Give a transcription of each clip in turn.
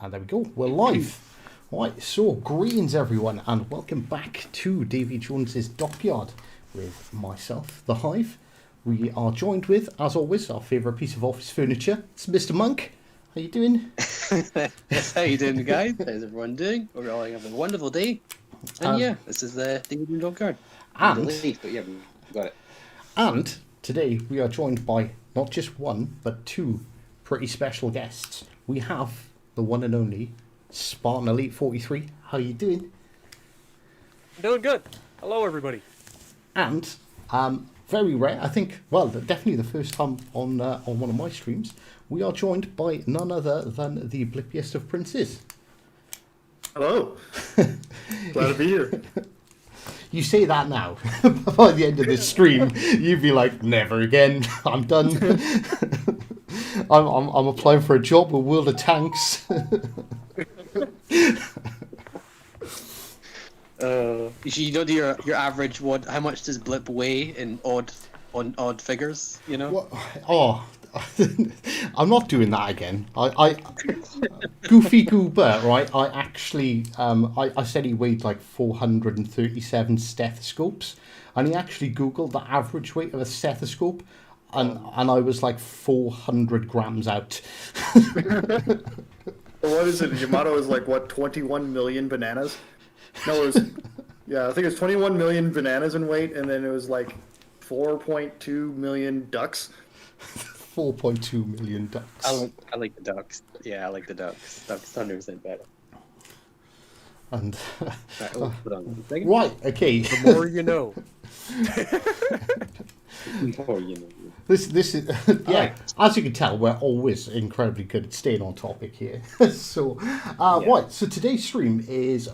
And there we go, we're live. Right, so greetings everyone, and welcome back to Davy Jones's Dockyard with myself, The Hive. We are joined with, as always, our favourite piece of office furniture. It's Mr. Monk. How you doing? How you doing, guys? How's everyone doing? We're all having a wonderful day. And yeah, this is the Davy Dockyard. And, Delete, but yeah, we got it. and today we are joined by not just one, but two pretty special guests. We have the one and only Spartan Elite43. How you doing? Doing good. Hello, everybody. And very rare, I think. Well, definitely the first time on one of my streams, we are joined by none other than the blippiest of princes. Hello. Glad to be here. You say that now. By the end of this stream, you'd be like, "Never again. I'm done. I'm applying for a job with World of Tanks." You don't do your average. What? How much does Blip weigh in odd figures? You know. What? Oh, I'm not doing that again. I Goofy Goober, right? I actually, I said he weighed like 437 stethoscopes, and he actually Googled the average weight of a stethoscope, and I was like 400 grams out. What is it? Your motto is like, what, 21 million bananas? No, it was, yeah, I think it's 21 million bananas in weight, and then it was like 4.2 million ducks. 4.2 million ducks. I like the ducks. Yeah, I like the ducks. Ducks 100% better. And Right, put on one second. right, okay. The more you know. Before you know. This is yeah. As you can tell, we're always incredibly good at staying on topic here. So, right. So today's stream is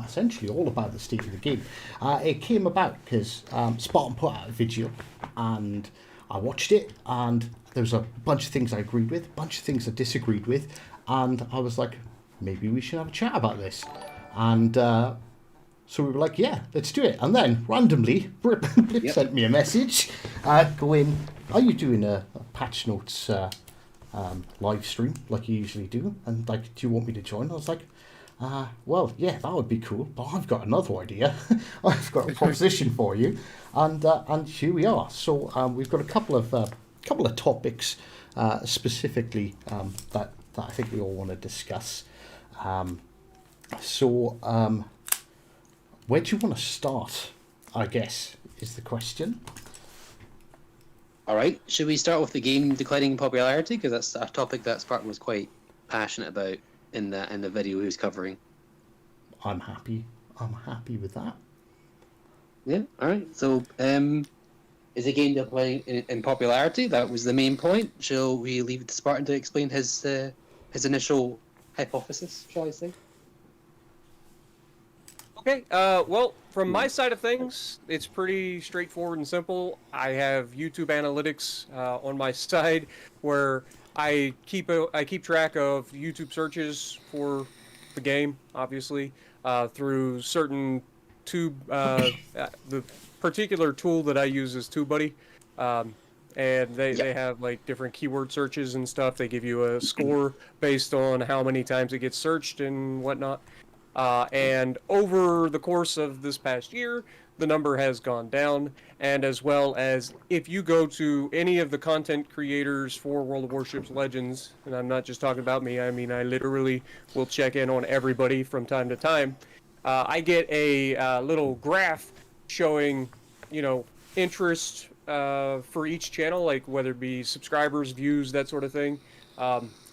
essentially all about the state of the game. It came about because Spartan put out a video, and I watched it, and there was a bunch of things I agreed with, a bunch of things I disagreed with, and I was like, maybe we should have a chat about this. And so we were like, yeah, let's do it. And then randomly, Blip sent me a message going, are you doing a patch notes live stream like you usually do? And like, do you want me to join? I was like, well, yeah, that would be cool, but I've got another idea. I've got a proposition for you. And here we are. So we've got a couple of topics specifically that I think we all want to discuss. Where do you want to start, I guess, is the question. All right. Should we start with the game declining in popularity? Because that's a topic that Spartan was quite passionate about in the video he was covering. I'm happy with that. Yeah. All right. So, is the game declining in popularity? That was the main point. Shall we leave it to Spartan to explain his initial hypothesis? Shall I say? Okay, well, from my side of things, it's pretty straightforward and simple. I have YouTube analytics on my side where I keep track of YouTube searches for the game, obviously, through certain tube. The particular tool that I use is TubeBuddy, and they have like different keyword searches and stuff. They give you a score based on how many times it gets searched and whatnot. And over the course of this past year, the number has gone down, and as well as if you go to any of the content creators for World of Warships Legends, and I'm not just talking about me, I mean I literally will check in on everybody from time to time, I get a little graph showing, interest for each channel, like whether it be subscribers, views, that sort of thing.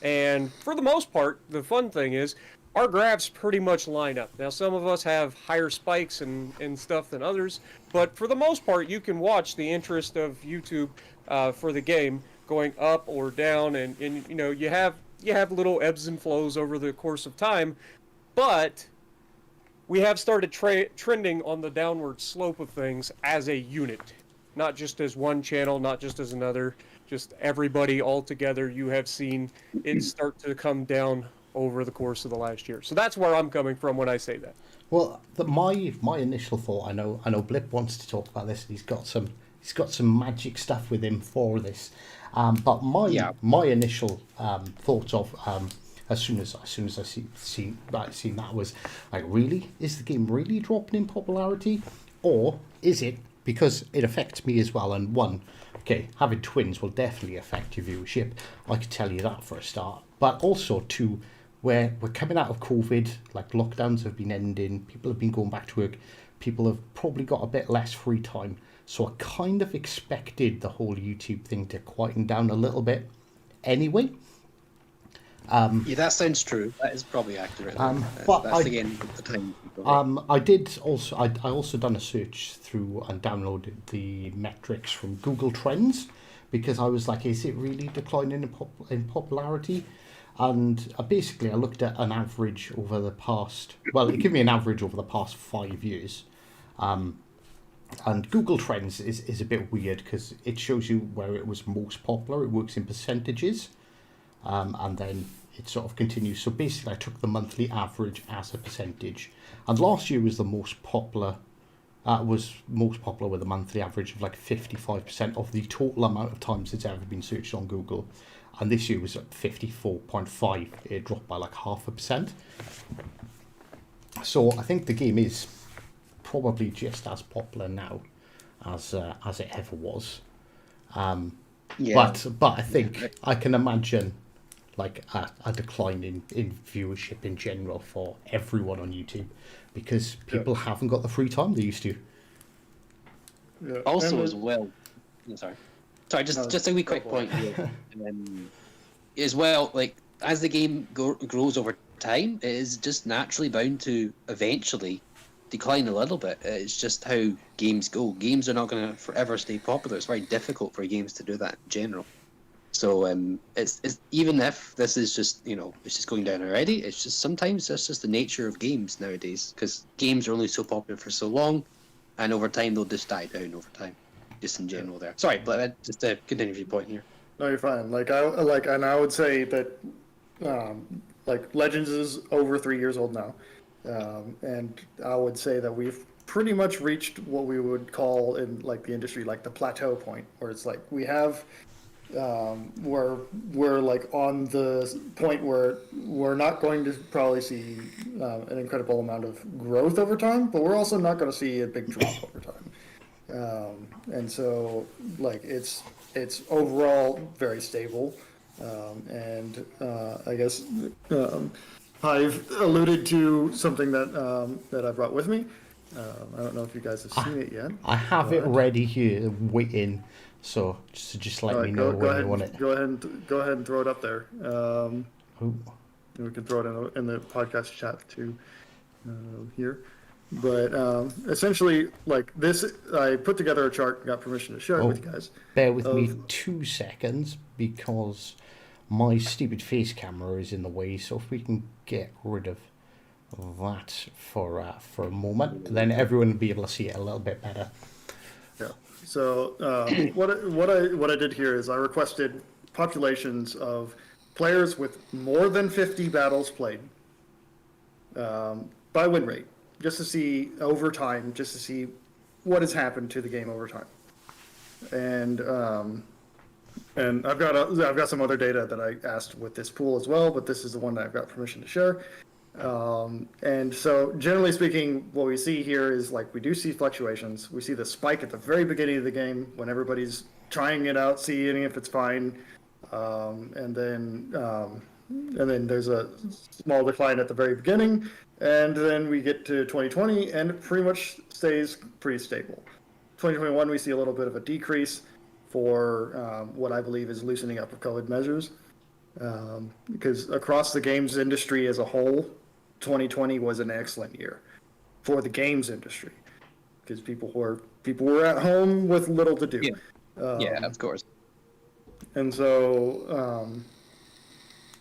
And for the most part, the fun thing is, our graphs pretty much line up. Now, some of us have higher spikes and stuff than others, but for the most part, you can watch the interest of YouTube for the game going up or down, and you have little ebbs and flows over the course of time, but we have started trending on the downward slope of things as a unit, not just as one channel, not just as another, just everybody all together. You have seen it start to come down over the course of the last year. So that's where I'm coming from when I say that. Well, my initial thought, I know Blip wants to talk about this. He's got some magic stuff with him for this. But my initial thoughts of as soon as I seen that, was like, really, is the game really dropping in popularity, or is it because it affects me as well? And one, okay, having twins will definitely affect your viewership. I can tell you that for a start. But also two, where we're coming out of COVID, like lockdowns have been ending, people have been going back to work, people have probably got a bit less free time. So I kind of expected the whole YouTube thing to quieten down a little bit anyway. Yeah, that sounds true. That is probably accurate. That's again the time. I also done a search through and downloaded the metrics from Google Trends, because I was like, is it really declining in popularity? And basically I looked at an average over the past, well, it gave me an average over the past 5 years. And Google Trends is a bit weird because it shows you where it was most popular. It works in percentages. And then it sort of continues. So basically I took the monthly average as a percentage. And last year was the most popular, with a monthly average of like 55% of the total amount of times it's ever been searched on Google. And this year was at 54.5. It dropped by like 0.5%. So I think the game is probably just as popular now as it ever was. But I think I can imagine like a decline in viewership in general for everyone on YouTube, because people haven't got the free time they used to. Yeah. Also, as well, sorry, just a wee quick point here. As well, like as the game grows over time, it is just naturally bound to eventually decline a little bit. It's just how games go. Games are not going to forever stay popular. It's very difficult for games to do that in general. So it's even if this is just, it's just going down already, it's just sometimes that's just the nature of games nowadays, because games are only so popular for so long, and over time they'll just die down over time, just in general. There. Sorry, but just a continue your point here. No, you're fine. And I would say that like Legends is over 3 years old now, and I would say that we've pretty much reached what we would call in like the industry like the plateau point, where it's like we have we're like on the point where we're not going to probably see an incredible amount of growth over time, but we're also not going to see a big drop over time. And so like it's overall very stable. And I guess I've alluded to something that I brought with me. I don't know if you guys have seen it yet. I have it ready here, waiting. So just let me know when you want it. Go ahead and throw it up there. We can throw it in the podcast chat too here. But essentially, like this, I put together a chart and got permission to share it with you guys. Bear with me 2 seconds, because my stupid face camera is in the way. So if we can get rid of that for a moment, then everyone will be able to see it a little bit better. Yeah. So what I did here is I requested populations of players with more than 50 battles played by win rate, just to see over time, just to see what has happened to the game over time. And I've got some other data that I asked with this pool as well, but this is the one that I've got permission to share. And so generally speaking, what we see here is like we do see fluctuations. We see the spike at the very beginning of the game when everybody's trying it out, seeing if it's fine, and then there's a small decline at the very beginning, and then we get to 2020 and it pretty much stays pretty stable. 2021 we see a little bit of a decrease for what I believe is loosening up of COVID measures, because across the games industry as a whole, 2020 was an excellent year for the games industry, because people were at home with little to do. Yeah, of course. And so,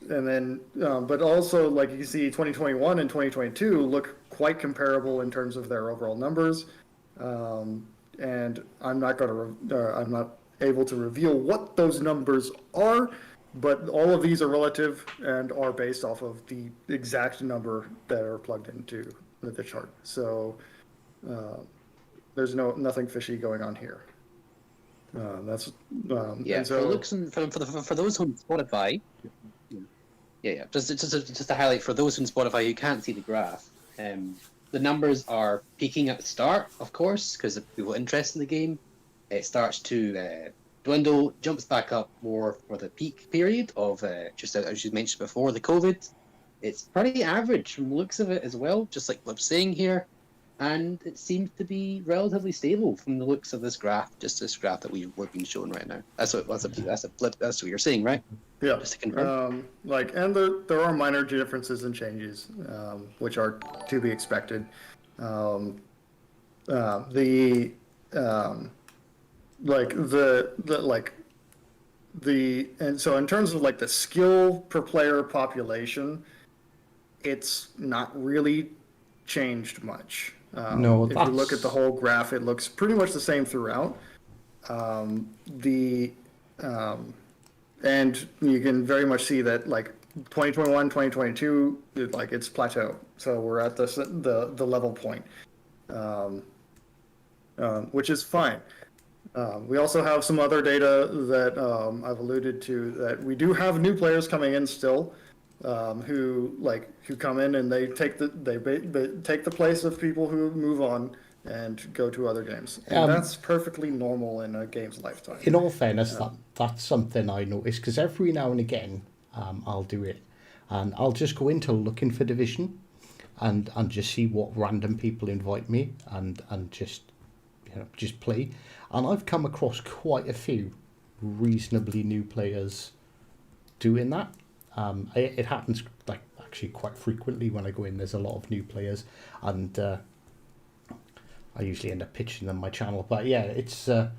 but also, like you see, 2021 and 2022 look quite comparable in terms of their overall numbers. And I'm not able to reveal what those numbers are, but all of these are relative and are based off of the exact number that are plugged into the chart. So there's nothing fishy going on here. So for those on Spotify, Yeah. Just to highlight for those in Spotify who can't see the graph, the numbers are peaking at the start, of course, because of people interested in the game. It starts to dwindle, jumps back up more for the peak period of just as you mentioned before, the COVID. It's pretty average from the looks of it as well, just like Blip's saying here, and it seems to be relatively stable from the looks of this graph. Just this graph that we're being shown right now. That's what Blip. That's what you're saying, right? Yeah. Just to confirm. There are minor differences and changes, which are to be expected. Um, the and so in terms of like the skill per player population, it's not really changed much. No, if you look at the whole graph, it looks pretty much the same throughout. And you can very much see that like 2021, 2022, it's plateau. So we're at the level point, which is fine. We also have some other data that I've alluded to, that we do have new players coming in still, who come in and they take the place of people who move on and go to other games. And that's perfectly normal in a game's lifetime. In all fairness, that's something I notice, because every now and again I'll do it, and I'll just go into looking for Division and just see what random people invite me and just just play. And I've come across quite a few reasonably new players doing that. It happens like actually quite frequently when I go in. There's a lot of new players, and I usually end up pitching them my channel. But yeah, it's the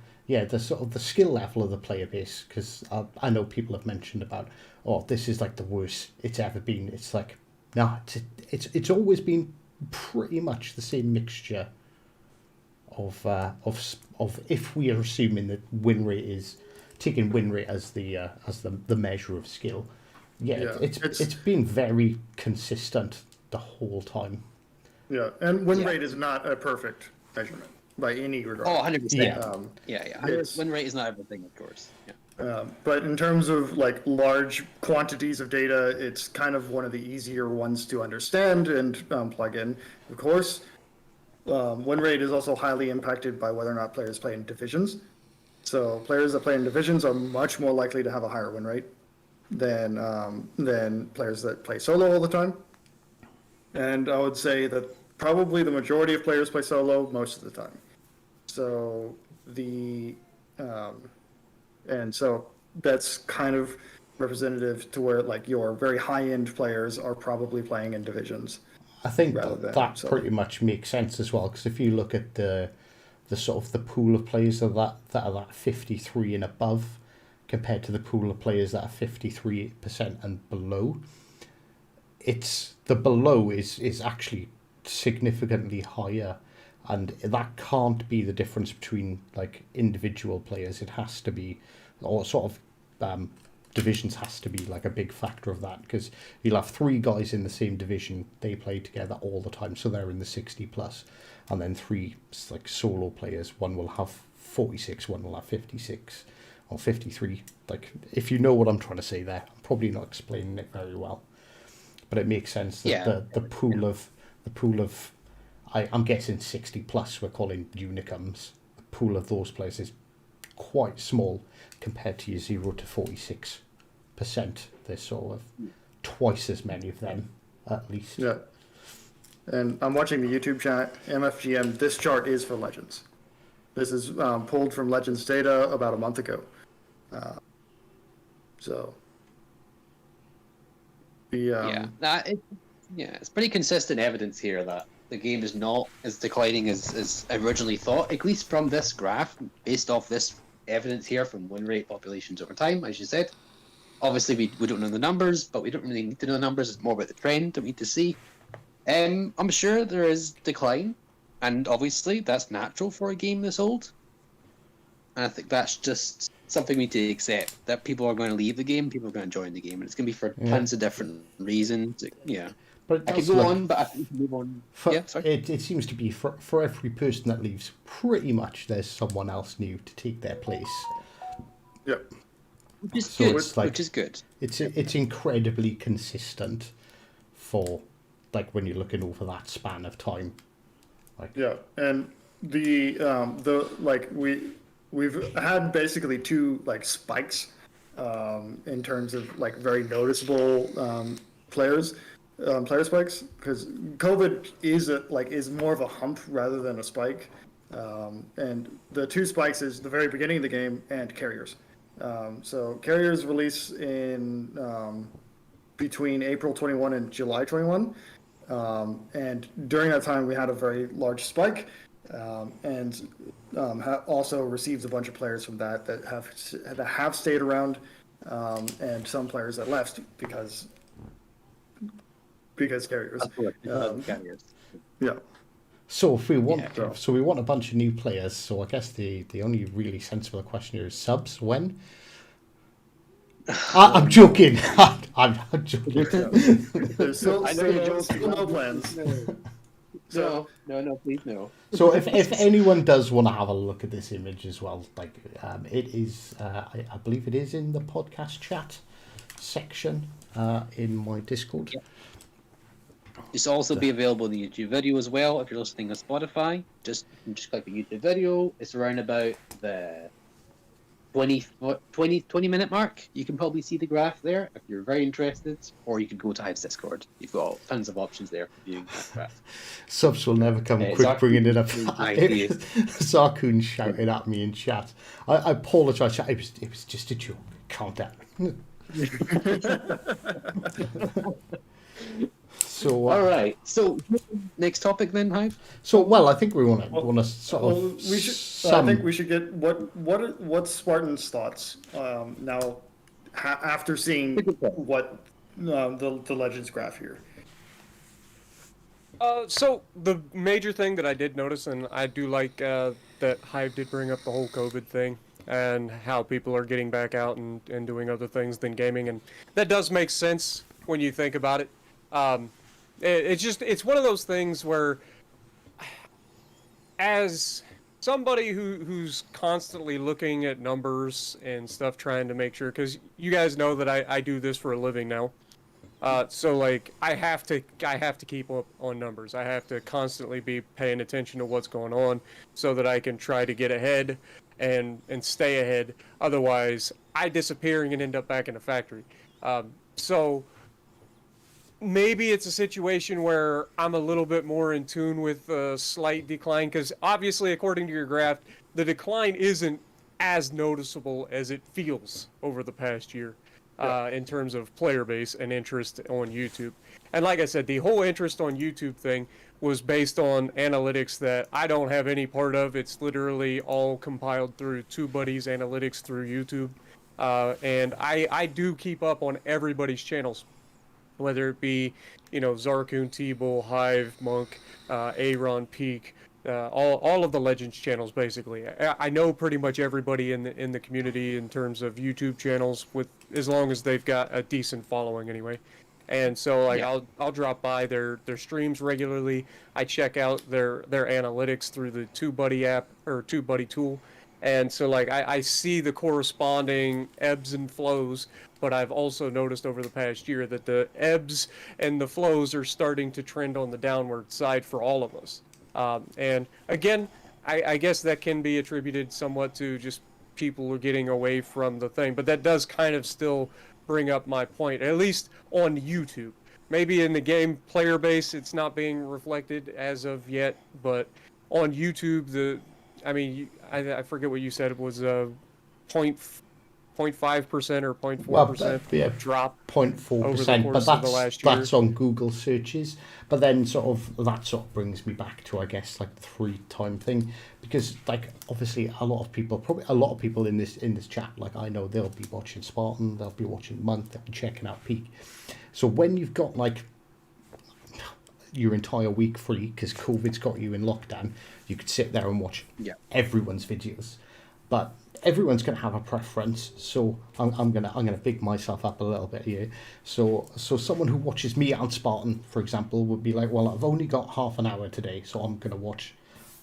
sort of the skill level of the player base, because I know people have mentioned about, oh, this is like the worst it's ever been. It's like, no, it's always been pretty much the same mixture of if we are assuming that win rate is taking win rate as the measure of skill. It's been very consistent the whole time. Yeah, and win rate is not a perfect measurement by any regard. Oh, 100%. Yeah. Win rate is not everything, of course. Yeah. But in terms of like large quantities of data, it's kind of one of the easier ones to understand and plug in. Of course, win rate is also highly impacted by whether or not players play in divisions. So players that play in divisions are much more likely to have a higher win rate than players that play solo all the time. And I would say that probably the majority of players play solo most of the time. So and so that's kind of representative to where like your very high-end players are probably playing in divisions. I think that pretty much makes sense as well, because if you look at the sort of the pool of players that are that 53 and above compared to the pool of players that are 53% and below, it's the below is actually significantly higher, and that can't be the difference between like individual players. It has to be, or sort of divisions has to be like a big factor of that, because you'll have three guys in the same division, they play together all the time, so they're in the 60 plus, and then three like solo players, one will have 46, one will have 56 or 53. Like, if you know what I'm trying to say there, I'm probably not explaining it very well, but it makes sense that the pool of I'm guessing 60 plus we're calling unicums. The pool of those players is quite small compared to your 0 to 46%. There's sort of twice as many of them at least. Yeah. And I'm watching the YouTube chat, MFGM. This chart is for Legends. This is pulled from Legends data about a month ago. It's pretty consistent evidence here that the game is not as declining as originally thought, at least from this graph, based off this evidence here from win rate populations over time, as you said. Obviously, we don't know the numbers, but we don't really need to know the numbers. It's more about the trend that we need to see. I'm sure there is decline, and obviously that's natural for a game this old. And I think that's just something we need to accept, that people are going to leave the game, people are going to join the game, and it's going to be for tons of different reasons. Yeah. But I could go on, but I think we can move on. It seems to be for every person that leaves, pretty much there's someone else new to take their place. Yep. Which is So good. it's like- Which is good. It's incredibly consistent for like when you're looking over that span of time. Yeah, and the like we've had basically two like spikes in terms of like very noticeable player spikes, because COVID is more of a hump rather than a spike, and the two spikes is the very beginning of the game and carriers. So carriers release in between April 21 and July 21. And during that time, we had a very large spike, and also received a bunch of players from that have stayed around, and some players that left because carriers. Of course, carriers. Yeah. So if we want, Yeah. so we want a bunch of new players. So I guess the only really sensible question here is subs. When? I'm joking. I'm joking. There's still, I know you're still, joking. still no plans. No, please no. So if anyone does want to have a look at this image as well, like it is, I believe it is in the podcast chat section in my Discord. Yeah. This will also be available in the YouTube video as well. If you're listening on Spotify, just click the YouTube video. It's around about the 20 minute mark. You can probably see the graph there if you're very interested, or you could go to Hive's Discord. You've got tons of options there for viewing that graph. Subs will never come quick Zarkoon bringing it up. ideas. Zarkoon shouted at me in chat. I apologise. It was just a joke. Calm down. So All right. So next topic then, Hive. So well, I think we want to sort Well, of. we should. I think we should get what's Spartan's thoughts now after seeing what the Legends graph here. So the major thing that I did notice, and I do like that Hive did bring up the whole COVID thing and how people are getting back out and doing other things than gaming, and that does make sense when you think about it. It's one of those things where, as somebody who's constantly looking at numbers and stuff, trying to make sure, because you guys know that I do this for a living now. So like I have to keep up on numbers. I have to constantly be paying attention to what's going on so that I can try to get ahead and stay ahead. Otherwise, I disappear and end up back in the factory. So maybe it's a situation where I'm a little bit more in tune with a slight decline, because obviously, according to your graph, the decline isn't as noticeable as it feels over the past year. In terms of player base and interest on YouTube. And like I said, the whole interest on YouTube thing was based on analytics that I don't have any part of. It's literally all compiled through TubeBuddy's analytics through YouTube. And I do keep up on everybody's channels, whether it be, Zarkoon, T-Bull, Hive, Monk, Aaron, Peak, all of the Legends channels, basically. I know pretty much everybody in the community in terms of YouTube channels, with as long as they've got a decent following anyway. And so like I'll drop by their streams regularly. I check out their analytics through the TubeBuddy app or TubeBuddy tool. And so like I see the corresponding ebbs and flows, but I've also noticed over the past year that the ebbs and the flows are starting to trend on the downward side for all of us. And again, I guess that can be attributed somewhat to just people are getting away from the thing, but that does kind of still bring up my point, at least on YouTube. Maybe in the game player base, it's not being reflected as of yet, but on YouTube, I forget what you said, it was 0.5% or 0.4% drop 0.4%, but that's on Google searches. But then that brings me back to, I guess, like the 3-time thing, because like obviously a lot of people in this chat, like I know they'll be watching Spartan, they'll be watching Month, they'll be checking out Peak. So when you've got like your entire week free because COVID's got you in lockdown, you could sit there and watch everyone's videos, but everyone's going to have a preference. So I'm gonna big myself up a little bit here. So someone who watches me on Spartan, for example, would be like, well, I've only got half an hour today, so I'm gonna watch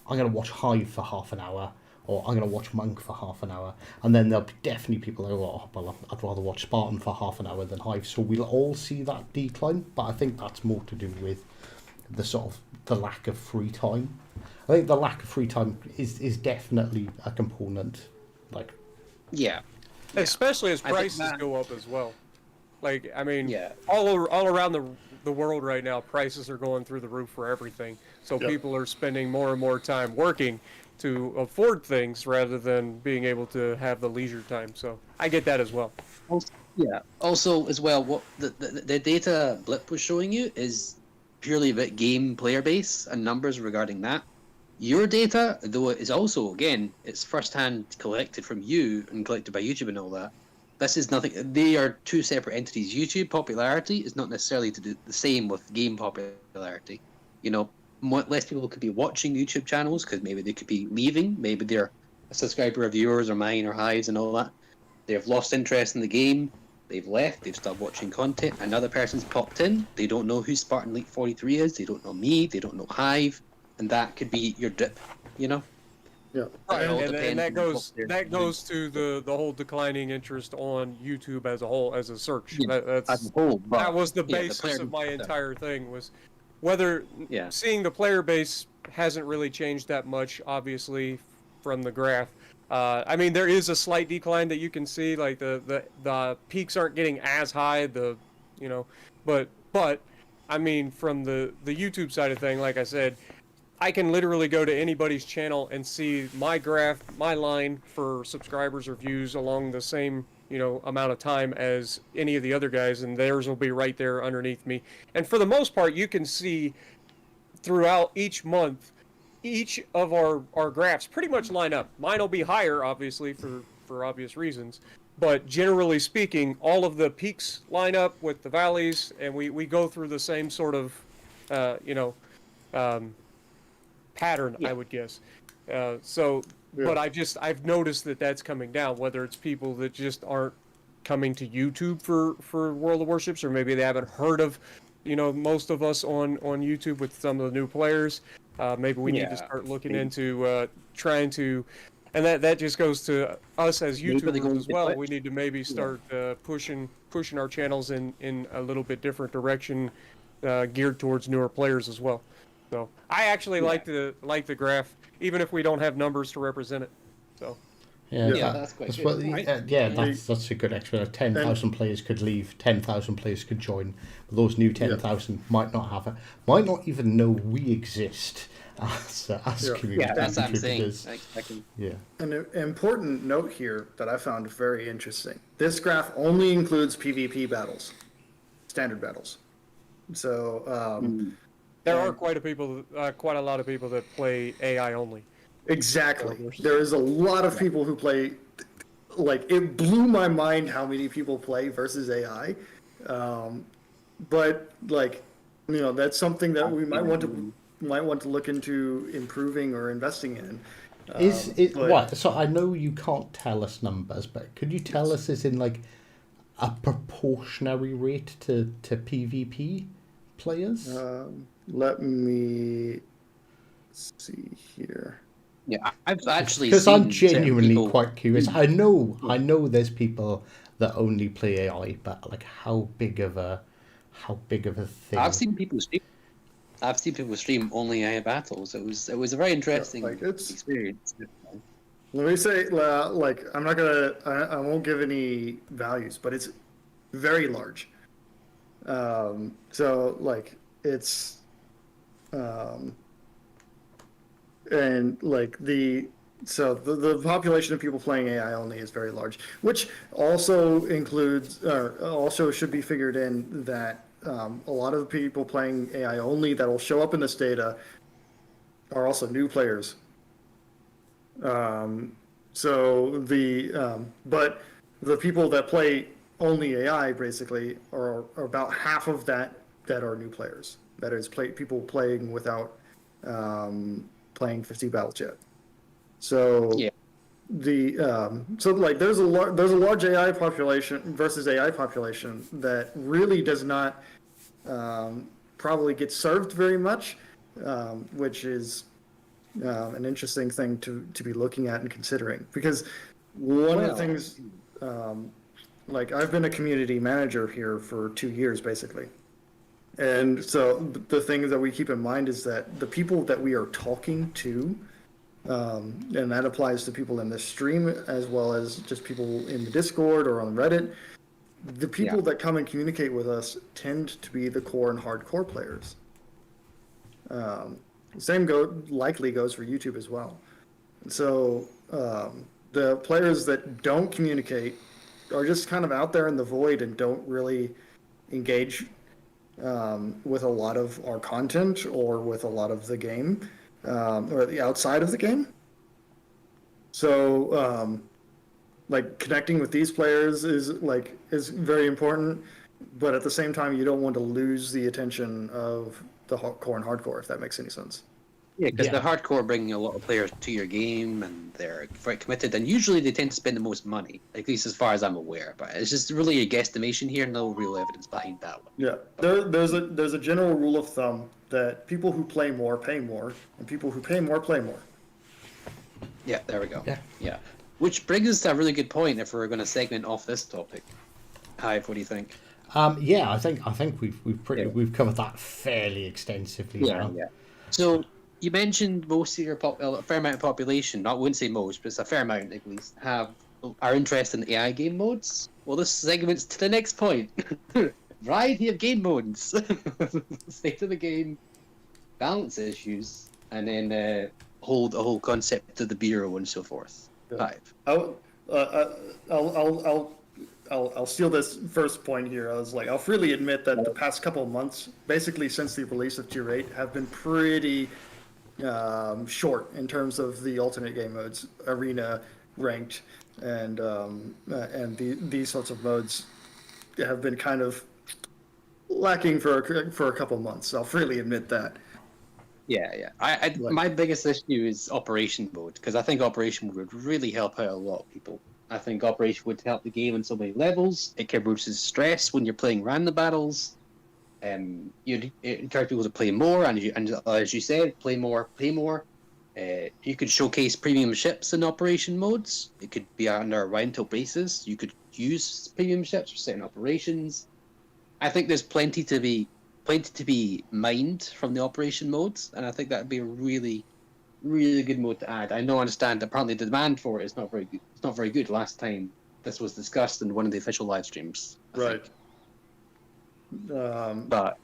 Hive for half an hour, or I'm going to watch Monk for half an hour, and then there'll be definitely people who go, oh, well, I'd rather watch Spartan for half an hour than Hive. So we'll all see that decline, but I think that's more to do with the sort of the lack of free time. I think the lack of free time is definitely a component. Like, Yeah. Especially as I think prices that- go up as well. Like, I mean, Yeah. all around the world right now, prices are going through the roof for everything. So Yep. people are spending more and more time working to afford things rather than being able to have the leisure time. So I get that as well. Yeah. Also, as well, what the data Blip was showing you is purely about game player base and numbers regarding that. Your data, though, it is also, again, it's first-hand collected from you and collected by YouTube and all that. This is nothing. They are two separate entities. YouTube popularity is not necessarily to do the same with game popularity. You know, less people could be watching YouTube channels because maybe they could be leaving. Maybe they're a subscriber of yours or mine or Hive's and all that. They've lost interest in the game. They've left. They've stopped watching content. Another person's popped in. They don't know who Spartan Elite43 is. They don't know me. They don't know Hive, and that could be your dip. You know. Yeah. Right, It all and depends that on goes what they're that goes to the whole declining interest on YouTube as a whole as a search. Yeah, That's as a whole. But, that was the yeah, basis player of my base, entire thing was whether Yeah. seeing the player base hasn't really changed that much, obviously, from the graph. I mean, there is a slight decline that you can see, like the peaks aren't getting as high, but I mean, from the YouTube side of thing, like I said, I can literally go to anybody's channel and see my graph, my line for subscribers or views along the same, amount of time as any of the other guys, and theirs will be right there underneath me. And for the most part, you can see throughout each month, each of our graphs pretty much line up. Mine will be higher, obviously, for obvious reasons. But generally speaking, all of the peaks line up with the valleys, and we go through the same sort of, pattern, Yeah. I would guess. Yeah. But I've noticed that that's coming down, whether it's people that just aren't coming to YouTube for World of Warships, or maybe they haven't heard of, most of us on YouTube with some of the new players. Maybe we need to start looking into trying to, and that just goes to us as Maybe they go YouTubers as into well. Twitch. We need to maybe start pushing our channels in a little bit different direction, geared towards newer players as well. So I actually like the graph, even if we don't have numbers to represent it. So Yeah, that's quite good. what, Right. that's a good explanation. 10,000 players could leave, 10,000 players could join. But those new 10,000 might not even know we exist as community Yeah, that's what I'm saying. contributors. Exactly. Yeah. An important note here that I found very interesting. This graph only includes PvP battles, standard battles. So there are quite a lot of people that play AI only. exactly, there is a lot of people who play. Like, it blew my mind how many people play versus AI. But like, that's something that we might want to look into improving or investing in. Is it but- what? So I know you can't tell us numbers, but could you tell us is in like a proportionary rate to PvP players? Let me see here. Yeah, I've actually Because seen I'm certain genuinely people- quite curious. I know there's people that only play AI, but like how big of a thing? I've seen people stream only AI battles. It was a very interesting like, it's- experience. Let me say, like, I'm not gonna, I won't give any values, but it's very large. So like it's, and like the population of people playing AI only is very large, which also includes, also should be figured in that a lot of the people playing AI only that will show up in this data are also new players. But the people that play only AI basically are about half of that are new players. That is, people playing without playing 50 battles yet. So Yeah. So like there's a large AI population versus AI population that really does not probably get served very much, which is an interesting thing to be looking at and considering, because one of the things, like I've been a community manager here for 2 years basically. And so the thing that we keep in mind is that the people that we are talking to, and that applies to people in this stream as well as just people in the Discord or on Reddit, the people that come and communicate with us tend to be the core and hardcore players. Same likely goes for YouTube as well. So the players that don't communicate are just kind of out there in the void and don't really engage with a lot of our content or with a lot of the game or the outside of the game. So like connecting with these players is very important, but at the same time you don't want to lose the attention of the core and hardcore, if that makes any sense. Yeah, because the hardcore bring a lot of players to your game, and they're very committed, and usually they tend to spend the most money, at least as far as I'm aware. But it's just really a guesstimation here, no real evidence behind that one. Yeah, there's a general rule of thumb that people who play more pay more, and people who pay more play more. Yeah, there we go. Yeah. Which brings us to a really good point if we're going to segment off this topic. Hive, what do you think? Yeah, I think we've covered that fairly extensively now. Yeah. So you mentioned most of your a fair amount of population, I wouldn't say most, but it's a fair amount at least, are interested in AI game modes. Well, this segments to the next point. Variety of game modes. State of the game, balance issues, and then hold a whole concept of the bureau and so forth. Hive. I'll steal this first point here. I'll freely admit that the past couple of months, basically since the release of Tier 8, have been pretty short in terms of the alternate game modes, arena, ranked, and these sorts of modes have been kind of lacking for a couple of months. I'll freely admit that. Yeah. My biggest issue is operation mode, because I think operation mode would really help out a lot of people. I think operation would help the game on so many levels. It can reduce stress when you're playing random battles. You'd encourage people to play more, and as you said, play more. You could showcase premium ships in operation modes. It could be on a rental basis. You could use premium ships for certain operations. I think there's plenty to be mined from the operation modes, and I think that would be a really, really good mode to add. I understand apparently the demand for it is not very good. It's not very good. Last time this was discussed in one of the official live streams. I think. But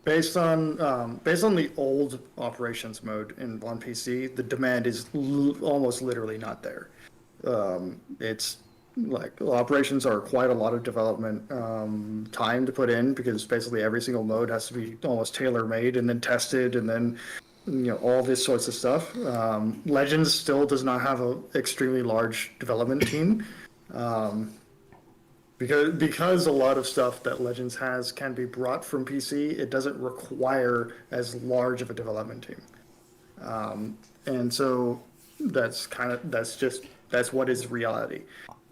based on the old operations mode on PC, the demand is almost literally not there. It's like operations are quite a lot of development time to put in, because basically every single mode has to be almost tailor-made and then tested, and then all this sorts of stuff. Legends still does not have an extremely large development team, because a lot of stuff that Legends has can be brought from PC. It doesn't require as large of a development team, and so that's what is reality.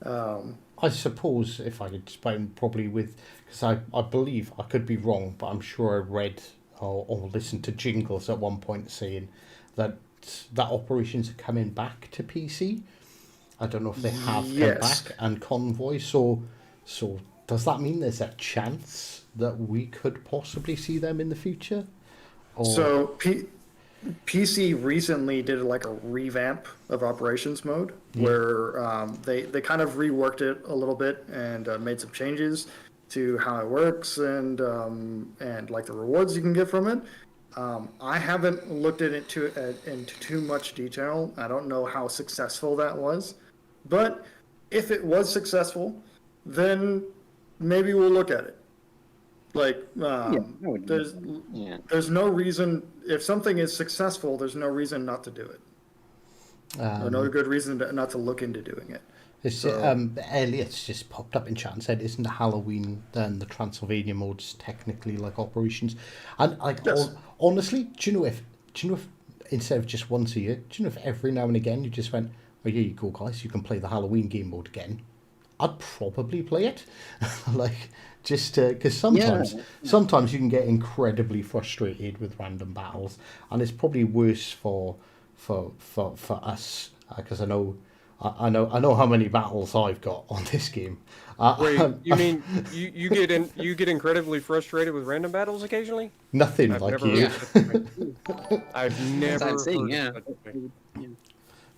I suppose if I could explain probably because I believe, I could be wrong, but I'm sure I read or listened to jingles at one point saying that operations are coming back to PC. I don't know if they have come back, and Convoy. So does that mean there's a chance that we could possibly see them in the future? So PC recently did like a revamp of operations mode, where they kind of reworked it a little bit and made some changes to how it works and like the rewards you can get from it. I haven't looked into too much detail. I don't know how successful that was, but if it was successful, then maybe we'll look at it. Like, there's no reason, if something is successful, there's no reason not to do it. Or no good reason not to look into doing it. Elliot's just popped up in chat and said, "Isn't the Halloween and the Transylvania modes technically like operations?" And honestly, do you know if instead of just once a year, do you know if every now and again you just went, "Oh, here you go, guys, you can play the Halloween game mode again," I'd probably play it, like just because sometimes you can get incredibly frustrated with random battles, and it's probably worse for us because I know how many battles I've got on this game. Wait, you mean you get incredibly frustrated with random battles occasionally? Nothing I've like never you. heard such a thing. I've That's what I'm never saying, heard of such a thing.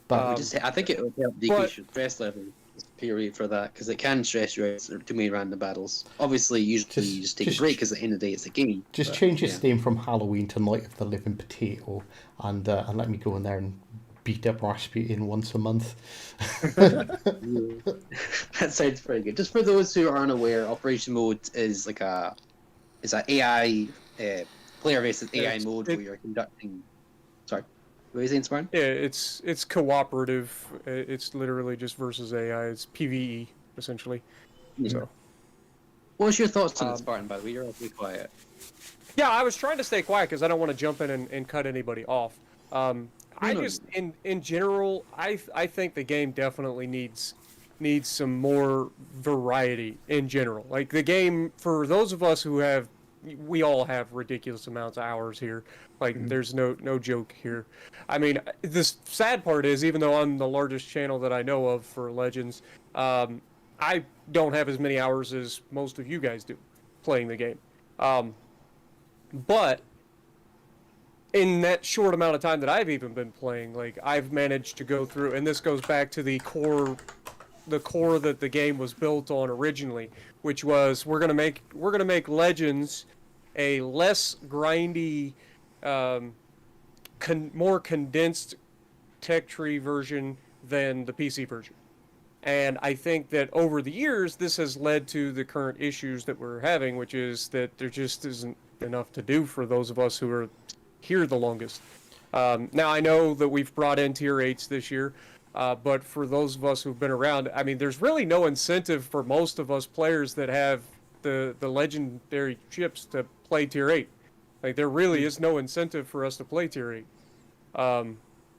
But I think it would help decrease your stress level. Period for that, because it can stress you out. Too many random battles. Obviously, usually you just take a break because at the end of the day it's a game. Just change its name from Halloween to Night of the Living Potato, and let me go in there and beat up Rasputin once a month. That sounds pretty good. Just for those who aren't aware, Operation Mode is like an AI player versus AI mode where you're conducting. Sorry, what are you saying, Spartan? Yeah, it's cooperative. It's literally just versus AI. It's PvE essentially. Yeah. So, What's your thoughts on it, Spartan? By the way, you're awfully quiet. yeah, I was trying to stay quiet because I don't want to jump in and cut anybody off. In general, I think the game definitely needs some more variety in general. Like the game, for those of us who we all have ridiculous amounts of hours here. Like there's no joke here. I mean, this sad part is, even though I'm the largest channel that I know of for Legends, I don't have as many hours as most of you guys do playing the game. But in that short amount of time that I've even been playing, like I've managed to go through, and this goes back to the core that the game was built on originally, which was we're gonna make Legends a less grindy, more condensed tech tree version than the PC version. And I think that over the years, this has led to the current issues that we're having, which is that there just isn't enough to do for those of us who are here the longest. Now, I know that we've brought in tier 8s this year, but for those of us who've been around, I mean, there's really no incentive for most of us players that have the legendary ships to play tier 8. Like, there really is no incentive for us to play tier 8.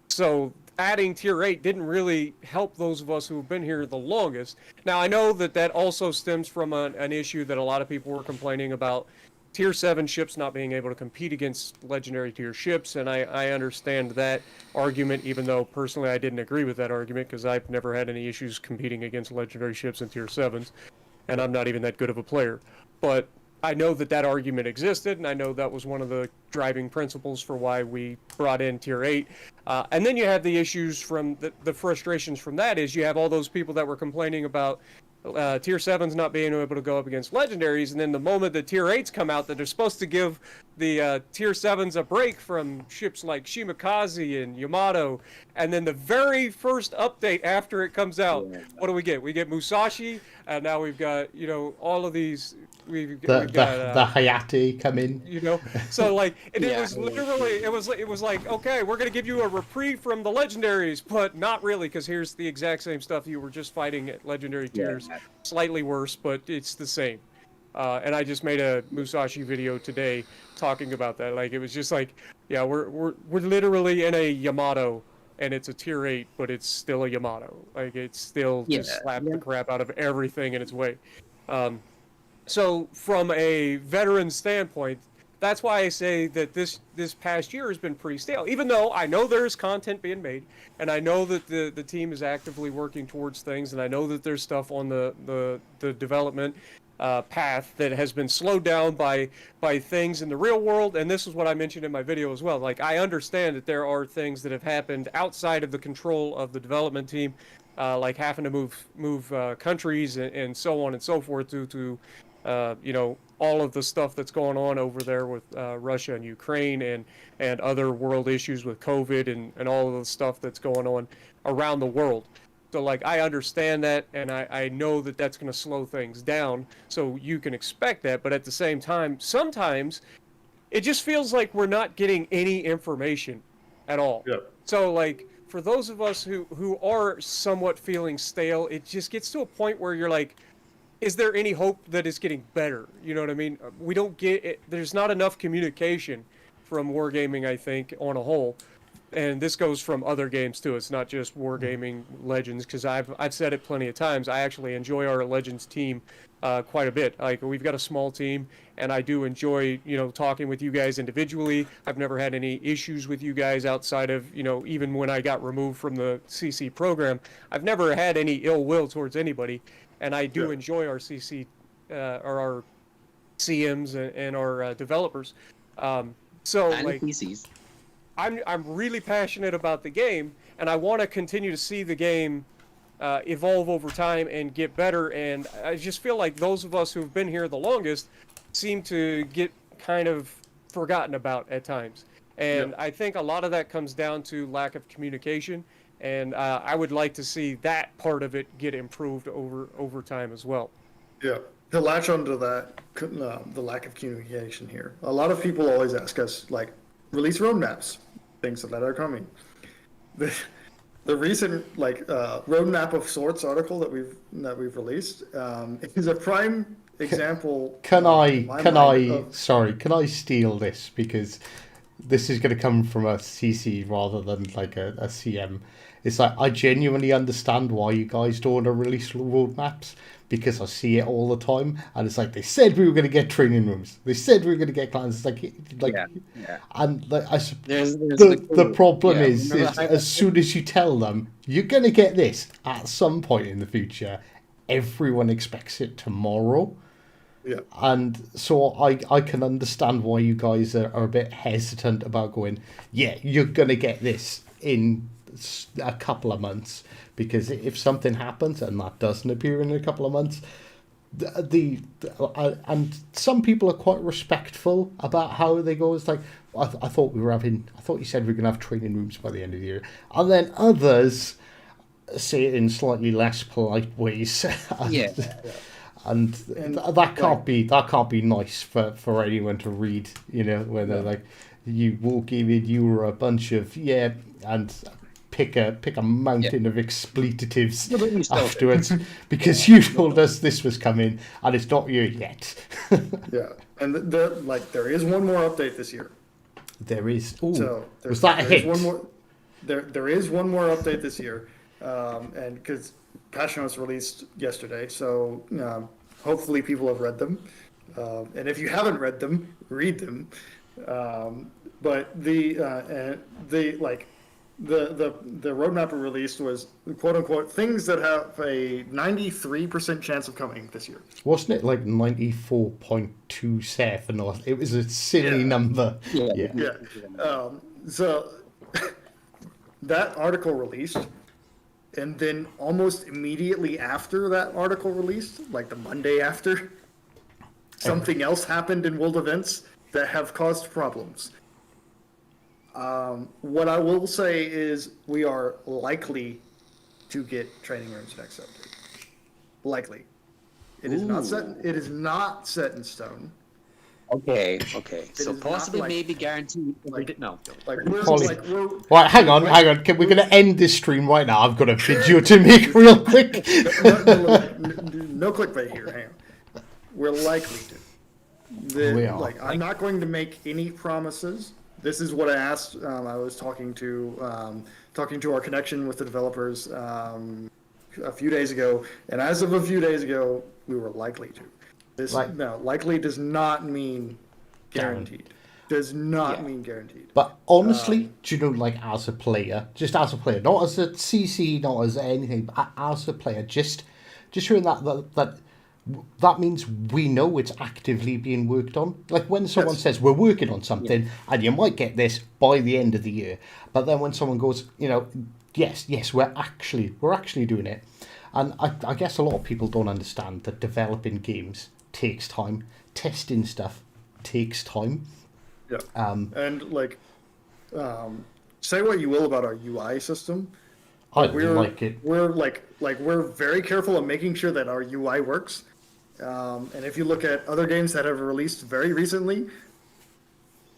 So adding tier 8 didn't really help those of us who have been here the longest. Now, I know that also stems from an issue that a lot of people were complaining about, tier 7 ships not being able to compete against legendary tier ships, and I understand that argument, even though personally I didn't agree with that argument because I've never had any issues competing against legendary ships in tier 7s, and I'm not even that good of a player. But I know that argument existed, and I know that was one of the driving principles for why we brought in tier 8. And then you have the issues from the frustrations from that is you have all those people that were complaining about tier 7's not being able to go up against legendaries, and then the moment the tier 8's come out that they're supposed to give the tier 7's a break from ships like Shimakaze and Yamato, and then the very first update after it comes out, what do we get? We get Musashi, and now we've got, all of these, we've got the Hayate come in. So like it was literally it was like, okay, we're gonna give you a reprieve from the legendaries, but not really, because here's the exact same stuff you were just fighting at legendary tiers, slightly worse, but it's the same. And I just made a Musashi video today talking about that. Like, it was just like, yeah, we're literally in a Yamato, and it's a tier 8, but it's still a Yamato. Like, it's still just slapped the crap out of everything in its way. So from a veteran standpoint, that's why I say that this past year has been pretty stale. Even though I know there's content being made, and I know that the team is actively working towards things, and I know that there's stuff on the development path that has been slowed down by things in the real world. And this is what I mentioned in my video as well. Like, I understand that there are things that have happened outside of the control of the development team, like having to move countries and so on and so forth due to all of the stuff that's going on over there with Russia and Ukraine and other world issues with COVID and all of the stuff that's going on around the world. So, like, I understand that, and I know that that's going to slow things down, so you can expect that. But at the same time, sometimes it just feels like we're not getting any information at all. Yeah. So, like, for those of us who are somewhat feeling stale, it just gets to a point where you're like, is there any hope that it's getting better? You know what I mean? We don't get it. There's not enough communication from Wargaming, I think, on a whole, and this goes from other games too. It's not just Wargaming Legends, because I've said it plenty of times. I actually enjoy our Legends team quite a bit. Like, we've got a small team, and I do enjoy, talking with you guys individually. I've never had any issues with you guys outside of, even when I got removed from the CC program. I've never had any ill will towards anybody, and I do enjoy our CC or our CMs and our developers. So And like, PCs. I'm really passionate about the game, and I want to continue to see the game evolve over time and get better. And I just feel like those of us who've been here the longest seem to get kind of forgotten about at times. And I think a lot of that comes down to lack of communication. And I would like to see that part of it get improved over time as well. Yeah. To latch onto that, the lack of communication here. A lot of people always ask us, like, release roadmaps, things that are coming. The recent roadmap of sorts article that we've released is a prime example. Can I steal this, because this is going to come from a CC rather than like a CM. It's like, I genuinely understand why you guys don't want to release roadmaps, because I see it all the time, and it's like, they said we were going to get training rooms, they said we were going to get clans. It's like yeah. And like, There's the problem is remember as soon as you tell them you're going to get this at some point in the future, everyone expects it tomorrow. Yeah. And so I can understand why you guys are a bit hesitant about going, yeah, you're going to get this in a couple of months, because if something happens and that doesn't appear in a couple of months, and some people are quite respectful about how they go. It's like, I thought you said we were going to have training rooms by the end of the year. And then others say it in slightly less polite ways. And that can't be nice for anyone to read, when they're like, you walk in, you were a bunch of and pick a mountain of expletives afterwards because you told us this was coming and it's not here yet. Yeah, and there is one more update this year. There is. Ooh, so was that a hit? There is one more update this year, and because patch notes released yesterday, so hopefully people have read them, and if you haven't read them, read them. But the roadmap we released was quote unquote things that have a 93% chance of coming this year. Wasn't it like 94.27 or it was a silly number? Yeah. So that article released, and then almost immediately after that article released, like the Monday after, something else happened in world events that have caused problems. What I will say is we are likely to get training rooms next update. Likely. It is not set. It is not set in stone. Okay. So is possibly, not maybe guaranteed. we're Right, hang on. We're going to end this stream right now. I've got a video to make real quick. No clickbait here. Hang on. We're likely to. We are. I'm not going to make any promises. This is what I asked. I was talking to our connection with the developers a few days ago, and as of a few days ago, we were likely to. Likely does not mean guaranteed. Does not mean guaranteed. But honestly, do you know, like, as a player, not as a CC, not as anything, but as a player, just hearing that means we know it's actively being worked on. Like, when someone says we're working on something and you might get this by the end of the year, but then when someone goes, yes, we're actually doing it. And I guess a lot of people don't understand that developing games takes time. Testing stuff takes time. Yeah. Say what you will about our UI system. I like it. We're very careful of making sure that our UI works. And if you look at other games that have released very recently,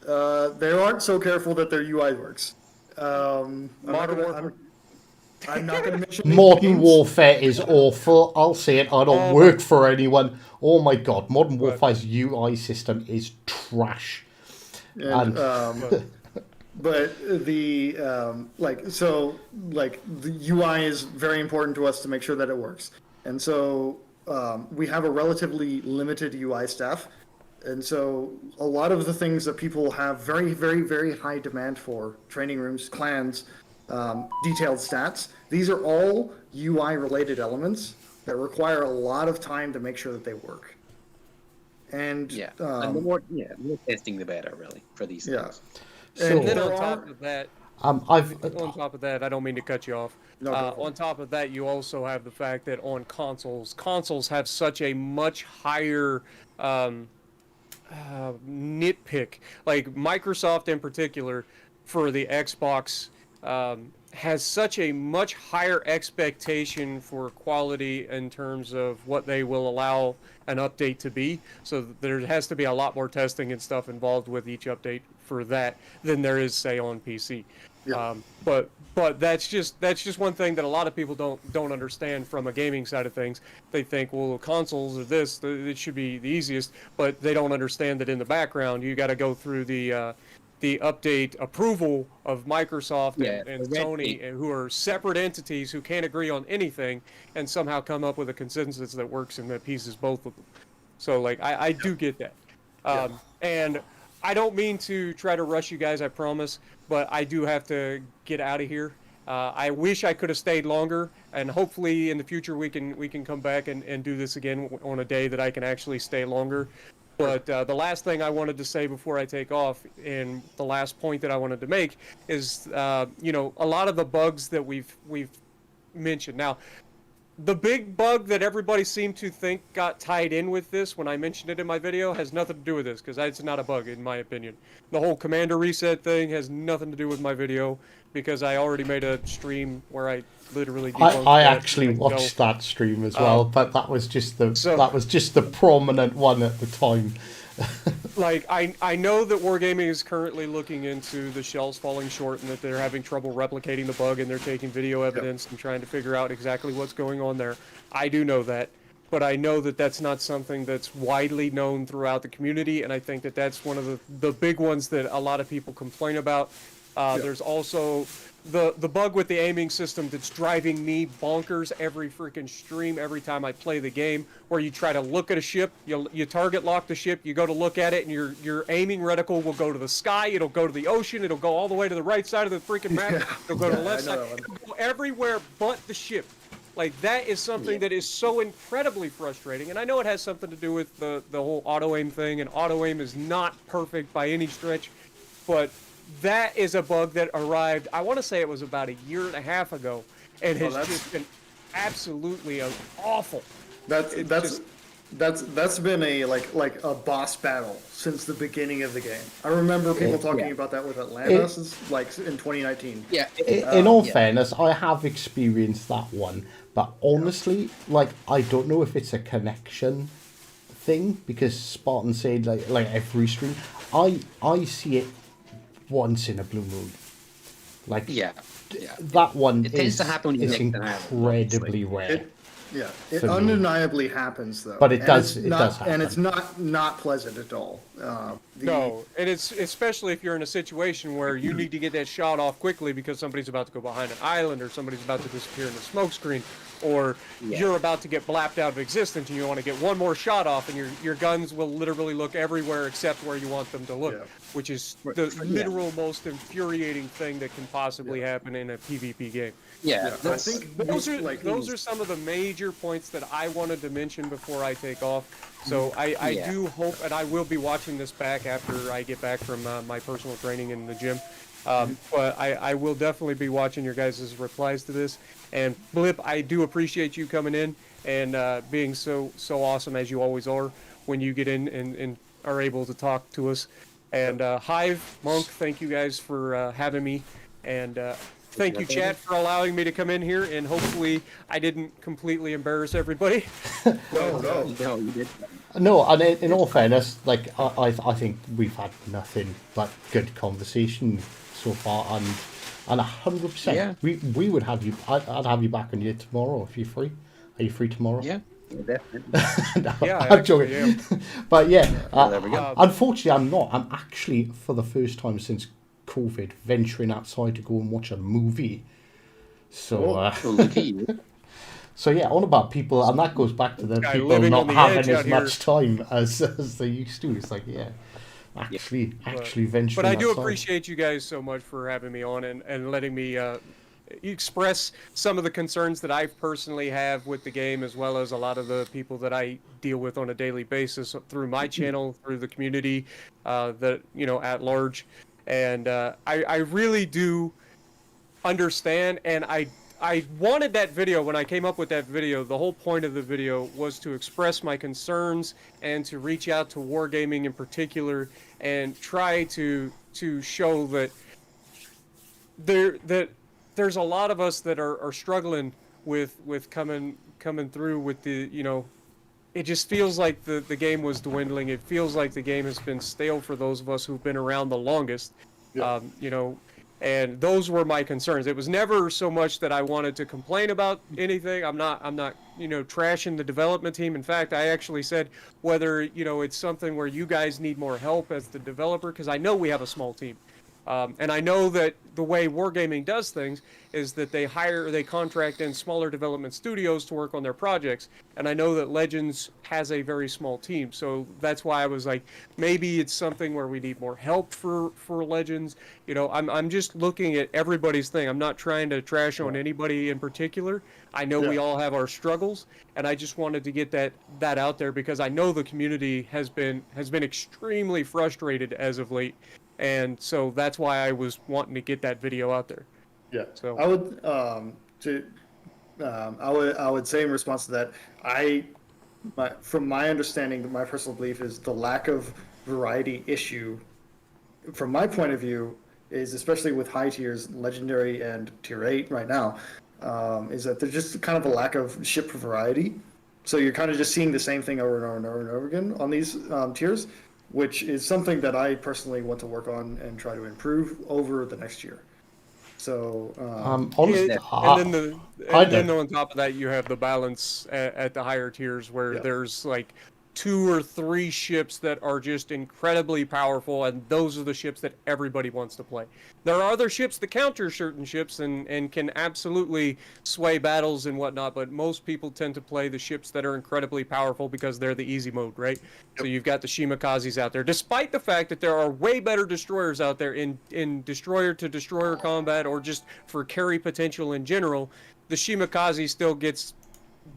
they aren't so careful that their UI works. I'm not going to mention Modern Warfare is awful. I'll say it. I don't work for anyone. Oh my god, Modern Warfare's UI system is trash. And But the the UI is very important to us to make sure that it works, and so we have a relatively limited UI staff, and so a lot of the things that people have very, very, very high demand for, training rooms, clans, detailed stats, these are all UI related elements that require a lot of time to make sure that they work. And and the more testing, the better, really, for these things. And then there on are, top of that, I've on top of that, I don't mean to cut you off. No, go for it. On top of that, you also have the fact that on consoles have such a much higher nitpick. Like Microsoft in particular, for the Xbox, has such a much higher expectation for quality in terms of what they will allow an update to be. So there has to be a lot more testing and stuff involved with each update for that than there is, say, on PC. Yeah. But that's just one thing that a lot of people don't understand from a gaming side of things. They think, well, consoles are this, it should be the easiest, but they don't understand that in the background you got to go through the update approval of Microsoft and Sony, who are separate entities who can't agree on anything and somehow come up with a consensus that works and that pleases both of them. So, like, I do get that. And I don't mean to try to rush you guys, I promise, but I do have to get out of here. I wish I could have stayed longer, and hopefully in the future we can come back and do this again on a day that I can actually stay longer. But the last thing I wanted to say before I take off, and the last point that I wanted to make, is a lot of the bugs that we've mentioned. Now, the big bug that everybody seemed to think got tied in with this when I mentioned it in my video has nothing to do with this, because it's not a bug in my opinion. The whole commander reset thing has nothing to do with my video, because I already made a stream where I literally I actually watched that stream as well, but that was just the prominent one at the time. Like, I know that Wargaming is currently looking into the shells falling short and that they're having trouble replicating the bug, and they're taking video evidence and trying to figure out exactly what's going on there. I do know that, but I know that that's not something that's widely known throughout the community, and I think that that's one of the big ones that a lot of people complain about. There's also the bug with the aiming system that's driving me bonkers every freaking stream, every time I play the game, where you try to look at a ship, you target lock the ship, you go to look at it, and your aiming reticle will go to the sky, it'll go to the ocean, it'll go all the way to the right side of the freaking map, it'll go to the left side, it'll go everywhere but the ship. Like, that is something that is so incredibly frustrating, and I know it has something to do with the whole auto-aim thing, and auto-aim is not perfect by any stretch, but that is a bug that arrived, I want to say it was about a year and a half ago, and has just been absolutely awful. That's been a like a boss battle since the beginning of the game. I remember people talking about that with Atlantis, like in 2019. Yeah. In all fairness, I have experienced that one, but honestly, like, I don't know if it's a connection thing, because Spartan said like every stream, I see it once in a blue moon. Like, that one it tends to happen when you is incredibly rare. It undeniably happens though. But it does happen. And it's not pleasant at all. No, and it's especially if you're in a situation where you need to get that shot off quickly because somebody's about to go behind an island, or somebody's about to disappear in the smoke screen, or you're about to get blapped out of existence and you want to get one more shot off, and your guns will literally look everywhere except where you want them to look, which is the literal most infuriating thing that can possibly happen in a PvP game. I think those are some of the major points that I wanted to mention before I take off. So I do hope, and I will be watching this back after I get back from my personal training in the gym. But I will definitely be watching your guys' replies to this. And Blip, I do appreciate you coming in and being so awesome as you always are when you get in and are able to talk to us. And Hive, Monk, thank you guys for having me. And thank you, chat, for allowing me to come in here. And hopefully I didn't completely embarrass everybody. No, you did. No, and in all fairness, like, I think we've had nothing but good conversation so far, and 100%. We would have you. I'd have you back on here tomorrow if you're free. Are you free tomorrow? Yeah, definitely. No, I'm joking. But there we go. unfortunately, I'm not. I'm actually, for the first time since COVID, venturing outside to go and watch a movie. So, Oh, look at you. so yeah, all about people, and that goes back to the Guy people living not on the having edge as out here. much time as they used to. It's like, yeah, actually venturing. But I do outside. appreciate you guys so much for having me on and letting me express some of the concerns that I personally have with the game, as well as a lot of the people that I deal with on a daily basis through my channel, through the community, that, you know, at large. And I really do understand, and I wanted that video. When I came up with that video, the whole point of the video was to express my concerns and to reach out to wargaming in particular and try to show that there's a lot of us that are struggling with coming through with the, you know, it just feels like the game was dwindling. It feels like the game has been stale for those of us who've been around the longest. Yeah. You know, and those were my concerns. It was never so much that I wanted to complain about anything. I'm not, you know, trashing the development team. In fact, I actually said whether, you know, it's something where you guys need more help as the developer, because I know we have a small team. And I know that the way Wargaming does things is that they contract in smaller development studios to work on their projects. And I know that Legends has a very small team. So that's why I was like, maybe it's something where we need more help for Legends. You know, I'm just looking at everybody's thing. I'm not trying to trash on anybody in particular. I know we all have our struggles, and I just wanted to get that out there because I know the community has been extremely frustrated as of late. And so that's why I was wanting to get that video out there. Yeah. So I would say in response to that, from my understanding, my personal belief is the lack of variety issue, from my point of view, is especially with high tiers, legendary and tier 8 right now, is that there's just kind of a lack of ship variety. So you're kind of just seeing the same thing over and over and over and over again on these tiers, which is something that I personally want to work on and try to improve over the next year. So, honestly, and then on top of that, you have the balance at the higher tiers where there's like 2 or 3 ships that are just incredibly powerful, and those are the ships that everybody wants to play. There are other ships that counter certain ships and can absolutely sway battles and whatnot, but most people tend to play the ships that are incredibly powerful because they're the easy mode, right? So you've got the Shimikazes out there, despite the fact that there are way better destroyers out there in destroyer-to-destroyer combat or just for carry potential in general. The Shimikaze still gets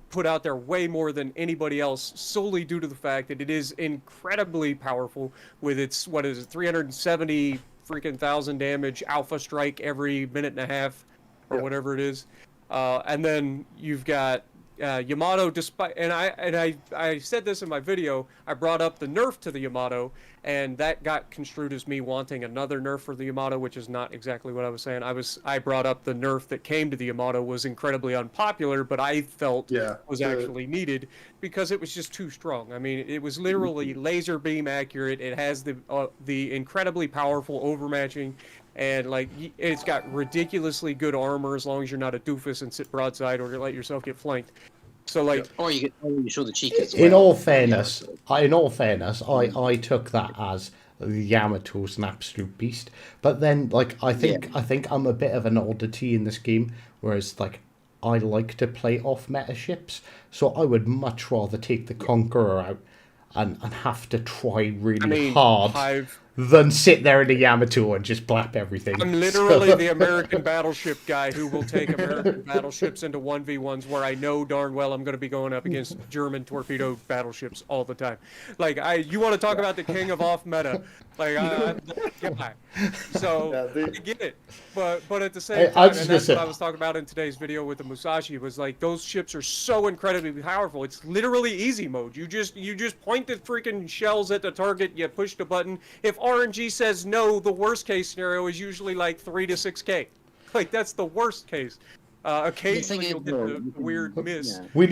put out there way more than anybody else, solely due to the fact that it is incredibly powerful with its 370 freaking thousand damage alpha strike every minute and a half or whatever it is. And then you've got Yamato, despite, and I said this in my video, I brought up the nerf to the Yamato, and that got construed as me wanting another nerf for the Yamato, which is not exactly what I was saying. I brought up the nerf that came to the Yamato was incredibly unpopular, but I felt was actually needed because it was just too strong. I mean, it was literally laser beam accurate. It has the incredibly powerful overmatching, and like it's got ridiculously good armor as long as you're not a doofus and sit broadside or let yourself get flanked. So like, or you show the cheek as well. In all fairness, I took that as Yamato's an absolute beast. But then, like, I think I'm a bit of an oddity in this game, whereas like I like to play off meta ships, so I would much rather take the Conqueror out and have to try really hard than sit there in the Yamato and just blap everything. I'm literally the American battleship guy who will take American battleships into 1v1s where I know darn well I'm going to be going up against German torpedo battleships all the time. Like, you want to talk about the king of off meta? Like, so I get it, but at the same time, and that's what I was talking about in today's video with the Musashi, was like those ships are so incredibly powerful. It's literally easy mode. You just point the freaking shells at the target. You push the button. If RNG says no, the worst case scenario is usually like 3 to 6K. Like that's the worst case. Occasionally you'll get the weird miss. Yeah. We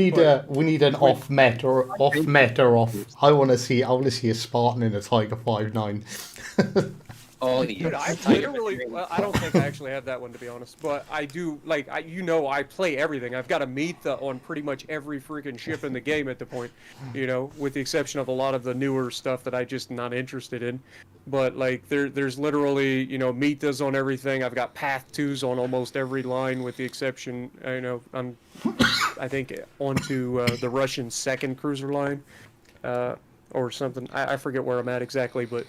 need an off meta off. I want to see a Spartan in a Tiger 5.9. Oh, Dude, I yes. literally, well, I don't think I actually have that one, to be honest, but I do, like, I play everything. I've got a Meetha on pretty much every freaking ship in the game at the point, with the exception of a lot of the newer stuff that I just not interested in. But, like, there's literally, Meethas on everything. I've got Path 2s on almost every line with the exception, I think, onto the Russian second cruiser line, or something. I forget where I'm at exactly, but...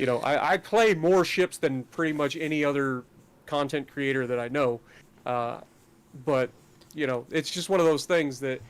I play more ships than pretty much any other content creator that I know. But, it's just one of those things that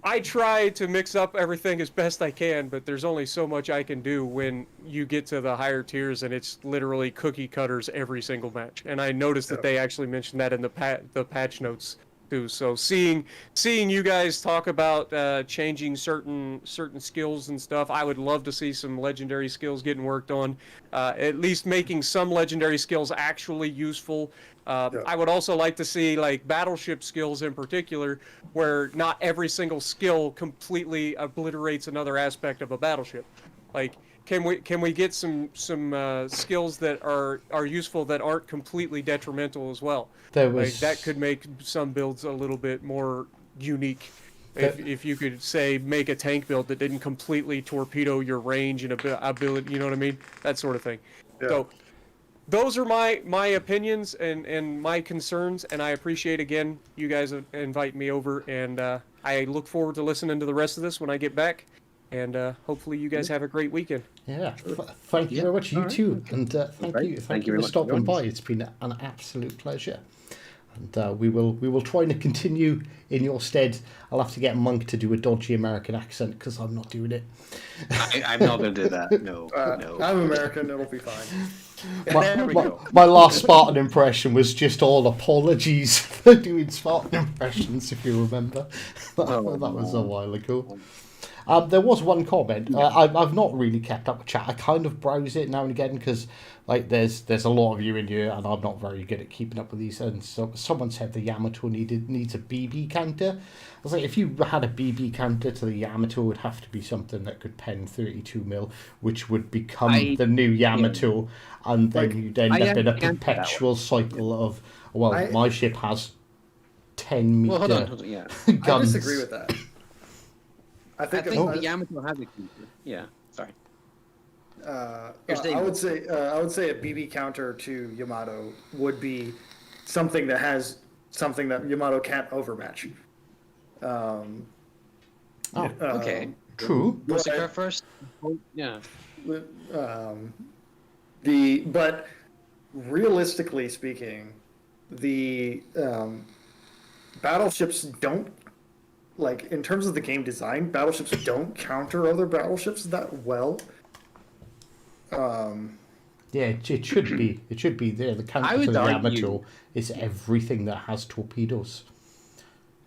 I try to mix up everything as best I can, but there's only so much I can do when you get to the higher tiers and it's literally cookie cutters every single match. And I noticed that they actually mentioned that in the patch notes too. So seeing you guys talk about changing certain skills and stuff, I would love to see some legendary skills getting worked on. At least making some legendary skills actually useful. I would also like to see like battleship skills in particular, where not every single skill completely obliterates another aspect of a battleship. Like, can we get some skills that are useful that aren't completely detrimental as well? Like that could make some builds a little bit more unique. If you could say make a tank build that didn't completely torpedo your range and ability, you know what I mean? That sort of thing. Yeah. So those are my opinions and my concerns, and I appreciate again you guys invite me over, and I look forward to listening to the rest of this when I get back, and hopefully you guys have a great weekend. Yeah, thank you very much, you too, and thank you for stopping by. It's been an absolute pleasure, and we will try to continue in your stead. I'll have to get Monk to do a dodgy American accent because I'm not doing it. I'm not going to do that. No, no. I'm American. It'll be fine. My last Spartan impression was just all apologies for doing Spartan impressions, if you remember. That was a while ago. There was one comment. I've not really kept up with chat. I kind of browse it now and again because like there's a lot of you in here, and I'm not very good at keeping up with these. And so someone said the Yamato needs a BB counter. I was like, if you had a BB counter to the Yamato, it would have to be something that could pen 32 mil, which would become the new Yamato, and then you'd end up in a perpetual cycle of my ship has 10 meter hold on, guns. I disagree with that. I think the Yamato has a counter. Yeah, sorry. I would say a BB counter to Yamato would be something that Yamato can't overmatch. Okay. True. Corsica first. Yeah. But realistically speaking, the battleships don't, like, in terms of the game design, battleships don't counter other battleships that well. Yeah, it should be. It should be there. The counter to the Yamato is everything that has torpedoes.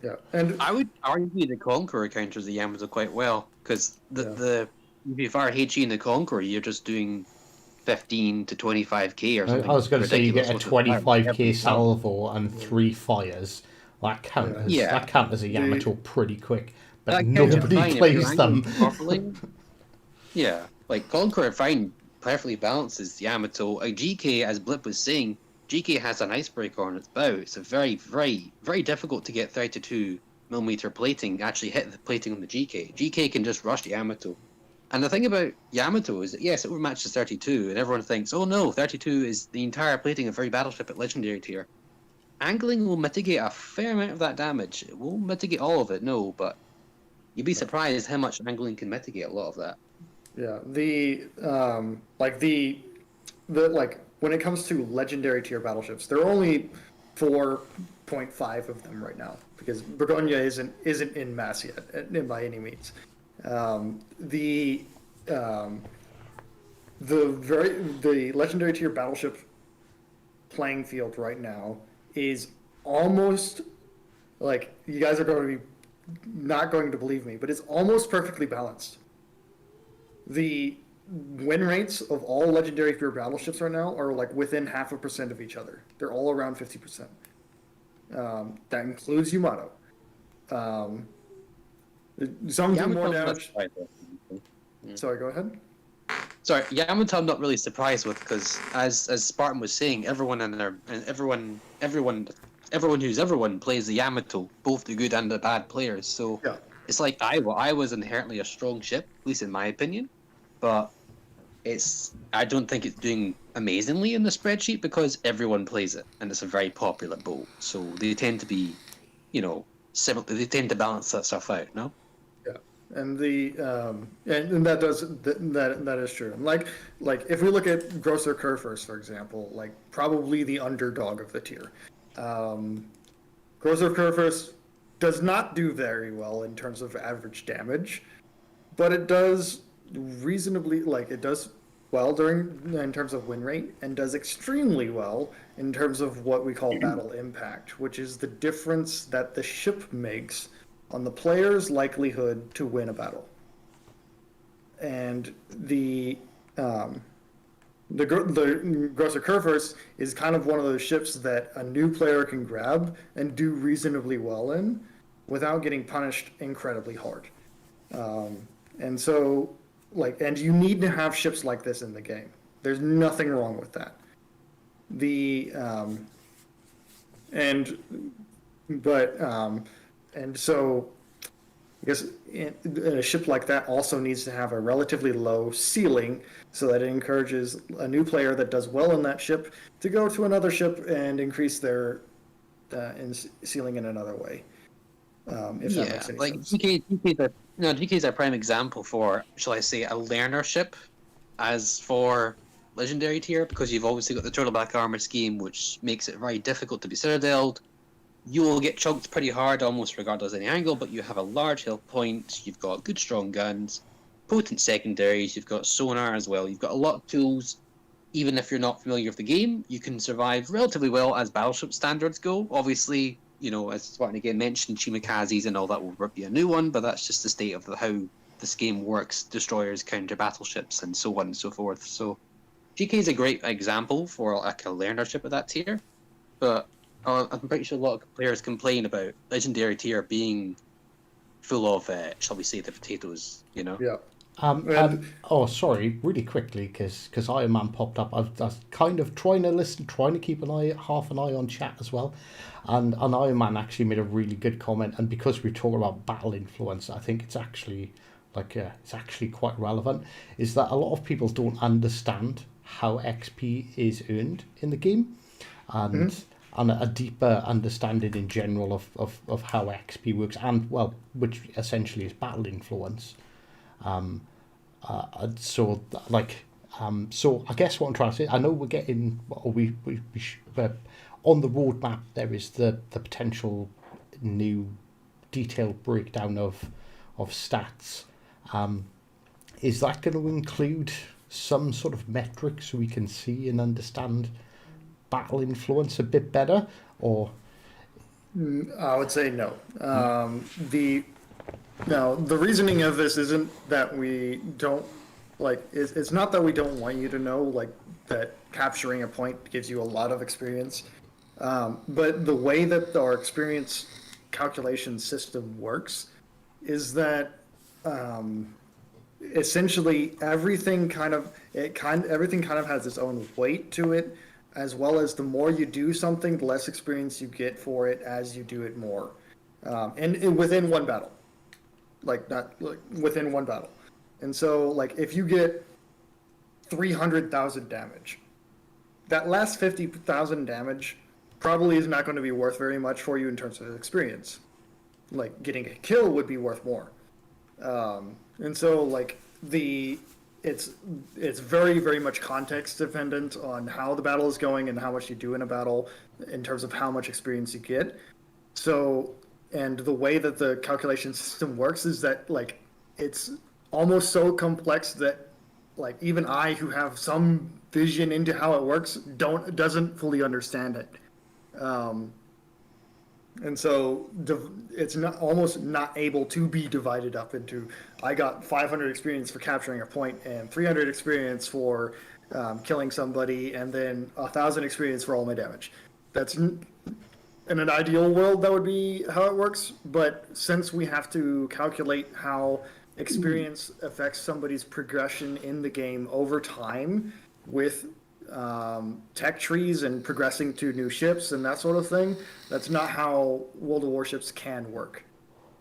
Yeah, and I would argue the Conqueror counters the Yamato quite well, because if you fire HE in the Conqueror, you're just doing 15 to 25k or something. I was going to say you get a 25k salvo and 3 fires. That counts. That counts as a Yamato pretty quick, but nobody plays them. Yeah, like Conqueror fine perfectly balances Yamato. GK, as Blip was saying, GK has an icebreaker on its bow. It's a very, very, very difficult to get 32mm plating, actually hit the plating on the GK. GK can just rush Yamato. And the thing about Yamato is that, yes, it overmatches 32, and everyone thinks, oh no, 32 is the entire plating of every battleship at Legendary tier. Angling will mitigate a fair amount of that damage. It won't mitigate all of it, no, but you'd be surprised how much angling can mitigate a lot of that. Yeah, when it comes to Legendary tier battleships, there are only 4.5 of them right now because Begonia isn't in mass yet, by any means. The Legendary tier battleship playing field right now is almost, like, you guys are going to be not going to believe me, but it's almost perfectly balanced. The win rates of all Legendary tier battleships right now are like within 0.5% of each other. They're all around 50%. That includes Yamato. Some do more damage. Sorry, go ahead. Sorry, Yamato I'm not really surprised with, because as Spartan was saying, everyone who's everyone plays the Yamato, both the good and the bad players. So Yeah. it's like I was inherently a strong ship, at least in my opinion, but I don't think it's doing amazingly in the spreadsheet because everyone plays it and it's a very popular boat. So they tend to be, similar. They tend to balance that stuff out. No. Yeah, and and that that is true. And like if we look at Grosser Kurfürst, for example, like probably the underdog of the tier. Grosser Kurfürst does not do very well in terms of average damage, but it does reasonably, it does well in terms of win rate, and does extremely well in terms of what we call battle impact, which is the difference that the ship makes on the player's likelihood to win a battle. And the Grosser Kurfürst is kind of one of those ships that a new player can grab and do reasonably well in without getting punished incredibly hard. And so, and you need to have ships like this in the game. There's nothing wrong with that. And so I guess a ship like that also needs to have a relatively low ceiling so that it encourages a new player that does well in that ship to go to another ship and increase their ceiling in another way. If that makes any sense. GK is a prime example for, shall I say, a learner ship as for legendary tier, because you've obviously got the turtleback armor scheme, which makes it very difficult to be citadeled. You will get chunked pretty hard almost regardless of any angle, but you have a large health point, you've got good strong guns, potent secondaries, you've got sonar as well, you've got a lot of tools. Even if you're not familiar with the game, you can survive relatively well as battleship standards go. Obviously, as Spartan again mentioned, Shimikazes and all that will be a new one, but that's just the state of how this game works. Destroyers counter battleships and so on and so forth. So GK is a great example for like a learner ship at that tier, but I'm pretty sure a lot of players complain about legendary tier being full of, shall we say, the potatoes, Yeah. Sorry, really quickly, because Iron Man popped up. I was kind of trying to listen, trying to keep half an eye on chat as well. And Iron Man actually made a really good comment. And because we talk about battle influence, I think it's actually quite relevant. Is that a lot of people don't understand how XP is earned in the game, and a deeper understanding in general of how XP works, and which essentially is battle influence. So I guess what I'm trying to say, I know we're getting, on the roadmap there is the potential new detailed breakdown of stats. Is that going to include some sort of metric so we can see and understand battle influence a bit better, or? I would say no. The reasoning of this isn't that we don't it's not that we don't want you to know that capturing a point gives you a lot of experience, but the way that our experience calculation system works is that essentially everything kind of has its own weight to it, as well as the more you do something, the less experience you get for it as you do it more, and within one battle. Within one battle. And so if you get 300,000 damage, that last 50,000 damage probably is not going to be worth very much for you in terms of experience. Getting a kill would be worth more. And so it's very, very much context dependent on how the battle is going and how much you do in a battle in terms of how much experience you get. So, and the way that the calculation system works is that it's almost so complex that even I, who have some vision into how it works, doesn't fully understand it. And so it's almost not able to be divided up into, I got 500 experience for capturing a point and 300 experience for killing somebody, and then 1,000 experience for all my damage. in an ideal world, that would be how it works. But since we have to calculate how experience affects somebody's progression in the game over time with tech trees and progressing to new ships and that sort of thing, that's not how World of Warships can work.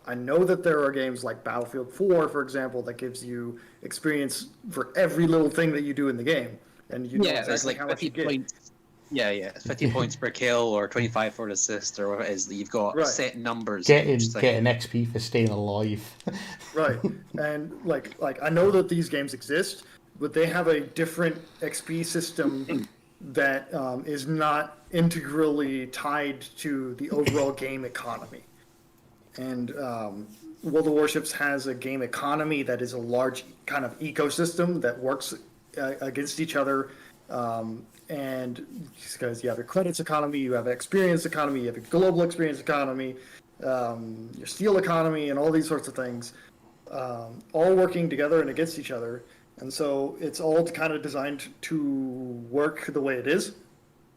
I know that there are games like Battlefield 4, for example, that gives you experience for every little thing that you do in the game, and you know exactly how much you get. Points. Yeah, it's 50 points per kill, or 25 for an assist, or whatever it is. You've got set numbers. Getting XP for staying alive. Right, and like I know that these games exist, but they have a different XP system that is not integrally tied to the overall game economy. And World of Warships has a game economy that is a large kind of ecosystem that works against each other. And because you have your credits economy, you have experience economy, you have a global experience economy, your steel economy, and all these sorts of things, all working together and against each other. And so it's all kind of designed to work the way it is,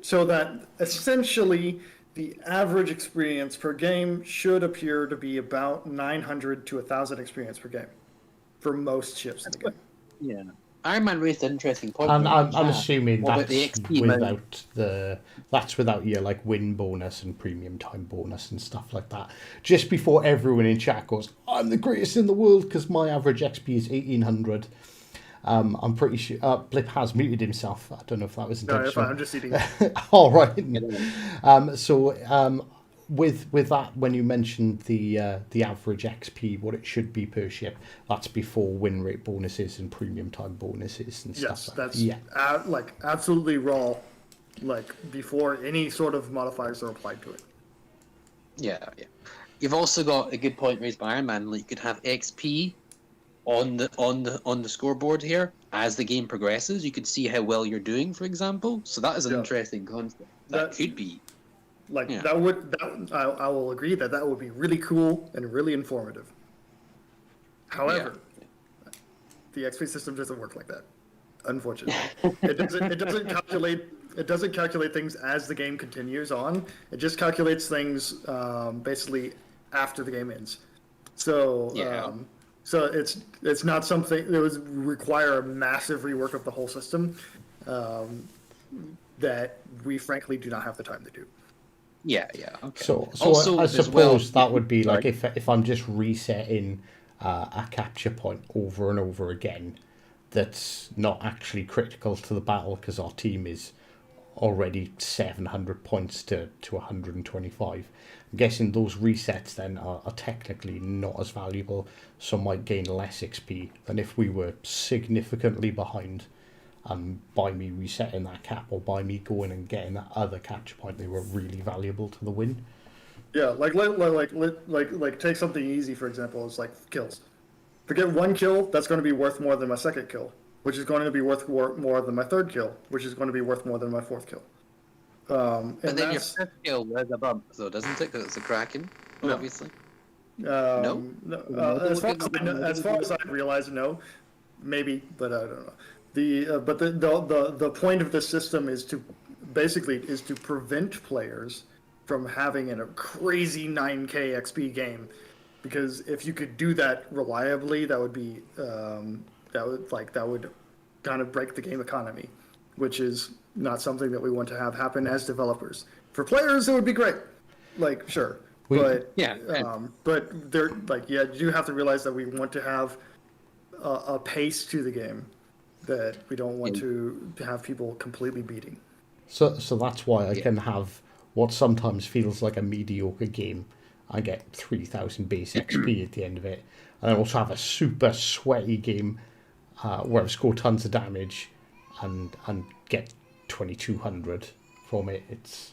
so that essentially the average experience per game should appear to be about 900 to 1,000 experience per game for most ships in the game. Yeah. Iron Man raised an interesting point. And I'm assuming that's the XP without your like win bonus and premium time bonus and stuff like that. Just before everyone in chat goes, I'm the greatest in the world because my average XP is 1,800. I'm pretty sure Blip has muted himself. I don't know if that was intentional. No, I'm just eating. All right. With that, when you mentioned the average XP, what it should be per ship, that's before win rate bonuses and premium time bonuses and stuff. Yes, that's like absolutely raw, like before any sort of modifiers are applied to it. Yeah. You've also got a good point raised by Iron Man. Like you could have XP on the scoreboard here as the game progresses. You could see how well you're doing, for example. So that is an interesting concept. That could be. Like I will agree that would be really cool and really informative. However, the XP system doesn't work like that. Unfortunately, it doesn't calculate things as the game continues on. It just calculates things basically after the game ends. So so it's not something that would require a massive rework of the whole system that we frankly do not have the time to do. Yeah. Okay. So also, I suppose that would be like if I'm just resetting a capture point over and over again, that's not actually critical to the battle because our team is already 700 points to 125. I'm guessing those resets then are technically not as valuable. Some might gain less XP than if we were significantly behind. By me resetting that cap or by me going and getting that other capture point, they were really valuable to the win. Yeah, like take something easy, for example, it's like kills. If I get one kill, that's going to be worth more than my second kill, which is going to be worth more than my third kill, which is going to be worth more than my fourth kill. But then your fifth kill has a bump, though, doesn't it? Because it's a Kraken, obviously. No. As far as I realize, no. Maybe, but I don't know. The point of the system is to prevent players from having a crazy 9K XP game, because if you could do that reliably, that would be that would kind of break the game economy, which is not something that we want to have happen as developers. For players, it would be great, but they're you do have to realize that we want to have a pace to the game that we don't want to have people completely beating. So that's why I can have what sometimes feels like a mediocre game. I get 3,000 base XP at the end of it. And I also have a super sweaty game where I score tons of damage and get 2,200 from it. It's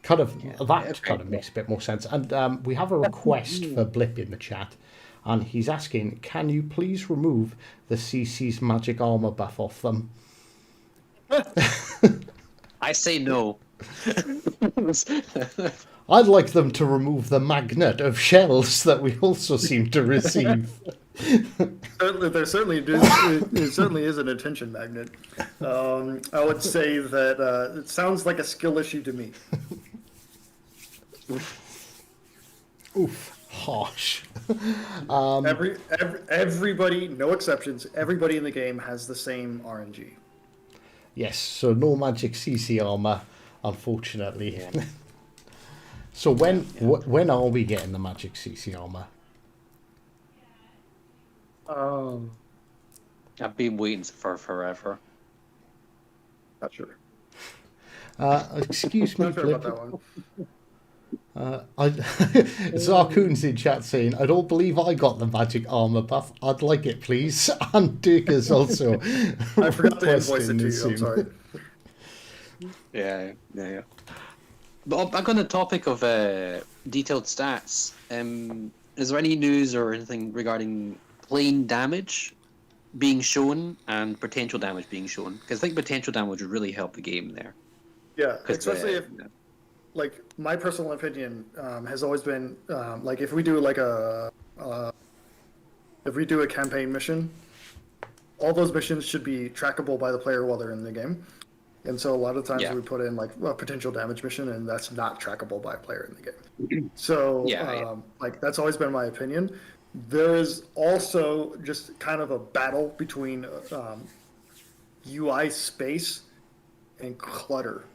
kind of makes a bit more sense. And we have a request for Blip in the chat. And he's asking, can you please remove the CC's magic armor buff off them? I say no. I'd like them to remove the magnet of shells that we also seem to receive. It certainly is an attention magnet. I would say that it sounds like a skill issue to me. Oof, harsh. Everybody, no exceptions, everybody in the game has the same RNG. Yes, so no magic CC armor, unfortunately. Yeah. So when are we getting the magic CC armor? I've been waiting for forever. Not sure. Excuse me, Not sure about Blip. that one. Zarkoon's in chat saying, I don't believe I got the magic armor buff. I'd like it, please. And Dirk is also I forgot to invoice it requesting to this you. I'm soon. sorry. Yeah. But back on the topic of detailed stats, is there any news or anything regarding plane damage being shown and potential damage being shown? Because I think potential damage would really help the game there. Yeah, 'Cause, especially if, like, my personal opinion has always been, like, if we do like if we do a campaign mission, all those missions should be trackable by the player while they're in the game. And so a lot of times we put in like a potential damage mission, and that's not trackable by a player in the game. So like that's always been my opinion. There is also just kind of a battle between UI space and clutter.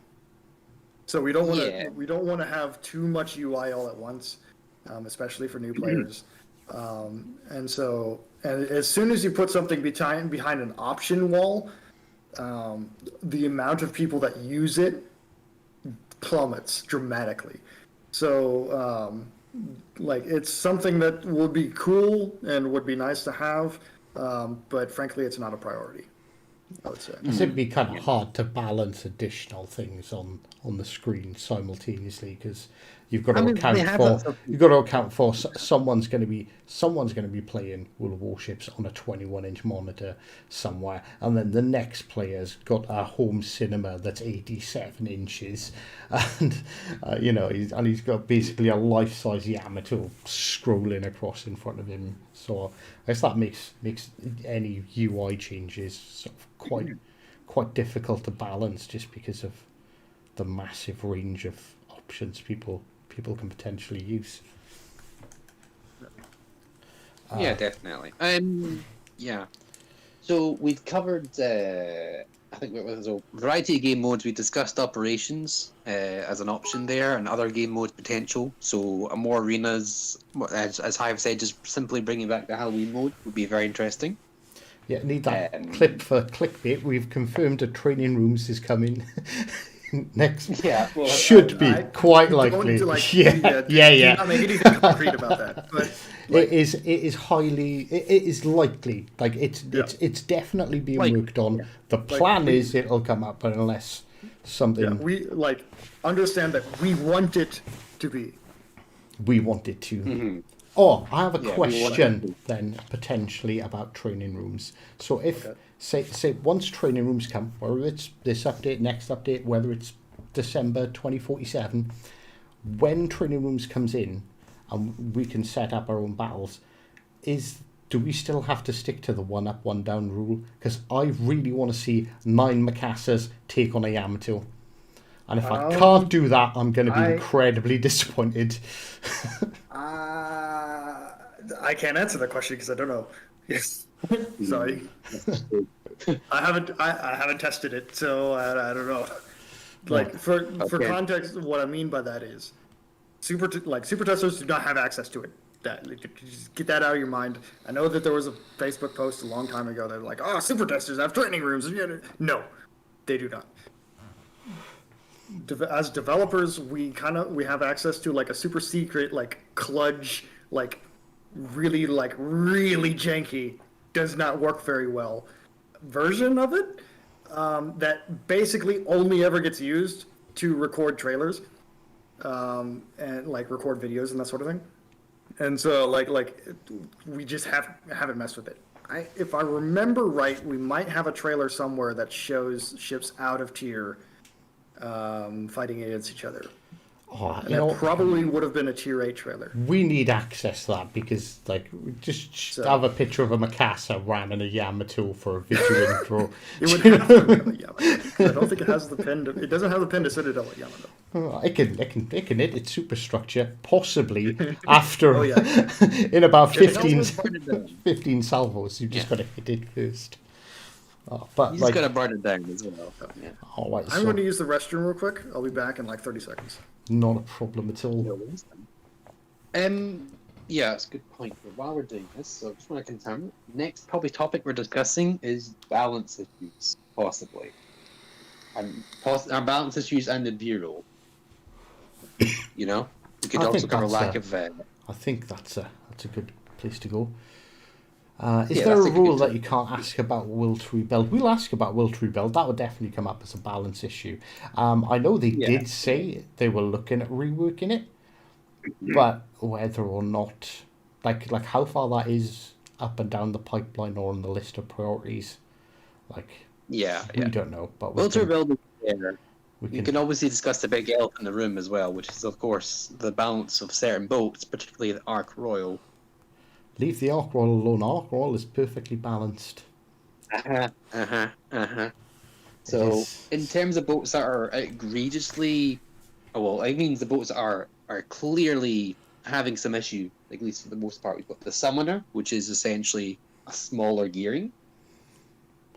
So we don't want to have too much UI all at once, especially for new players. And as soon as you put something behind an option wall, the amount of people that use it plummets dramatically. So, like, it's something that would be cool and would be nice to have, but frankly, it's not a priority, I would say. It'd be kind of hard to balance additional things on the screen simultaneously because you've got to account for someone's going to be playing World of Warships on a 21-inch monitor somewhere, and then the next player's got a home cinema that's 87 inches, and he's got basically a life-size Yamato scrolling across in front of him. So I guess that makes any UI changes sort of quite difficult to balance just because of the massive range of options people can potentially use. Yeah, definitely. Yeah. So we've covered, I think it was a variety of game modes. We discussed operations as an option there, and other game modes potential. So more arenas, as Hive said, just simply bringing back the Halloween mode would be very interesting. Yeah, need that clip for clickbait. We've confirmed a training rooms is coming. Next, should be quite likely. Do not make anything concrete about that. But like, it is likely. Like it's definitely being worked on. Yeah. The plan is it'll come up, but unless something. Yeah, we understand that we want it to be. We want it to. Mm-hmm. Oh, I have a question then potentially about training rooms. So if say once training rooms come, whether it's this update, next update, whether it's December 2047, when training rooms comes in and we can set up our own battles, do we still have to stick to the 1 up, 1 down rule? Because I really want to see 9 Mikassas take on a Yamato. And if I can't do that, I'm going to be incredibly disappointed. I can't answer that question because I don't know. Yes. Sorry. I haven't tested it, so I don't know. Like for context, what I mean by that is super testers do not have access to it. Just get that out of your mind. I know that there was a Facebook post a long time ago that like, oh, super testers have training rooms. No, they do not. As developers, we have access to like a super secret kludge really janky, does not work very well version of it that basically only ever gets used to record trailers and record videos and that sort of thing. And so we just haven't messed with it. If I remember right, we might have a trailer somewhere that shows ships out of tier fighting against each other. Oh, And you that know, probably would have been a tier 8 trailer. we need access to that because, like, just So- have a picture of a Mikasa ramming a Yamato for a video intro. It would have to be a Yamato. 'Cause I don't think it has the pin. It doesn't have the pin to Citadel at Yamato. It can hit its superstructure possibly after Oh, yeah. in about It 15, always burn it down. 15 salvos. You've just Yeah. got to hit it first. But You like, just gotta burn it down as well. Yeah. oh, right, I'm so going to use the restroom real quick. I'll be back in like 30 seconds. not a problem at all. Yeah, it's a good point. But while we're doing this, so I just want to confirm. Next probably topic we're discussing is balance issues, possibly. And our balance issues and the bureau. You know? We could I also think cover that's lack a- of I think that's a good place to go. Is Yeah, there that's a a good rule that tip. you can't ask about will to rebuild? We'll ask about will to rebuild. That would definitely come up as a balance issue. I know they Yeah. did say they were looking at reworking it, but whether or not, like how far that is up and down the pipeline or on the list of priorities, like Yeah, we yeah. don't know. But we Wilter can, build is there. we You can, can obviously discuss the big elephant in the room as well, which is, of course, the balance of certain boats, particularly the Ark Royal. leave the Ark Royal alone. Ark Royal is perfectly balanced. So, is. in terms of boats that are egregiously, well, I mean the boats that are clearly having some issue, at least for the most part, we've got the Summoner, which is essentially a smaller gearing,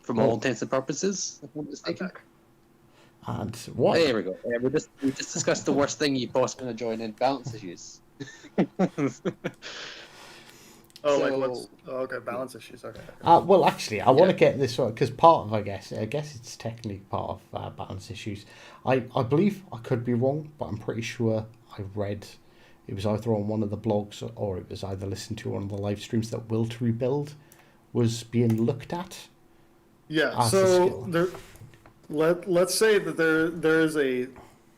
from all Oh. intents and purposes, if I'm not mistaken. And what? There we go. Yeah, we just discussed the worst thing you possibly want to join in, balance issues. Oh, like So- what's... Oh, okay, balance issues. Okay. Well, actually, I want to Yeah. get this right because part of, I guess it's technically part of balance issues. I believe I could be wrong, but I'm pretty sure I read it was either on one of the blogs or it was either listened to on the live streams that will to rebuild was being looked at. Yeah, As a so skill. there, let's say that there is a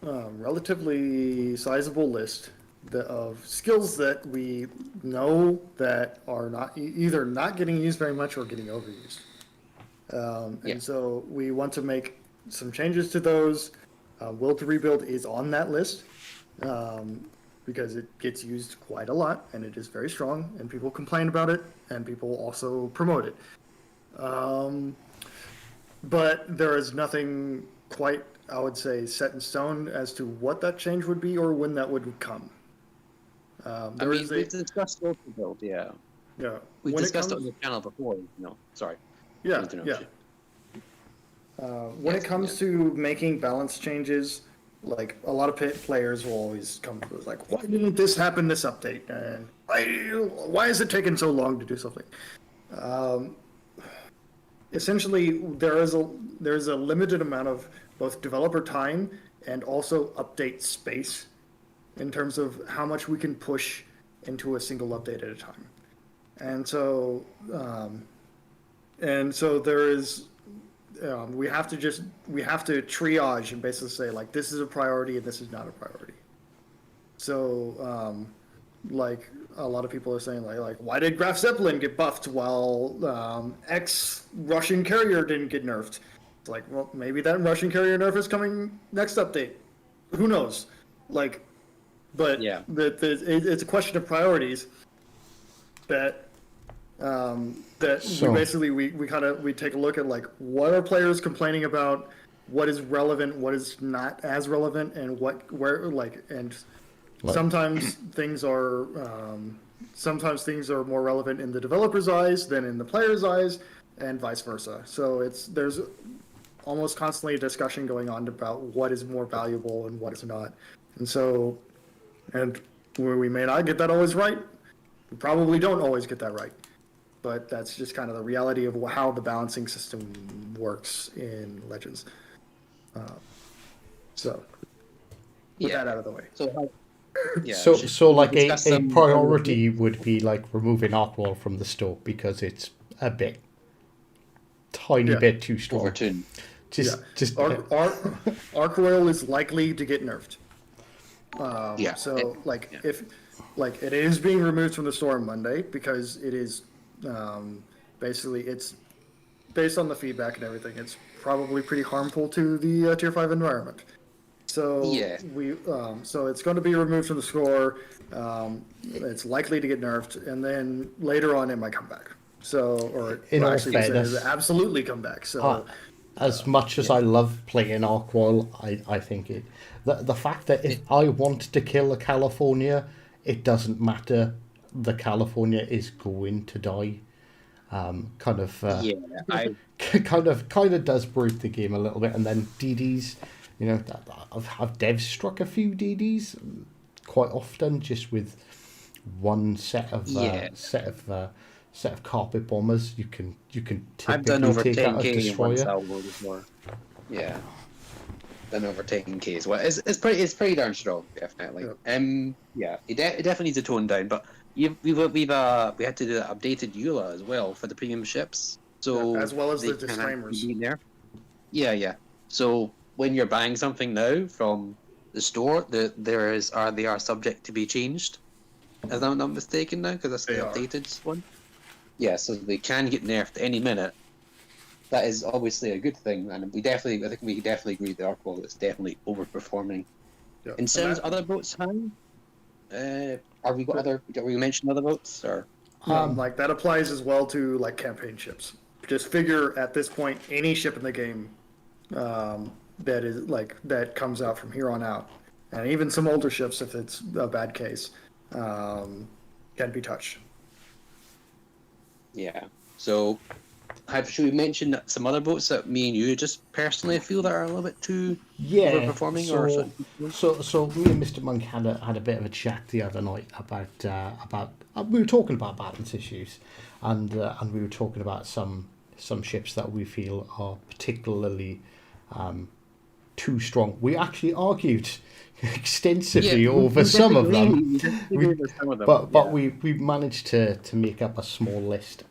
relatively sizable list of skills that we know that are not either not getting used very much or getting overused. Yeah. And so we want to make some changes to those. Will to rebuild is on that list because it gets used quite a lot and it is very strong and people complain about it and people also promote it. But there is nothing quite, I would say, set in stone as to what that change would be or when that would come. I There mean, is we've discussed Wilter build, yeah. yeah. We've when discussed it comes- on the channel before. No, sorry. Yeah, Interrupt yeah. you. When Yes, it comes to making balance changes, like a lot of players will always come to us like, why didn't this happen this update? And why is it taking so long to do something? Essentially, there's a limited amount of both developer time and also update space in terms of how much we can push into a single update at a time. And so there is, we have to triage and basically say like, this is a priority and this is not a priority. So, like a lot of people are saying like why did Graf Zeppelin get buffed while X Russian carrier didn't get nerfed? It's like, well, maybe that Russian carrier nerf is coming next update. Who knows? Like, but Yeah. It's a question of priorities that So- we take a look at like what are players complaining about, what is relevant, what is not as relevant, and sometimes things are more relevant in the developer's eyes than in the player's eyes, and vice versa. So there's almost constantly a discussion going on about what is more valuable and what is not. And where we may not get that always right, we probably don't always get that right. But that's just kind of the reality of how the balancing system works in Legends. So, with Yeah. that out of the way. So, yeah. So like a discuss some- priority would be like removing Arkwall from the store because it's a bit tiny Yeah. bit too strong. Overtune. Just Arc Royal is likely to get nerfed. Yeah. So if it is being removed from the store on Monday because it is basically it's based on the feedback and everything. It's probably pretty harmful to the tier 5 environment. So Yeah. so it's going to be removed from the score. It's likely to get nerfed, and then later on it might come back. So, or In well, all actually, it's fairness, absolutely come back. So, as much as I love playing Arc Royal, I think the fact that if I want to kill a California, it doesn't matter. The California is going to die. Kind of Yeah, I kind of does break the game a little bit. And then DDs, you know, I've dev struck a few DDs quite often just with one set of Yeah. set of carpet bombers. You can I've done typically over take out a 10k in one destroyer. salvo before. Yeah, done over 10k as well. It's pretty darn strong, definitely. Yeah, it definitely needs to tone down, but we had to do the updated EULA as well for the premium ships, so as well as they the can actually disclaimers. be there. Yeah. So when you're buying something now from the store, they are subject to be changed. If I'm not mistaken now, because that's the They are. updated one. Yeah, so they can get nerfed any minute. That is obviously a good thing, and I think we definitely agree with the Arc Wall. It's definitely overperforming. Yeah. In terms of other boats, Han, are we mentioning other boats or? Like that applies as well to like campaign ships. Just figure at this point any ship in the game that is like that comes out from here on out, and even some older ships if it's a bad case can be touched. Yeah. So, should we mention some other boats that me and you just personally feel that are a little bit too overperforming? So me and Mr. Monk had a bit of a chat the other night about we were talking about balance issues, and we were talking about some ships that we feel are particularly too strong. We actually argued extensively over some of them. But we managed to make up a small list.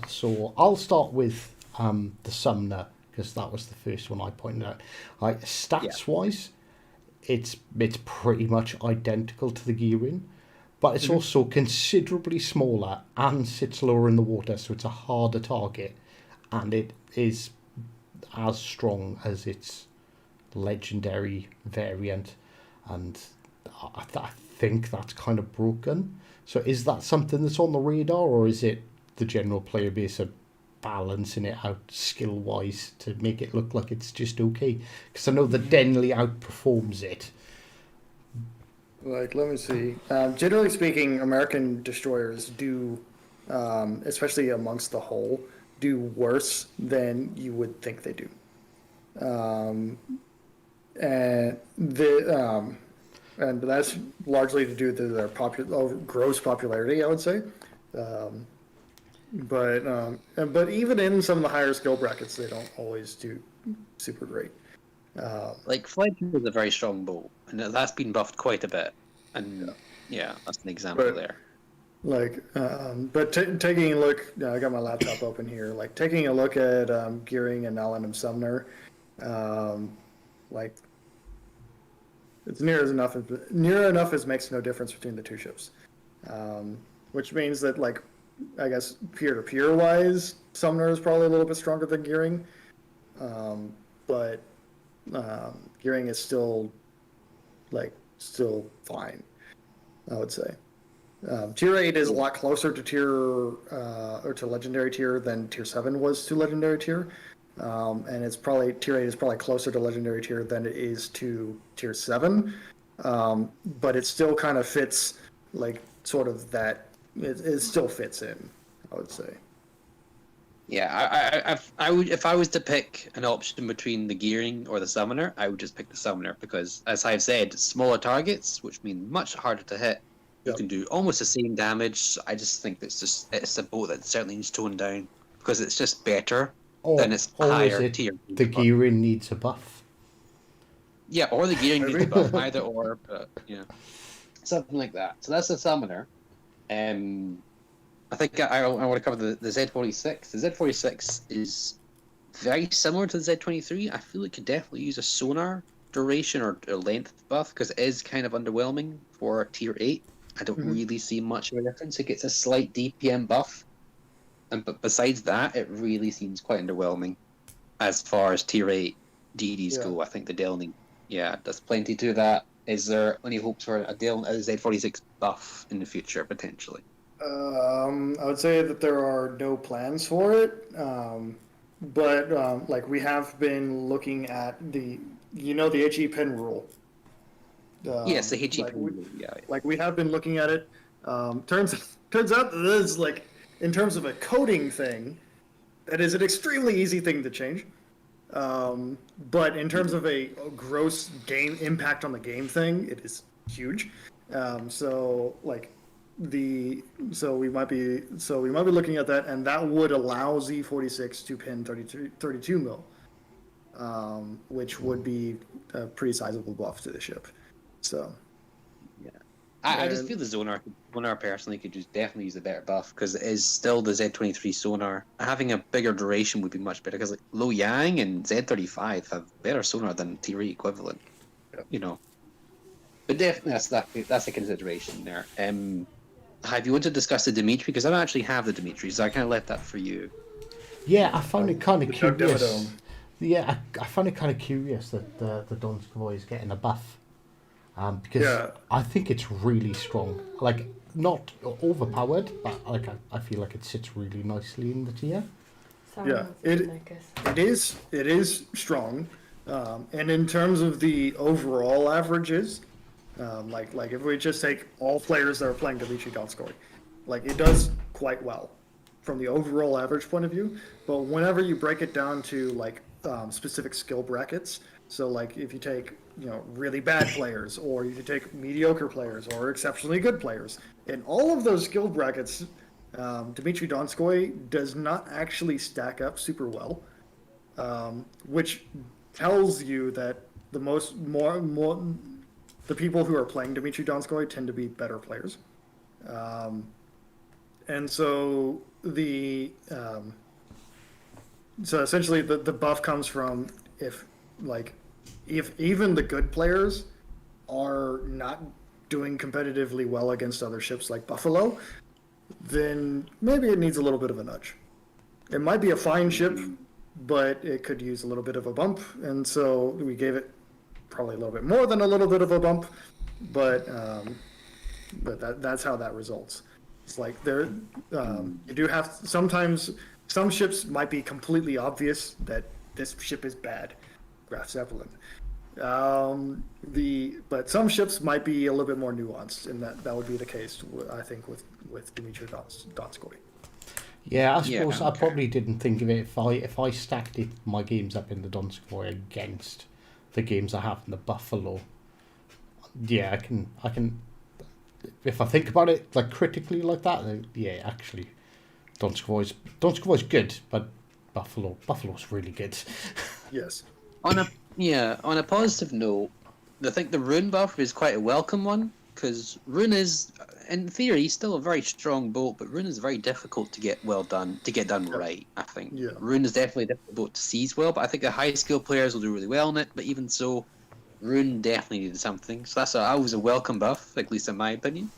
So I'll start with the Sumner, because that was the first one I pointed out. Like stats wise, it's pretty much identical to the Gearing, but it's also considerably smaller and sits lower in the water, so it's a harder target, and it is as strong as its legendary variant. And I think that's kind of broken. So is that something that's on the radar, or is it the general player base are balancing it out skill-wise to make it look like it's just okay? Because I know the Denley outperforms it. Like, let me see. Generally speaking, American destroyers do, especially amongst the whole, do worse than you would think they do. And that's largely to do with their gross popularity, I would say. But even in some of the higher skill brackets, they don't always do super great. Like Fledgling is a very strong boat, and that's been buffed quite a bit. And yeah that's an example there. Like, but taking a look, I got my laptop open here. Like taking a look at Gearing and Allen and Sumner, like. It's near enough as makes no difference between the two ships, which means that, like, I guess peer-to-peer wise, Sumner is probably a little bit stronger than Gearing, but Gearing is still fine, I would say. Tier 8 is a lot closer to to Legendary Tier than Tier 7 was to Legendary Tier. And it's probably Tier 8 is probably closer to Legendary Tier than it is to Tier 7, but it still kind of fits, like, sort of that. It still fits in, I would say. Yeah, I would, if I was to pick an option between the Gearing or the Summoner, I would just pick the Summoner because, as I've said, smaller targets, which mean much harder to hit. You can do almost the same damage. I just think it's a boat that certainly needs toned down because it's just better. Then it's higher tier. The Gearing needs a buff. Yeah, or the Gearing needs a buff, either or, something like that. So that's the Summoner. I think I want to cover the Z46. The Z46 is very similar to the Z23. I feel it could definitely use a sonar duration or length buff because it is kind of underwhelming for Tier 8. I don't really see much of a difference. It gets a slight DPM buff. But besides that, it really seems quite underwhelming as far as Tier 8 DDs go. I think the Delning Yeah, there's plenty to that. Is there any hopes for a Z46 buff in the future, potentially? I would say that there are no plans for it, but like we have been looking at the HE pin rule. Yes, the HE Like yeah. like we have been looking at it. Turns out that this is like in terms of a coding thing, that is an extremely easy thing to change. But in terms of a gross game impact on the game thing, it is huge. So like so we might be looking at that, and that would allow Z46 to pin 32 mil, which would be a pretty sizable buff to the ship. So Yeah. I just feel the sonar personally could definitely use a better buff because it is still the Z23 sonar. Having a bigger duration would be much better because like Lo Yang and Z35 have better sonar than T-Re equivalent. Yeah. You know, but definitely that's a consideration there. Have you want to discuss the Dimitri? Because I don't actually have the Dimitri, so I kind of left that for you. Yeah, I found it kind of Doug curious. Dimmadome. Yeah, I found it kind of curious that the Donskoy is getting a buff. Because Yeah. I think it's really strong. Like, not overpowered, but like I feel like it sits really nicely in the tier. Yeah, it is strong, and in terms of the overall averages, like if we just take all players that are playing Dimitri Donskoy, like it does quite well from the overall average point of view. But whenever you break it down to like specific skill brackets, so like if you take really bad players, or you take mediocre players, or exceptionally good players, in all of those skill brackets, Dmitry Donskoy does not actually stack up super well, which tells you that the people who are playing Dmitry Donskoy tend to be better players, and so so essentially the buff comes from if even the good players are not doing competitively well against other ships like Buffalo, then maybe it needs a little bit of a nudge. It might be a fine ship, but it could use a little bit of a bump, and so we gave it probably a little bit more than a little bit of a bump, but that's how that results. It's like you do have sometimes some ships might be completely obvious that this ship is bad, Graf Zeppelin. But some ships might be a little bit more nuanced, and that would be the case, I think, with Dmitry Donskoy. Yeah, I suppose I okay. probably didn't think of it if I stacked my games up in the Donskoy against the games I have in the Buffalo. Yeah, I can. If I think about it like critically like that, then, yeah, actually, Donskoy's good, but Buffalo's really good. Yes. On a positive note, I think the Rune buff is quite a welcome one because Rune is, in theory, still a very strong boat, but Rune is very difficult to get done right. I think Yeah. Rune is definitely a difficult boat to seize well, but I think the high skill players will do really well in it. But even so, Rune definitely needed something, so that was a welcome buff, at least in my opinion.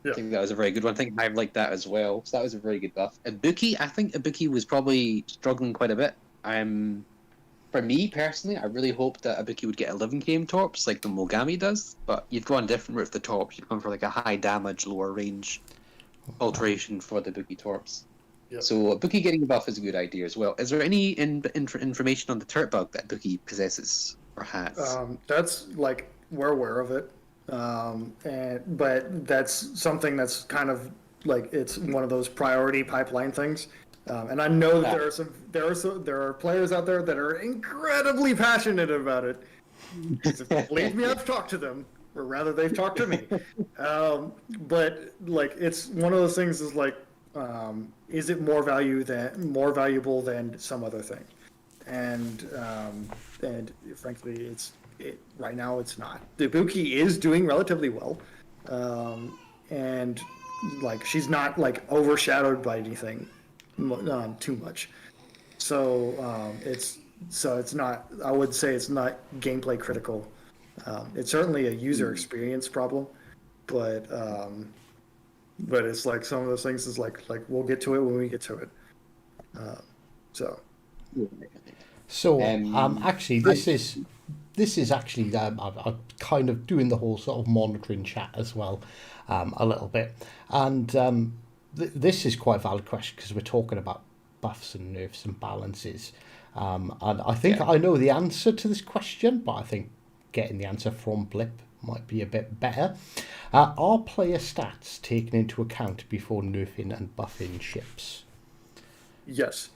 Yeah. I think that was a very good one. I think I like that as well. So that was a very good buff. Ibuki, I think Ibuki was probably struggling quite a bit. For me personally, I really hoped that Ibuki would get 11 km torps like the Mogami does, but you've gone a different route for the torps. You've gone for like a high damage, lower range alteration for the Ibuki torps. Yep. So Ibuki getting a buff is a good idea as well. Is there any information on the turret bug that Ibuki possesses or has? That's like we're aware of it, but that's something that's kind of like it's one of those priority pipeline things. And I know that there are players out there that are incredibly passionate about it. Believe me, I've talked to them, or rather, they've talked to me. But like, it's one of those things. Is like, is it more valuable than some other thing? And frankly, right now it's not. The Ibuki is doing relatively well, and like she's not like overshadowed by anything too much. So it's not. I would say it's not gameplay critical. It's certainly a user experience problem, but it's like some of those things is like we'll get to it when we get to it. So. So actually, this is actually I'm kind of doing the whole sort of monitoring chat as well, a little bit, and this is quite a valid question because we're talking about buffs and nerfs and balances, and I think I know the answer to this question, but I think getting the answer from Blip might be a bit better. Are player stats taken into account before nerfing and buffing ships? Yes.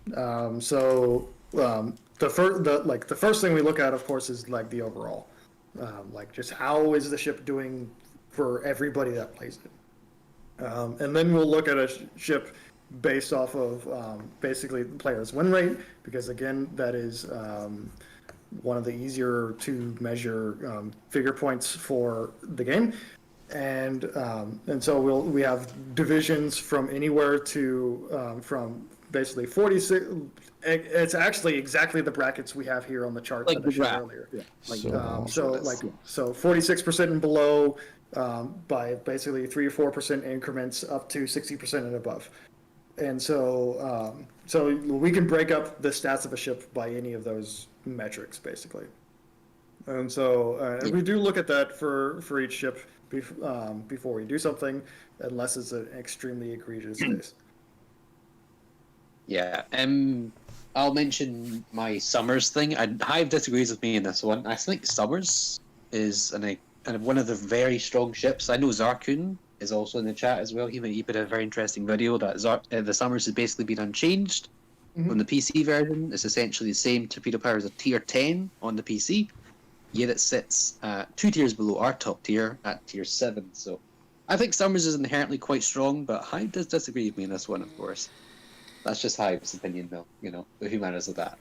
The first thing we look at, of course, is like the overall, like just how is the ship doing for everybody that plays it, and then we'll look at a ship based off of basically the player's win rate, because again, that is one of the easier to measure figure points for the game. And so we have divisions from anywhere to from basically 46. It's actually exactly the brackets we have here on the chart Like that I showed graph. earlier. Yeah. So 46% and below, by basically 3 or 4% increments up to 60% and above. And so we can break up the stats of a ship by any of those metrics, basically. And so we do look at that for each ship before we do something, unless it's an extremely egregious case. Yeah. I'll mention my Summers thing. Hive disagrees with me in this one. I think Summers is one of the very strong ships. I know Zarkun is also in the chat as well. He put a very interesting video that the Summers has basically been unchanged from the PC version. It's essentially the same torpedo power as a tier 10 on the PC. Yet it sits 2 tiers below our top tier at tier 7. So I think Summers is inherently quite strong, but Hive does disagree with me in this one, of course. That's just Hive's opinion, though. But who matters with that?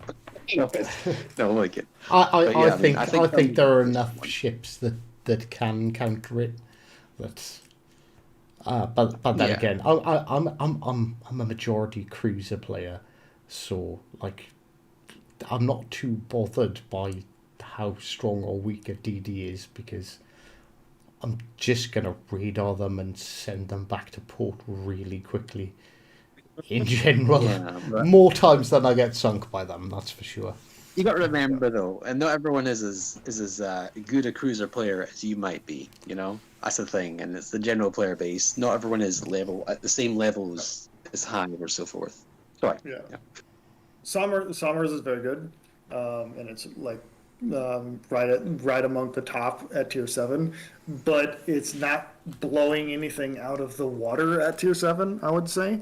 No, like it. I think there are enough ships that can counter it. But then again, I'm a majority cruiser player, so like I'm not too bothered by how strong or weak a DD is, because I'm just gonna radar them and send them back to port really quickly. In general, more times than I get sunk by them, that's for sure. You got to remember though, and not everyone is as good a cruiser player as you might be. That's the thing, and it's the general player base. Not everyone is at the same level as Hive or so forth. Sorry. Yeah. Summers is very good, and it's like right among the top at tier 7, but it's not blowing anything out of the water at tier 7, I would say.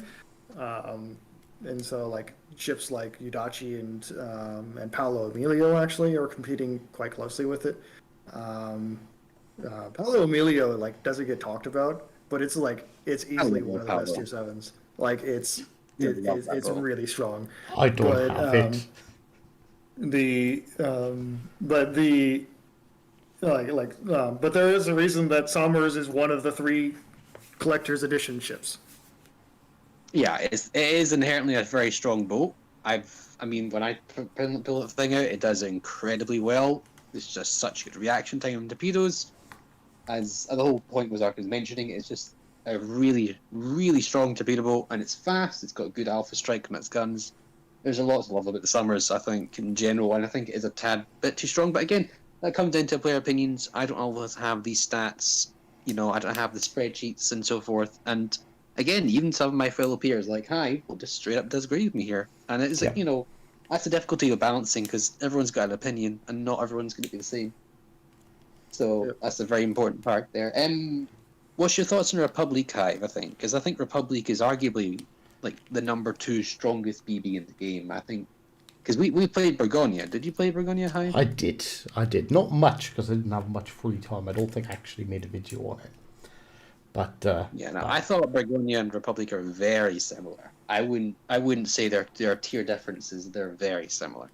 And so like ships like Udachi and Paolo Emilio actually are competing quite closely with it. Paolo Emilio doesn't get talked about, but it's easily one of the best tier 7s. Like it's really strong. I don't have it. But there is a reason that Summers is one of the 3 collector's edition ships. Yeah, it is inherently a very strong boat. When I pull the thing out, it does incredibly well. It's just such good reaction time on torpedoes. As the whole point was Ark was mentioning, it's just a really, really strong torpedo boat, and it's fast. It's got good alpha strike on its guns. There's a lot to love about the Summers, I think, in general, and I think it is a tad bit too strong. But again, that comes down to player opinions. I don't always have these stats. I don't have the spreadsheets and so forth. And again, even some of my fellow peers like Hive will just straight up disagree with me here. And it's that's the difficulty of balancing, because everyone's got an opinion and not everyone's going to be the same. So that's a very important part there. What's your thoughts on Republic, Hive, I think? Because I think Republic is arguably like the number 2 strongest BB in the game, I think. Because we played Burgonia. Did you play Burgonia, Hive? I did. Not much, because I didn't have much free time. I don't think I actually made a video on it. But I thought Burgonia and Republic are very similar. I wouldn't say there are tier differences. They're very similar.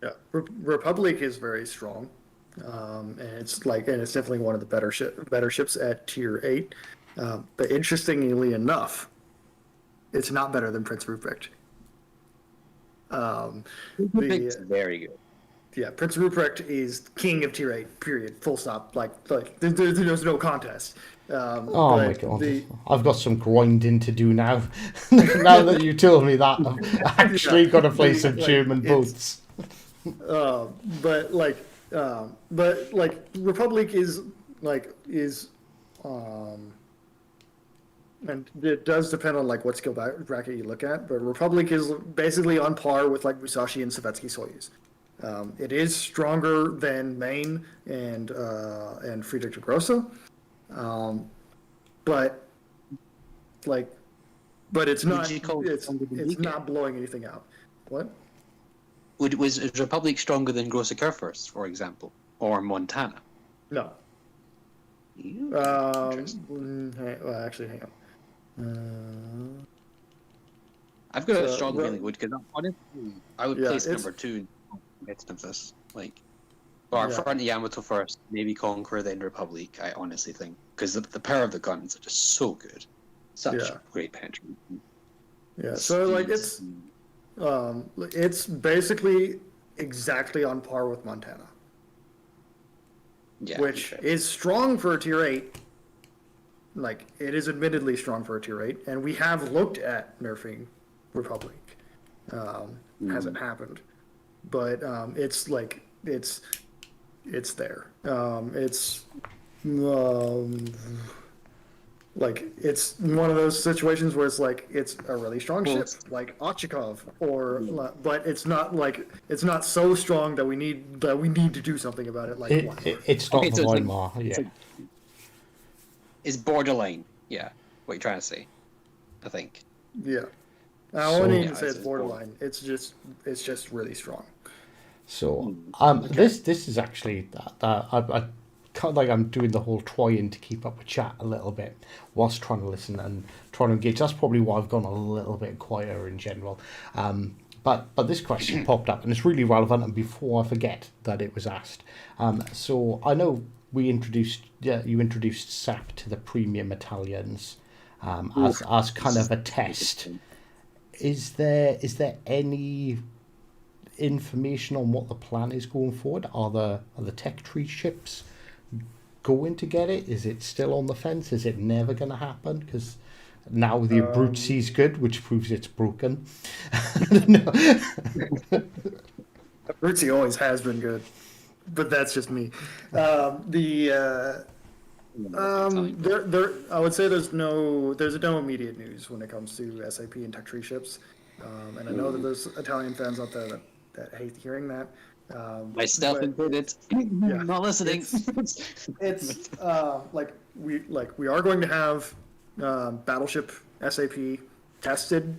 Yeah, Republic is very strong, and it's definitely one of the better ships at tier 8. But interestingly enough, it's not better than Prince Ruprecht. Ruprecht's very good. Yeah, Prince Ruprecht is king of tier 8. Period. Full stop. There's no contest. My god! I've got some grinding to do now. Now that you told me that, I've actually got to play some German boats. But Republic and it does depend on like what skill bracket you look at, but Republic is basically on par with like Musashi and Savetsky Soyuz. It is stronger than Maine and Friedrich de Grosse, but it's not it's not blowing anything out. What? Was Republic stronger than Grosse Kurfürst, for example, or Montana? No. Actually, hang on. I've got a strong feeling because honestly, I would place it's- number 2 in competitiveness. Or front Yamato first, maybe Conqueror, then Republic. I honestly think because the power of the guns are just so good, such Yeah. great penetration. Yeah, so it's basically exactly on par with Montana, which is strong for a tier 8. Like, it is admittedly strong for a tier 8, and we have looked at nerfing Republic. Hasn't happened, but it's there. It's one of those situations where it's a really strong ship, like Ochakov, but it's not so strong that we need to do something about it. It's not the Weimar, It's borderline, what you're trying to say, I think. Yeah. I wouldn't even say it's borderline. It's just really strong. So this is actually I kind of like I'm doing the whole trying to keep up with chat a little bit whilst trying to listen and trying to engage. That's probably why I've gone a little bit quieter in general. But this question popped up and it's really relevant. And before I forget that it was asked, so I know you introduced SAP to the premium Italians as kind of a test. Is there any information on what the plan is going forward? Are the tech tree ships going to get it? Is it still on the fence? Is it never going to happen? Because now the Abruzzi is good, which proves it's broken. Abruzzi always has been good, but that's just me. I would say there's no immediate news when it comes to SAP and tech tree ships, and I know that there's Italian fans out there that hate hearing that. Myself included. Not listening. It's we are going to have Battleship SAP tested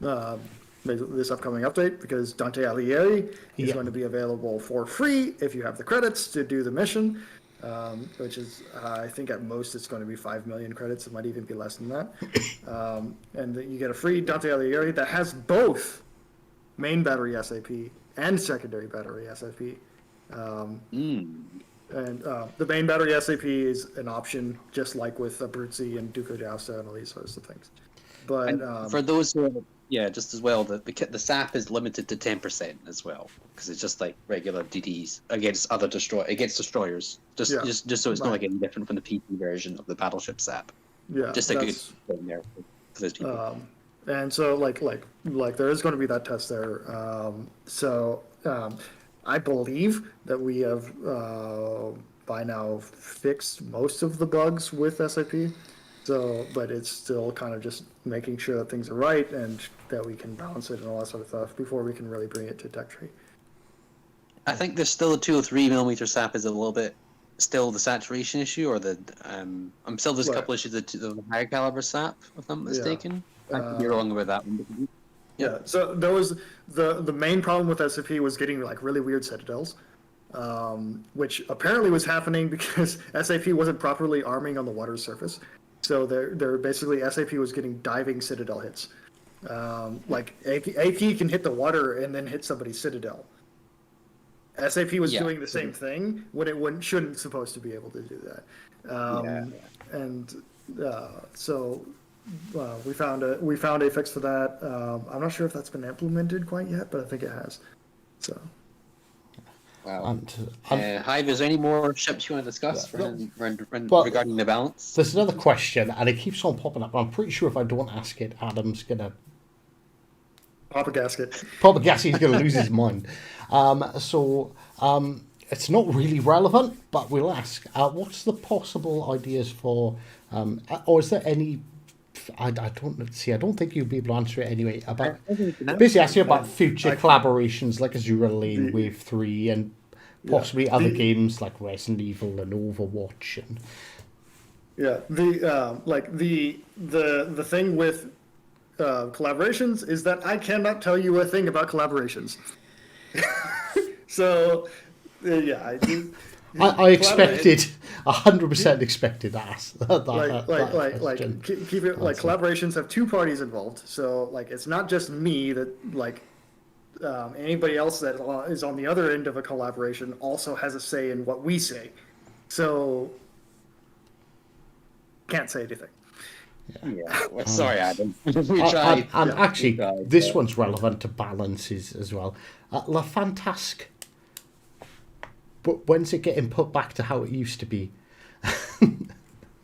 this upcoming update because Dante Alighieri is going to be available for free if you have the credits to do the mission, which is I think at most it's going to be 5 million credits. It might even be less than that, and you get a free Dante Alighieri that has both main battery SAP and secondary battery SAP. And the main battery SAP is an option, just like with Abruzzi and Duco d'Aosta and all these sorts of things. But for those who just as well, the SAP is limited to 10% as well, because it's just like regular DDs against destroyers. Just so it's not like any different from the PC version of the Battleship SAP. Yeah, just a good thing there for those people. And so like there is going to be that test there. I believe that we have by now fixed most of the bugs with SAP. But it's still kind of just making sure that things are right and that we can balance it and all that sort of stuff before we can really bring it to tech tree. I think there's still a 203mm SAP is a little bit still the saturation issue, or there's a couple issues with the higher caliber SAP, if I'm not mistaken. I could be wrong about that one. Yeah, so there was the main problem with SAP was getting like really weird citadels, which apparently was happening because SAP wasn't properly arming on the water surface. So they're basically SAP was getting diving citadel hits. Like AP can hit the water and then hit somebody's citadel. SAP was doing the same thing when it shouldn't supposed to be able to do that. So we found a fix for that. I'm not sure if that's been implemented quite yet, but I think it has. So. Wow. Hive, is there any more ships you want to discuss regarding the balance? There's another question, and it keeps on popping up. I'm pretty sure if I don't ask it, Adam's gonna Pop a gasket. Papa Gassie's going to lose his mind. It's not really relevant, but we'll ask. What's the possible ideas for, or is there any? I don't see. I don't think you'll be able to answer it anyway. About basically asking about future collaborations like Azure Lane, Wave 3, and possibly other games like Resident Evil and Overwatch. And Yeah, the thing with collaborations is that I cannot tell you a thing about collaborations. So, yeah, I expected 100% expected that. Keep it like collaborations have two parties involved. So like it's not just me that like anybody else that is on the other end of a collaboration also has a say in what we say. So can't say anything. Yeah. Well, sorry, Adam. We tried. And actually, this one's relevant to balances as well. La Fantasque. But when's it getting put back to how it used to be?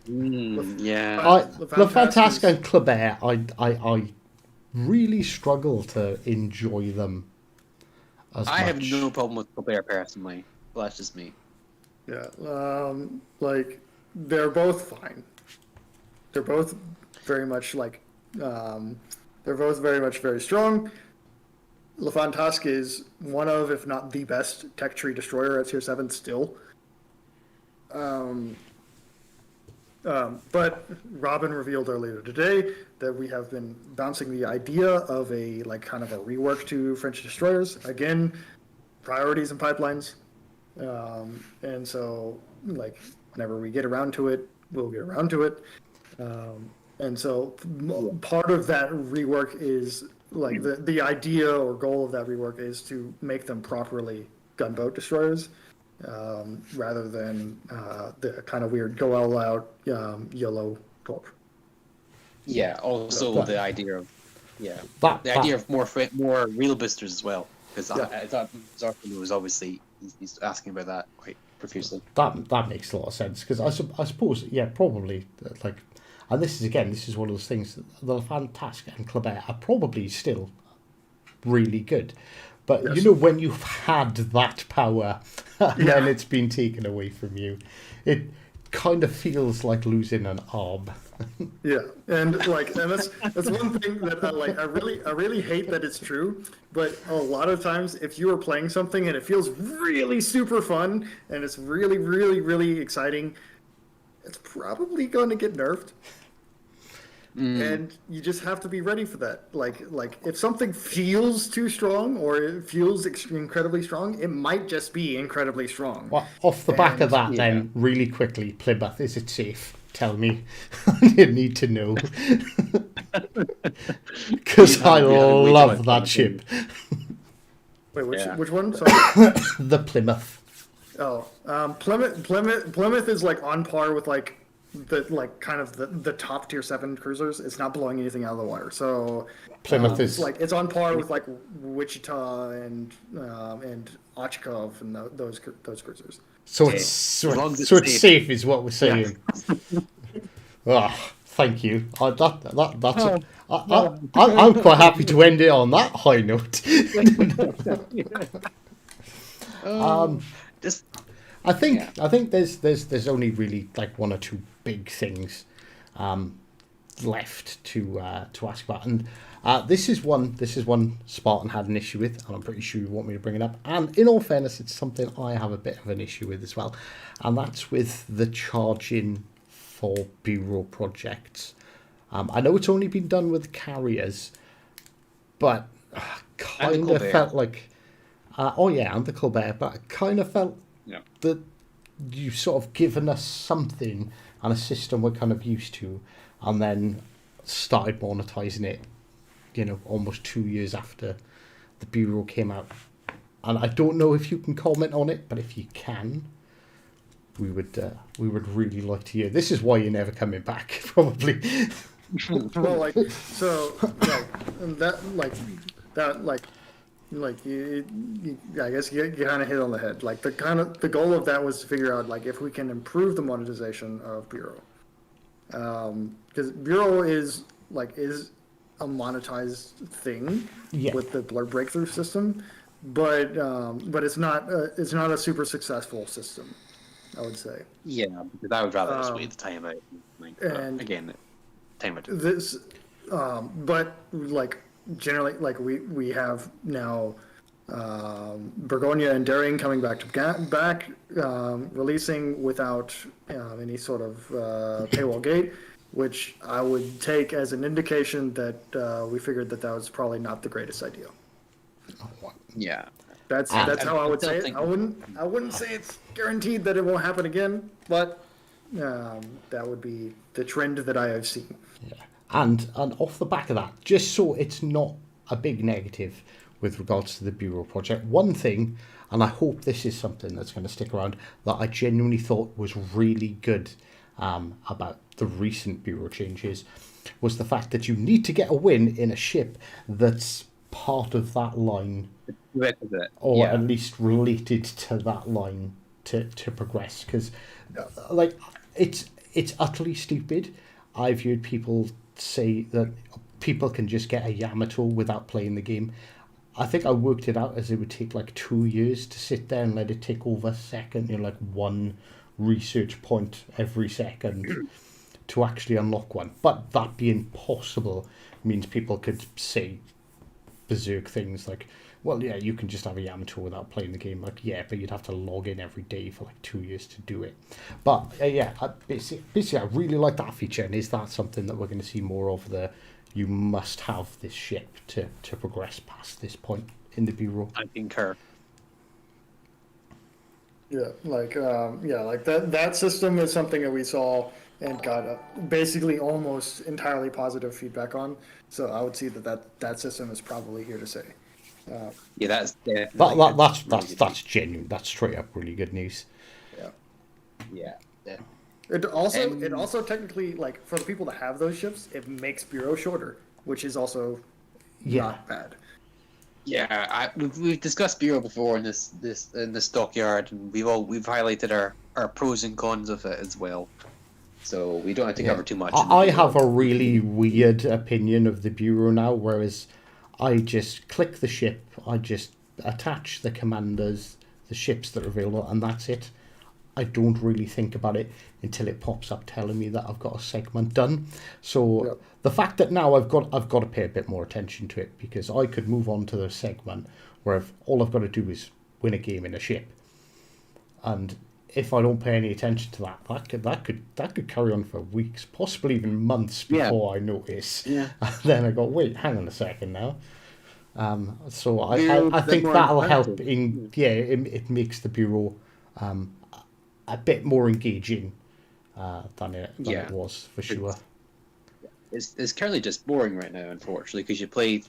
Yeah. La Fantasque and Clubert, I really struggle to enjoy them as much. I have no problem with Colbert personally. Well, that's just me. Yeah, like they're both fine. They're both very much like they're both very strong. La Fantasque is one of, if not the best, tech tree destroyer at tier 7 still. But Robin revealed earlier today that we have been bouncing the idea of a like kind of a rework to French destroyers. Again, priorities and pipelines. And so like whenever we get around to it, we'll get around to it. And so part of that rework is like the idea or goal of that rework is to make them properly gunboat destroyers, rather than the kind of weird go all out YOLO torp. Yeah. Also, the idea of idea of more real boosters as well, because I thought Zarkin was obviously he's asking about that quite profusely. That makes a lot of sense because I suppose probably like. And this is one of those things. The Fantasque and Clubert are probably still really good, but you know when you've had that power and then it's been taken away from you, it kind of feels like losing an arm. Yeah, and that's one thing that I really hate that it's true. But a lot of times, if you are playing something and it feels really super fun and it's really exciting, it's probably going to get nerfed. And you just have to be ready for that. Like if something feels too strong or it feels incredibly strong, it might just be incredibly strong. Well, off the back of that, then, really quickly, Plymouth, is it safe? Tell me. You need to know. Because I love that ship. Wait, which one? Sorry. The Plymouth. Oh, Plymouth is like on par with like the top tier 7 cruisers. It's not blowing anything out of the water. So Plymouth is like it's on par with like Wichita and Ochkov and those cruisers. So it's safe is what we're saying. Thank you. I'm quite happy to end it on that high note. I think there's only really like one or two big things left to ask about, and this is one Spartan had an issue with, and I'm pretty sure you want me to bring it up. And in all fairness, it's something I have a bit of an issue with as well, and that's with the charging for bureau projects. I know it's only been done with carriers, but kind of felt like, and the Colbert, but I kind of felt that you've sort of given us something and a system we're kind of used to, and then started monetizing it, almost 2 years after the Bureau came out. And I don't know if you can comment on it, but if you can, we would really like to hear. This is why you're never coming back, probably. Well, I guess you kind of hit on the head. Like the goal of that was to figure out like if we can improve the monetization of Bureau, because Bureau is a monetized thing Yeah. with the Blur breakthrough system, but it's not a super successful system, I would say. Yeah, because I would rather just wait the time out. and Again, time out. This, but like generally, like we have now Burgonia and Daring coming back, releasing without any sort of paywall gate, which I would take as an indication that we figured that was probably not the greatest idea. Yeah. That's how I would say it. I wouldn't say it's guaranteed that it won't happen again, but that would be the trend that I have seen. Yeah. And off the back of that, just so it's not a big negative with regards to the Bureau project, one thing, and I hope this is something that's going to stick around, that I genuinely thought was really good about the recent Bureau changes, was the fact that you need to get a win in a ship that's part of that line, or at least related to that line to progress. Because like it's utterly stupid. I've heard people say that people can just get a Yamato without playing the game. I think I worked it out as it would take like 2 years to sit there and let it take over a second, like one research point every second to actually unlock one. But that being possible means people could say berserk things like, well, yeah, you can just have a Yamato without playing the game. Like, yeah, but you'd have to log in every day for like 2 years to do it. But basically, I really like that feature. And is that something that we're going to see more of? You must have this ship to progress past this point in the Bureau. I concur. Yeah, like that system is something that we saw and got basically almost entirely positive feedback on. So I would see that system is probably here to stay. Yeah, that's definitely that's genuine. That's straight up really good news. Yeah. It also technically, like, for the people that have those ships, it makes Bureau shorter, which is also not bad. Yeah, we've discussed Bureau before in this in the stockyard, and we've highlighted our pros and cons of it as well. So we don't have to cover too much. I have a really weird opinion of the Bureau now, whereas I just click the ship, I just attach the commanders, the ships that are available, and that's it. I don't really think about it until it pops up telling me that I've got a segment done. So the fact that now I've got to pay a bit more attention to it, because I could move on to the segment where all I've got to do is win a game in a ship, and if I don't pay any attention to that could carry on for weeks, possibly even months before I notice. Yeah. And then I go, wait, hang on a second now. So I think that'll help. It makes the Bureau a bit more engaging than it was for sure. It's currently just boring right now, unfortunately, because you play,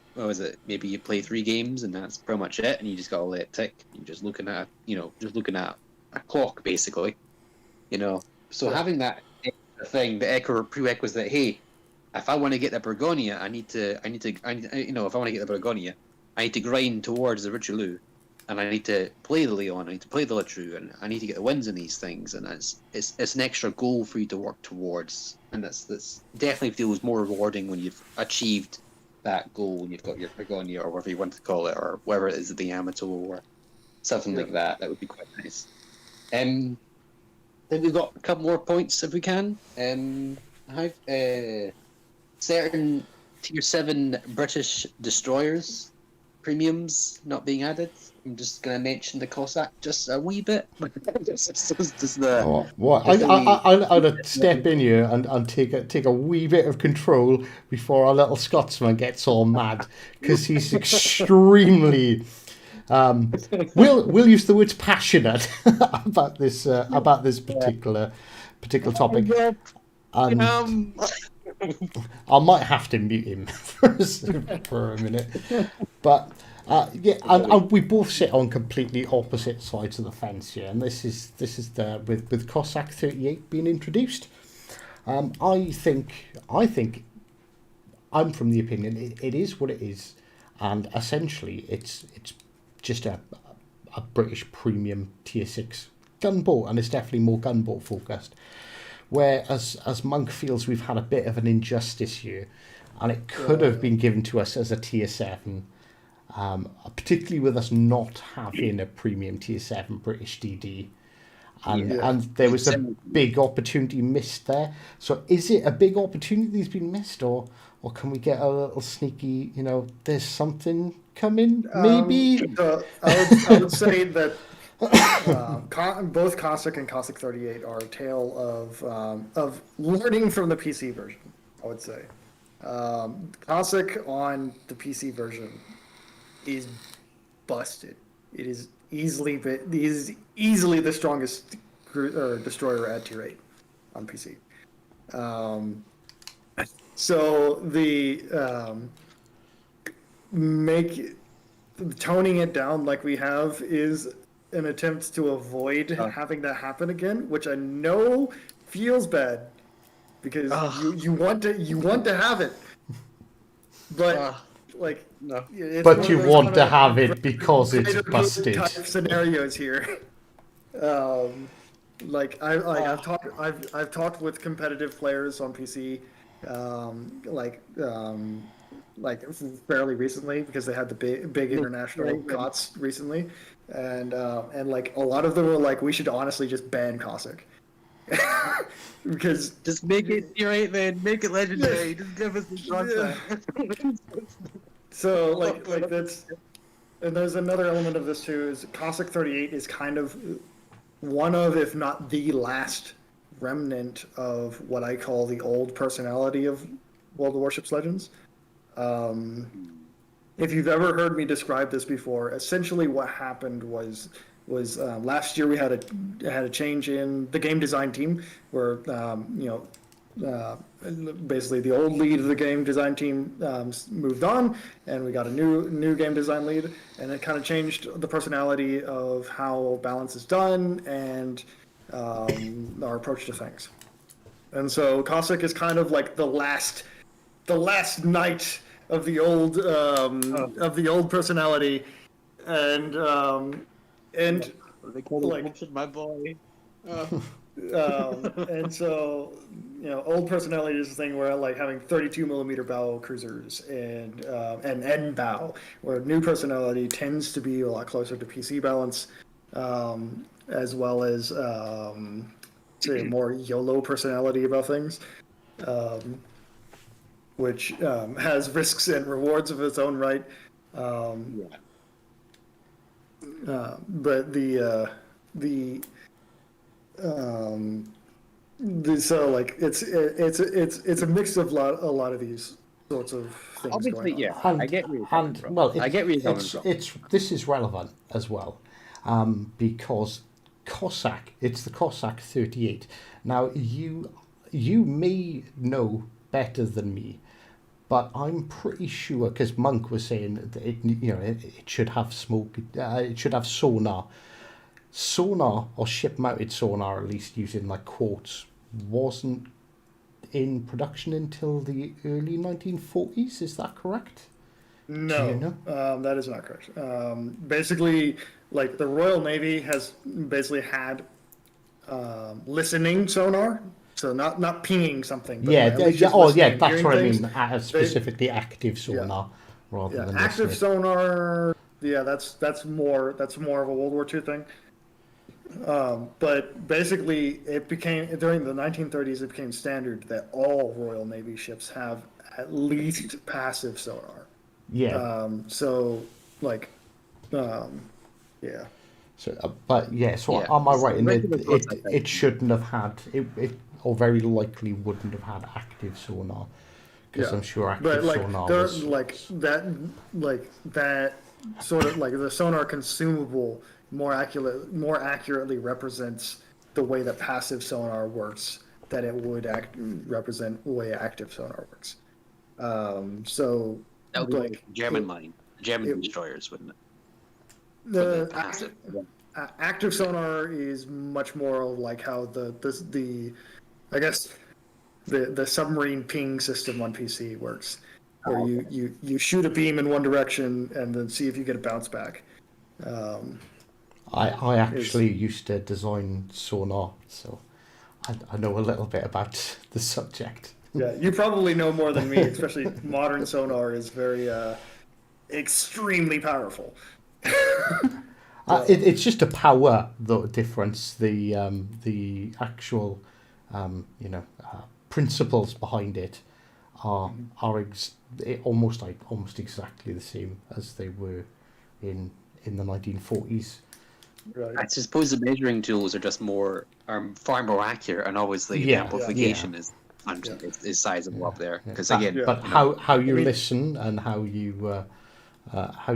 maybe you play 3 games and that's pretty much it, and you just gotta let it tick. You're just looking at a clock, basically, So having that thing, the prerequisite that, hey, if I want to get the Burgonia, I need to, if I want to get the Burgonia, I need to grind towards the Richelieu, and I need to play the Leon, I need to play the Latru, and I need to get the wins in these things, and it's an extra goal for you to work towards, and that's definitely feels more rewarding when you've achieved that goal, when you've got your Burgonia, or whatever you want to call it, or whatever it is, the Yamato, or something like that. That would be quite nice. Then we've got a couple more points if we can. Certain Tier 7 British destroyers premiums not being added. I'm just going to mention the Cossack just a wee bit. I'll step in here and take a wee bit of control before our little Scotsman gets all mad, because he's extremely... we'll use the words passionate about this particular topic, and I might have to mute him for a minute. But and we both sit on completely opposite sides of the fence here, and this is with Cossack 38 being introduced. I think I'm from the opinion it is what it is, and essentially it's just a British premium tier 6 gunboat, and it's definitely more gunboat focused. Whereas Monk feels we've had a bit of an injustice here, and it could have been given to us as a tier 7, particularly with us not having a premium tier 7 British DD. And there was a big opportunity missed there. So is it a big opportunity that's been missed, or can we get a little sneaky, there's something coming, maybe? So I would say that both Cossack and Cossack 38 are a tale of learning from the PC version, I would say. Cossack on the PC version is busted. It is easily the strongest destroyer at tier 8 on PC. So toning it down like we have is an attempt to avoid having that happen again, which I know feels bad because you want to have it, but no. But you want to have it because it's busted. Type scenarios here. I've talked with competitive players on PC, fairly recently because they had the big international COTS recently, and a lot of them were like, we should honestly just ban Cossack. Because just make it tier 8, man. Make it legendary. Just give us the shot. So that's, and there's another element of this too, is Cossack 38 is kind of one of, if not the last remnant of what I call the old personality of World of Warships Legends. If you've ever heard me describe this before, essentially what happened was last year we had a change in the game design team where basically the old lead of the game design team moved on, and we got a new game design lead, and it kind of changed the personality of how balance is done and our approach to things. And so Cossack is kind of like the last knight of the old personality, and they call it my boy. And so, old personality is the thing where having 32 millimeter bow cruisers and end bow, where new personality tends to be a lot closer to PC balance, as well as say more YOLO personality about things, which has risks and rewards of its own right. But it's a mix of a lot of these sorts of things. Obviously, going on. yeah, And, I get where you're and coming from. well, I get where you're coming from. this is relevant as well, because Cossack, it's the Cossack 38. Now you may know better than me, but I'm pretty sure, because Monk was saying that it should have smoke, it should have sonar or ship mounted sonar, at least using quotes, wasn't in production until the early 1940s. Is that correct? No, Do you know? that is not correct. Basically, the Royal Navy has basically had listening sonar, so not pinging something. But Yeah, at least just that's listening, what I hearing mean. things. Specifically active sonar rather than active listening. sonar. Yeah, that's more of a World War II thing. But basically, it became during the 1930s. It became standard that all Royal Navy ships have at least passive sonar. Yeah. Yeah. So, but yeah. So Yeah. am I right in Regular that Cossack, it shouldn't have had it, or very likely wouldn't have had active sonar, because I'm sure active sonar was that sort of the sonar consumable more accurately represents the way that passive sonar works that it would represent the way active sonar works. So that would be like German line, German destroyers, wouldn't it? The passive. active sonar is much more like how the submarine ping system on PC works, where you shoot a beam in one direction and then see if you get a bounce back. I actually used to design sonar, so I know a little bit about the subject. Yeah, you probably know more than me, especially modern sonar is very extremely powerful. It's just a power though difference. The actual principles behind it are almost exactly the same as they were in the 1940s. Right. I suppose the measuring tools are just far more accurate, and obviously the Yeah, amplification yeah. is sizable up there. Because But, again, but you know, how you I mean- listen and how you how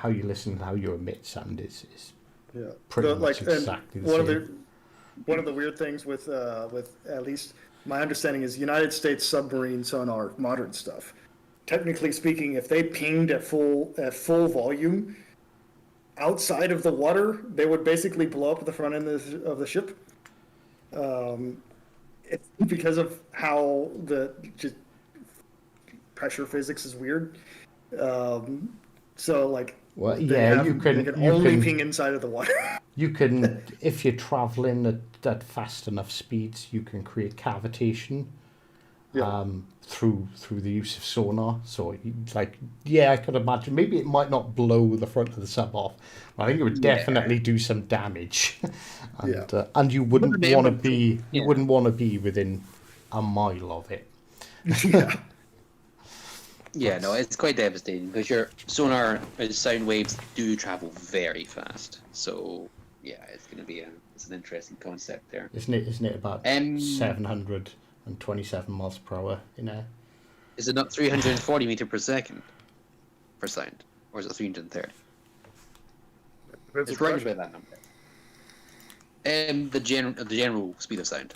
you listen and how you emit sound is Yeah, pretty The- much and exactly the one same. of the one of the weird things with at least my understanding is United States submarine sonar modern stuff. Technically speaking, if they pinged at full volume outside of the water, they would basically blow up the front end of the ship. It's because of how the just pressure physics is weird. So like, Well, they yeah, have, you they can can only ping inside of the water. you can if you're traveling at fast enough speeds, you can create cavitation Yeah. through the use of sonar. So I could imagine maybe it might not blow the front of the sub off, but I think it would definitely do some damage. And you wouldn't want to be within a mile of it. Yeah. yeah, no, it's quite devastating because your sonar sound waves do travel very fast. So yeah, it's an interesting concept there. Isn't it about 727 miles per hour in air? Is it not 340 meter per second for sound, or is it 330? It's right about that number. The general speed of sound.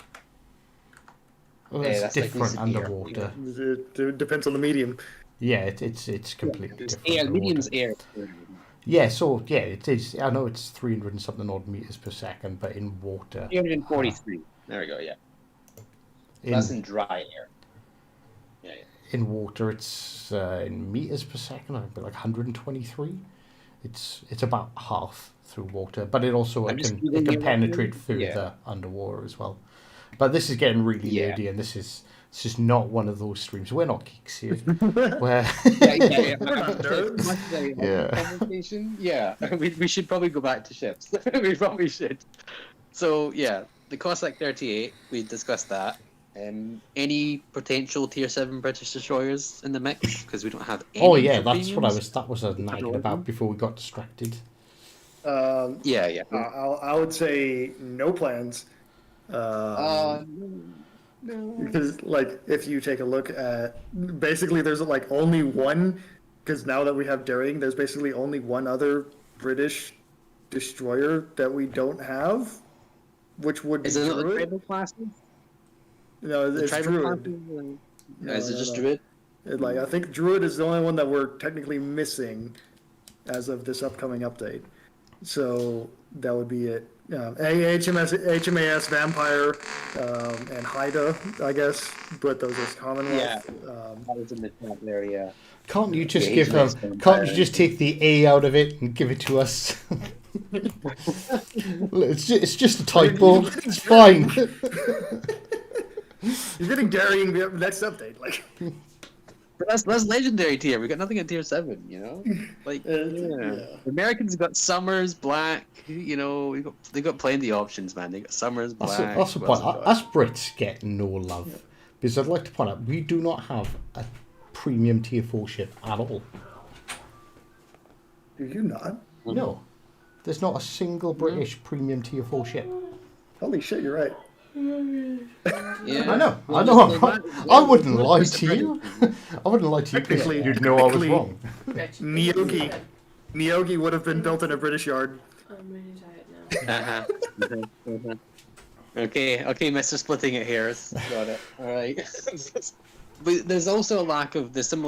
Well, it's that's different like underwater. It depends on the medium. Yeah, it's completely different. Yeah, underwater. medium's air. Yeah, so yeah, it is. I know it's 300 and something odd meters per second, but in water, 343. There we go. Yeah, that's in dry air. Yeah. in water, it's in meters per second. I think like 123. It's about half through water, but it also I'm just can using the penetrate reference. further underwater as well. But this is getting really nerdy, and this is not one of those streams. We're not geeks here. Where Yeah. We're not nerds. Conversation. Yeah, we should probably go back to ships. We probably should. So yeah, the Cossack 38. We discussed that. Any potential Tier 7 British destroyers in the mix? Because we don't have any. oh yeah, for that's what I premiums. was. That was a nagging about before we got distracted. Yeah. I would say no plans. No. Because like if you take a look at basically there's like only one, because now that we have Daring, there's basically only one other British destroyer that we don't have, which would be Is it not the Druid. tribal classes? No, The it's tribal Druid. classes? No, Is it no, just no. Druid? Like I think Druid is the only one that we're technically missing as of this upcoming update. So that would be it. HMAS Vampire and Haida, I guess, but those are Commonwealth. Yeah. That was in the top there, yeah. Can't you just Yeah, give he's them? nice then. Can't you just take the A out of it and give it to us? It's just a typo. It's fine. You're getting Daring next update, like. But that's legendary tier. We got nothing at tier 7, you know? Like, Yeah. The Americans got Summers, Black, you know, they got plenty of options, man. They got Summers, Black. That's the what else point. they got? Us Brits get no love because I'd like to point out we do not have a premium tier 4 ship at all. Do you not? No, there's not a single British premium tier 4 ship. Holy shit, you're right. Yeah. I know. Well, I wouldn't lie to you. I wouldn't lie to you because Technically- you'd know I was technically- wrong. Nyogi would have been built in a British yard. I'm really tired now. Okay, Mr. Splitting it here. Got it. All right. But there's also a lack of some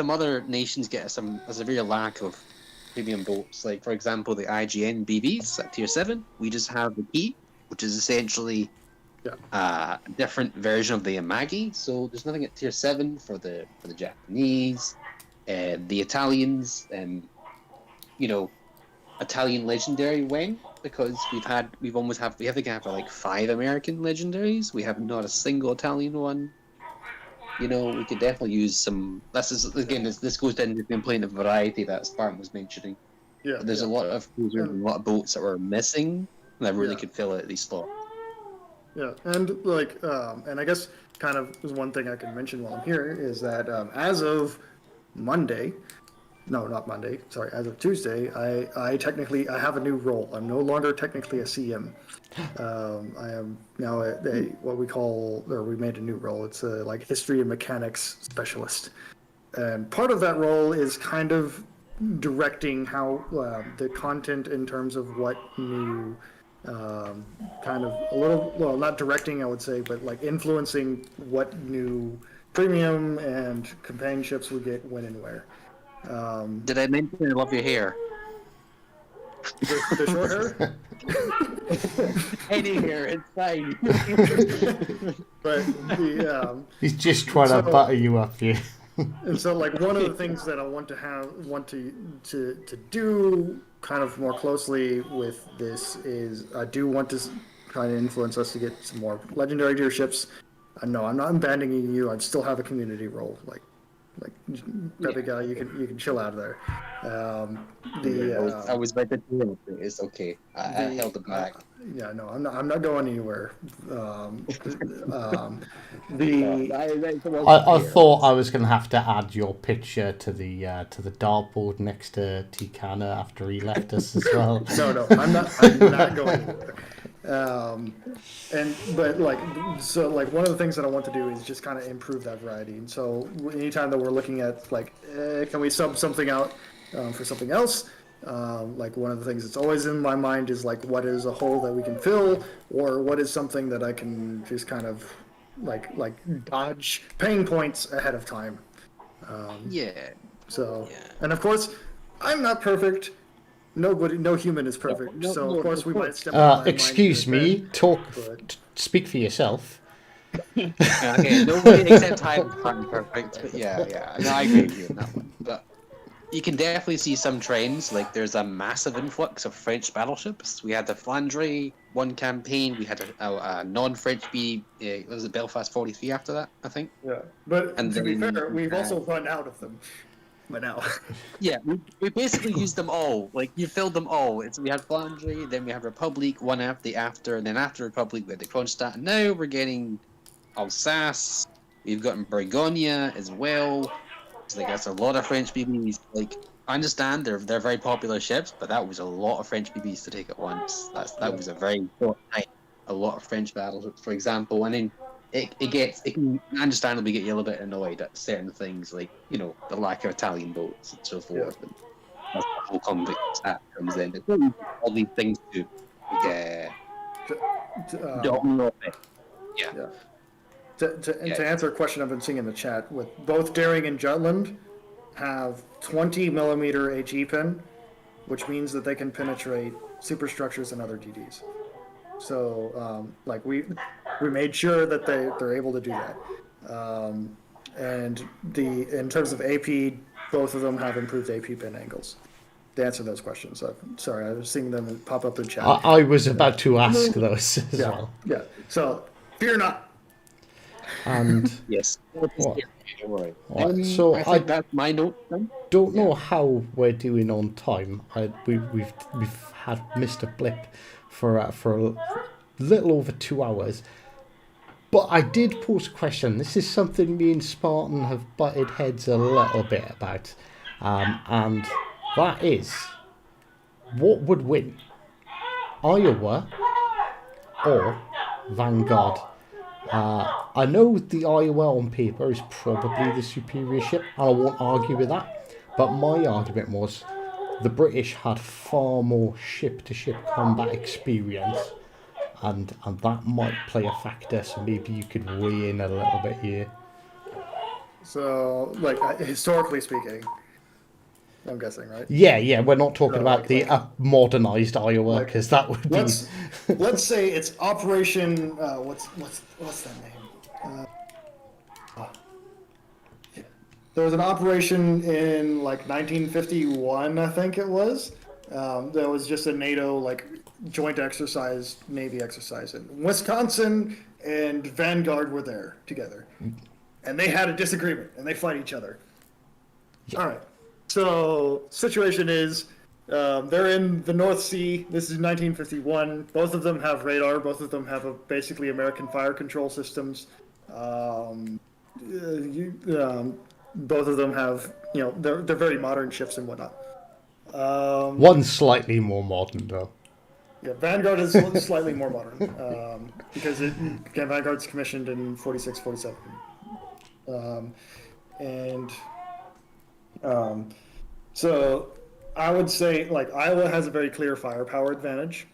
other nations get a severe lack of premium boats. Like for example, the IGN BBs at tier 7. We just have the Key, which is essentially a different version of the Amagi. So there's nothing at tier 7 for the Japanese, the Italians, and Italian legendary when, because we have like 5 American legendaries. We have not a single Italian one. you know, we could definitely use some. This goes down to the complaint of variety that Spartan was mentioning. Yeah, There's a lot of cruisers and a lot of boats that were missing that really Yeah. could fill out these slots. Yeah, and and I guess kind of is one thing I can mention while I'm here is that as of Monday, no, not Monday, sorry, as of Tuesday, I technically I have a new role. I'm no longer technically a CM. I am now what we call, or we made a new role. It's a like history and mechanics specialist, and part of that role is kind of directing how the content in terms of what new kind of a little, well, not directing, I would say, but like influencing what new premium and companionships we get when and where. Did I mention I love your hair? The short hair, Any hair, it's fine. but the He's just trying to So- butter you up here. and so like one of the things that I want to do kind of more closely with this is I do want to try to influence us to get some more legendary dealerships. No, I'm not abandoning you. I still have a community role. Like Pepe guy, you can chill out of there. I was about to do it. It's okay. I held it back. Yeah, no, I'm not going anywhere. I thought I was going to have to add your picture to the dartboard next to Tikana after he left us as well. No, I'm not going anywhere. But one of the things that I want to do is just kind of improve that variety. And so anytime that we're looking at can we sub something out for something else? One of the things that's always in my mind is what is a hole that we can fill, or what is something that I can just kind of dodge pain points ahead of time. And of course, I'm not perfect. No human is perfect. So of course we might step on my excuse me, speak for yourself. Okay, nobody except I'm perfect, but yeah. No, I agree with you on that one. But you can definitely see some trends. Like there's a massive influx of French battleships. We had the Flandre one campaign. We had a non-French B. Was it Belfast 43 after that? I think. Yeah, but And to be then fair, we've we also run out of them by now. Yeah, we basically used them all. Like you filled them all. We had Flandre, then we had Republic, one after, and then after Republic we had the Kronstadt. And now we're getting Alsace. We've gotten Bourgogne as well. So that's a lot of French BBs. I understand they're very popular ships, but that was a lot of French BBs to take at once. That was a very short time. A lot of French battleships, for example, and then it can understandably get you a little bit annoyed at certain things, like the lack of Italian boats and so forth. And that's the whole convict that comes in. It's really all these things to domino effect. Yeah. To answer a question I've been seeing in the chat, with both Daring and Jutland have 20 millimeter HE pin, which means that they can penetrate superstructures and other DDs. So we made sure that they're able to do that. And in terms of AP, both of them have improved AP pin angles. To answer those questions, sorry, I was seeing them pop up in chat. I was about to ask those as well. Yeah. So fear not. And yes. so I think that's my note then. Don't know how we're doing on time. We've had Mr. Blip for a little over 2 hours. But I did pose a question. This is something me and Spartan have butted heads a little bit about. And that is, what would win? Iowa or Vanguard? I know the Iowa on paper is probably the superior ship, and I won't argue with that. But my argument was the British had far more ship-to-ship combat experience, and that might play a factor. So maybe you could weigh in a little bit here. So, historically speaking, I'm guessing, right? Yeah. We're not talking about the modernized Iowa, because that would be. Let's say it's Operation. What's that name? There was an operation in 1951, I think it was. There was just a NATO joint exercise, Navy exercise, and Wisconsin and Vanguard were there together. and they had a disagreement, and they fight each other. All right. So situation is, they're in the North Sea. This is 1951. Both of them have radar. Both of them have basically American fire control systems. Both of them have, they're very modern ships and whatnot. One's slightly more modern, though. Yeah, Vanguard is slightly more modern because Vanguard's commissioned in 46, 47. So I would say Iowa has a very clear firepower advantage,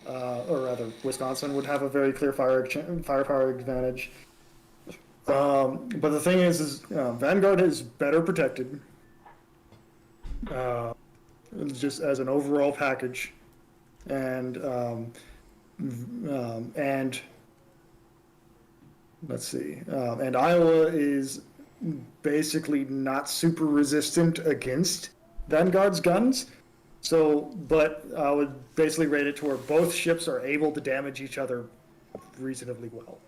or rather, Wisconsin would have a very clear firepower advantage. But the thing is Vanguard is better protected, just as an overall package, and let's see, and Iowa is basically not super resistant against Vanguard's guns. So, but I would basically rate it to where both ships are able to damage each other reasonably well.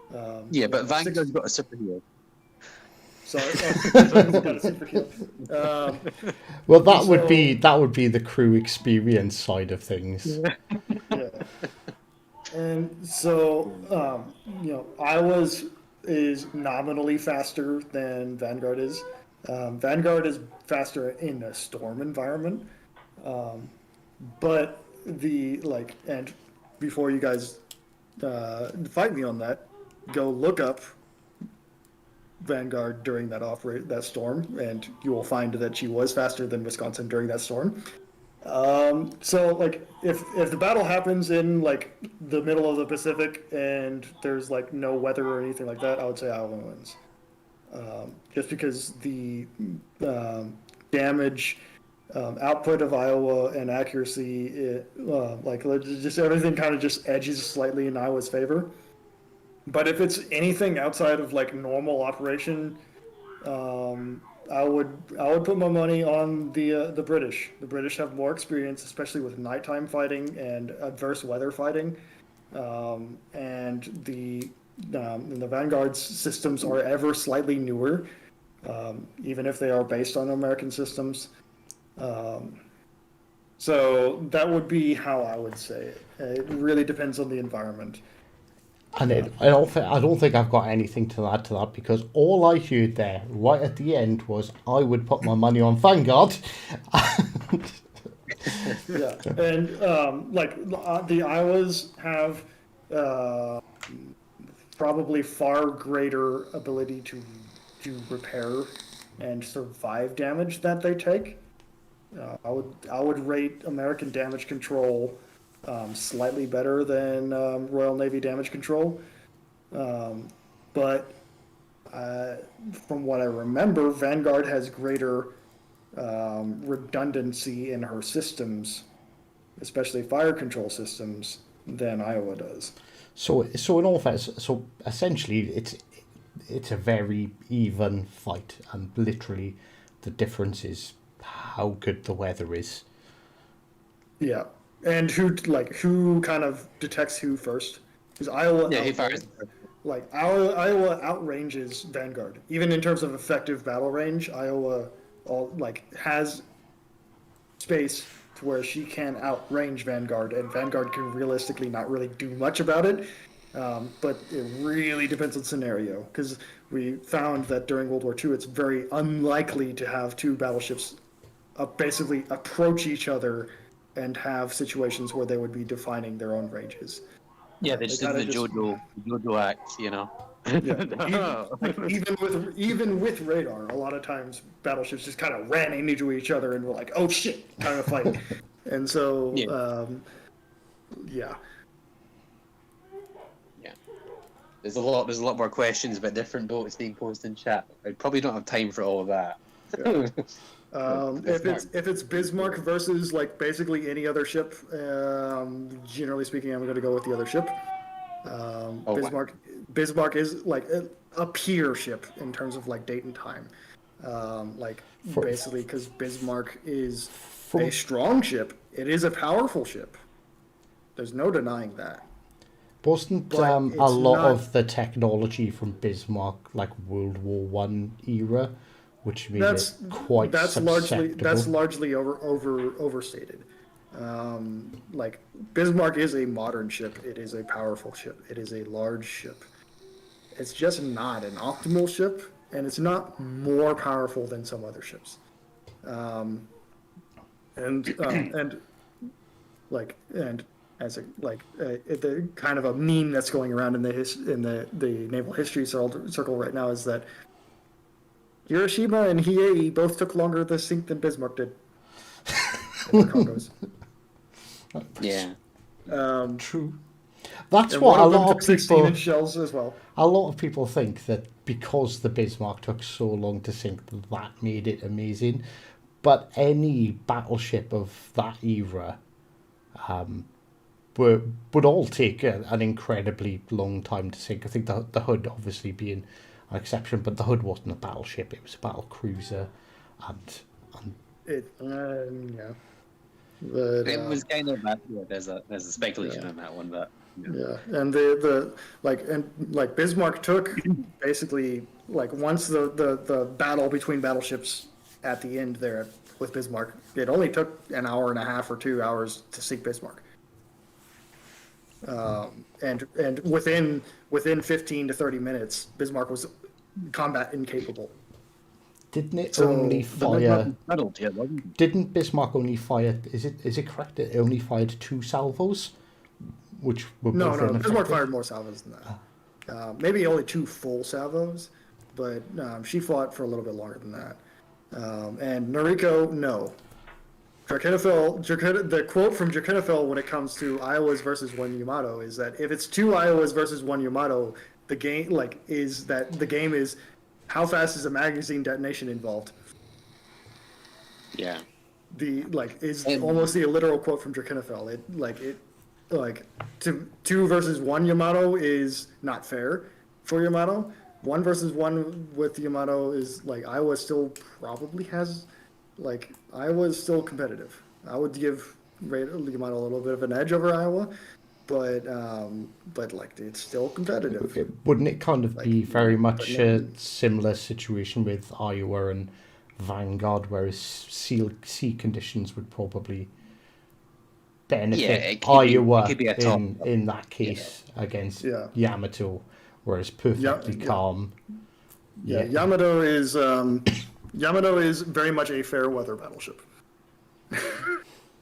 But Vanguard's got a superhero. Sorry, got a superhero. Well, that would be the crew experience side of things. Yeah. And so, Iowa's is nominally faster than Vanguard is. Vanguard is faster in a storm environment. But and before you guys fight me on that, go look up Vanguard during that storm, and you will find that she was faster than Wisconsin during that storm. So if the battle happens in the middle of the Pacific and there's no weather or anything like that, I would say Iowa wins. Just because the damage output of Iowa and accuracy, just everything kind of just edges slightly in Iowa's favor. But if it's anything outside of normal operation, I would put my money on the British. The British have more experience, especially with nighttime fighting and adverse weather fighting, and the Vanguard's systems are ever slightly newer, even if they are based on American systems. So that would be how I would say it. It really depends on the environment. And I don't think I've got anything to add to that, because all I heard there right at the end was I would put my money on Vanguard. Yeah, and the Iowas have probably far greater ability to repair and survive damage that they take. I would rate American damage control slightly better than Royal Navy damage control, but from what I remember, Vanguard has greater redundancy in her systems, especially fire control systems, than Iowa does. So in all fairness, so essentially it's a very even fight, and literally the difference is how good the weather is. Yeah. And who kind of detects who first? Because Iowa, he fires. Iowa outranges Vanguard, even in terms of effective battle range. Iowa has space to where she can outrange Vanguard, and Vanguard can realistically not really do much about it. But it really depends on scenario, because we found that during World War II, it's very unlikely to have two battleships basically approach each other and have situations where they would be defining their own ranges. Yeah, they just did the JoJo act, Yeah, even with radar, a lot of times battleships just kind of ran into each other and were like, "Oh shit!" kind of fight. And so, yeah. There's a lot more questions about different boats being posted in chat. I probably don't have time for all of that. Yeah. If it's Bismarck versus basically any other ship, generally speaking, I'm going to go with the other ship. Bismarck is a peer ship in terms of date and time. Basically, because Bismarck is a strong ship. It is a powerful ship. There's no denying that. Wasn't But a it's lot not- of the technology from Bismarck like World War One era, which made it quite susceptible? That's largely overstated. Like Bismarck is a modern ship. It is a powerful ship. It is a large ship. It's just not an optimal ship, and it's not more powerful than some other ships. And as a the kind of a meme that's going around in the naval history circle right now is that Hiroshima and Hiei both took longer to sink than Bismarck did. In their cargoes. Yeah. True. That's And what one a of them lot took of people. 16-inch shells as well. A lot of people think that because the Bismarck took so long to sink, that made it amazing. But any battleship of that era would all take an incredibly long time to sink. I think the Hood obviously being an exception, but the Hood wasn't a battleship; it was a battle cruiser, and Yeah. But, It was kind of that. Yeah, there's a speculation on that one, but yeah, and like Bismarck took basically like once the battle between battleships at the end there with Bismarck, it only took an hour and a half or 2 hours to sink Bismarck. And within 15 to 30 minutes, Bismarck was combat incapable. didn't it So only the fire? muddled, yeah, wasn't it? Didn't Bismarck only fire? Is it correct? It only fired 2 salvos, which were No, both no, Bismarck ineffective? fired more salvos than that. Maybe only 2 full salvos, but she fought for a little bit longer than that. And Noriko, no. The quote from Drakenfell when it comes to Iowas versus 1 Yamato is that if it's 2 Iowas versus 1 Yamato, the game is how fast is a magazine detonation involved? Yeah. Is almost the literal quote from Drakenfell. Two versus 1 Yamato is not fair for Yamato. 1 versus 1 with Yamato is Iowa still probably has Iowa's still competitive. I would give Yamato a little bit of an edge over Iowa, but it's still competitive. Wouldn't it kind of be very much a similar situation with Iowa and Vanguard, whereas sea conditions would probably benefit Iowa in that case against Yamato, whereas perfectly calm. Yeah, Yamato is very much a fair weather battleship.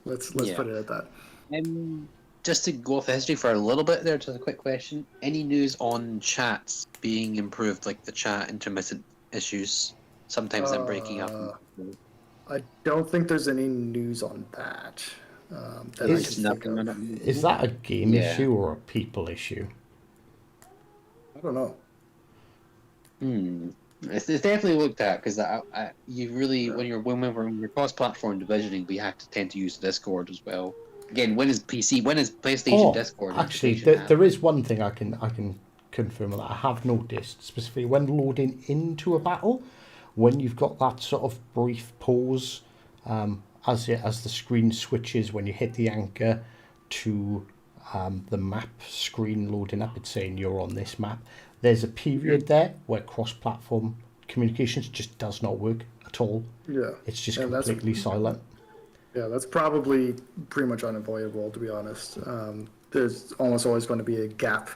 Let's put it at that. Just to go off the history for a little bit there, just a quick question. Any news on chats being improved, like the chat intermittent issues? Sometimes them breaking up. I don't think there's any news on that. Is that a game issue or a people issue? I don't know. It's definitely looked at because you really when you're cross-platform divisioning, we have to tend to use Discord as well. Again, when is PlayStation Discord? Actually, there is one thing I can confirm that I have noticed specifically when loading into a battle, when you've got that sort of brief pause, as the screen switches when you hit the anchor to the map screen loading up, it's saying you're on this map. There's a period there where cross-platform communications just does not work at all. Yeah, it's just completely silent. Yeah, that's probably pretty much unavoidable, to be honest. There's almost always going to be a gap,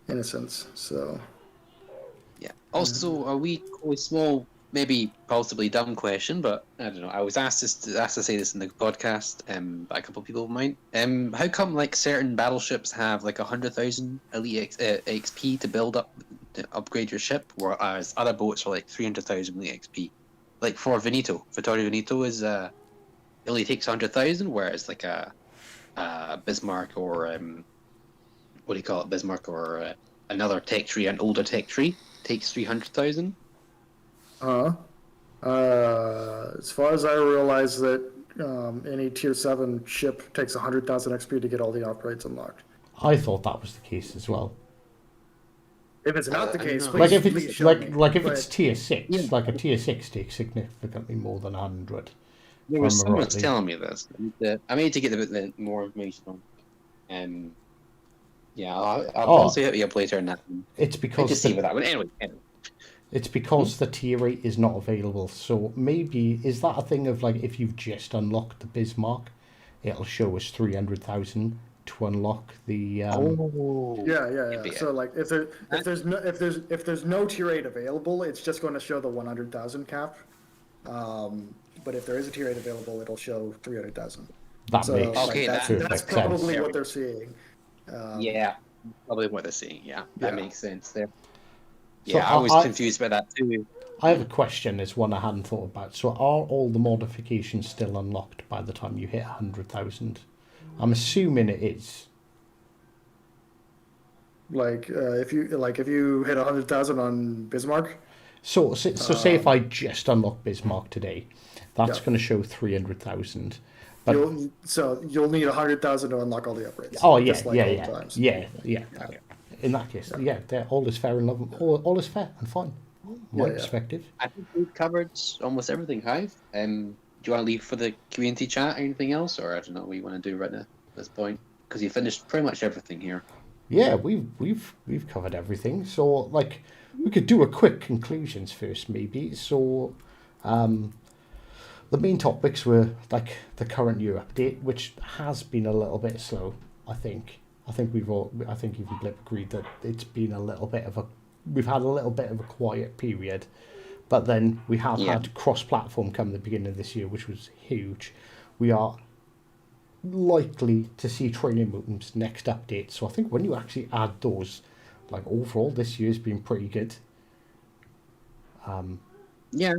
in a sense. So. Yeah. Also, are we a small, maybe possibly dumb question, but I don't know. I was asked to say this in the podcast by a couple of people of mine. How come certain battleships have 100,000 elite XP to build up to upgrade your ship, whereas other boats are 300,000 elite XP? Like for Veneto, Vittorio Veneto is it only takes 100,000, whereas a Bismarck or what do you call it, Bismarck or another tech tree, an older tech tree, takes 300,000. As far as I realize that any tier 7 ship takes 100,000 XP to get all the upgrades unlocked. I thought that was the case as well. If it's not the case, please, if it's tier 6, a tier 6 takes significantly more than 100. There was someone's telling me this. I need to get a bit more information on. Yeah, I'll Oh. also hit you up later on that. It's I because just see with that one. Anyway. it's because the tier 8 is not available. So maybe is that a thing of like if you've just unlocked the Bismarck, it'll show us 300,000 to unlock the. Oh. Yeah. Could be So it. like if there's no tier 8 available, it's just going to show the 100,000 cap. But if there is a tier 8 available, it'll show 300,000. That So makes Okay, that's perfect probably sense. what they're seeing. Yeah, probably what they're seeing. Yeah, that Yeah. makes sense there. So Yeah, I was confused by that too. I have a question. It's one I hadn't thought about. So are all the modifications still unlocked by the time you hit 100,000? I'm assuming it is. If you hit 100,000 on Bismarck, So say if I just unlock Bismarck today, that's Yeah. going to show 300,000. But you'll need 100,000 to unlock all the upgrades. oh yeah, just like yeah, old yeah, times. yeah. In that case, yeah, all is fair and love. All is fair and fine. My Yeah. perspective. I think we've covered almost everything, Hive. Do you want to leave for the community chat or anything else, or I don't know what you want to do right now at this point? Because you finished pretty much everything here. Yeah, we've covered everything. So like we could do a quick conclusions first, maybe. So the main topics were like the current year update, which has been a little bit slow. I think even Blip agreed that it's been a little bit of a. We've had a little bit of a quiet period, but then we have had cross-platform come at the beginning of this year, which was huge. We are likely to see training rooms next update. So I think when you actually add those, like overall, this year's been pretty good. Yeah.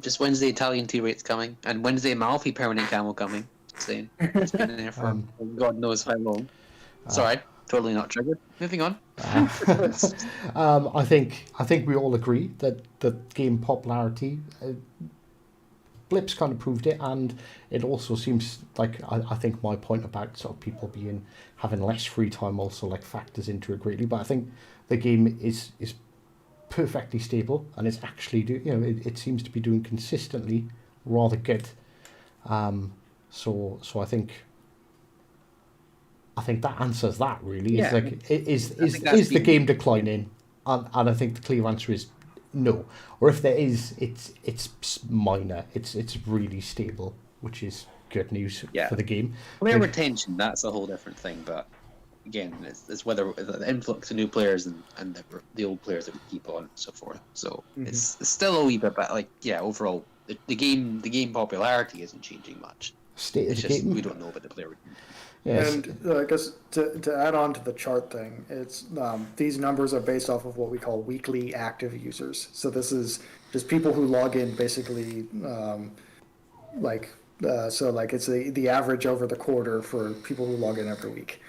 Just Wednesday Italian tier 8's coming, and Wednesday Malfi permanent camo coming. Saying it's been there for God knows how long. Sorry, totally not triggered. Moving on. I think we all agree that the game popularity, Blip's kind of proved it, and it also seems like I think my point about sort of people having less free time also like factors into it greatly. But I think the game is perfectly stable, and it's actually it seems to be doing consistently rather good. So I think that answers that really. Yeah. Is the game declining? And I think the clear answer is no. Or if there is, it's minor. It's really stable, which is good news for the game. Player retention, that's a whole different thing. But again, it's whether the influx of new players and the old players that we keep on and so forth. So it's still a wee bit, but overall, the game popularity isn't changing much. State of It's the just game. we don't know about the player retention. Yes. And I guess to add on to the chart thing, it's these numbers are based off of what we call weekly active users. So this is just people who log in basically, it's the average over the quarter for people who log in every week,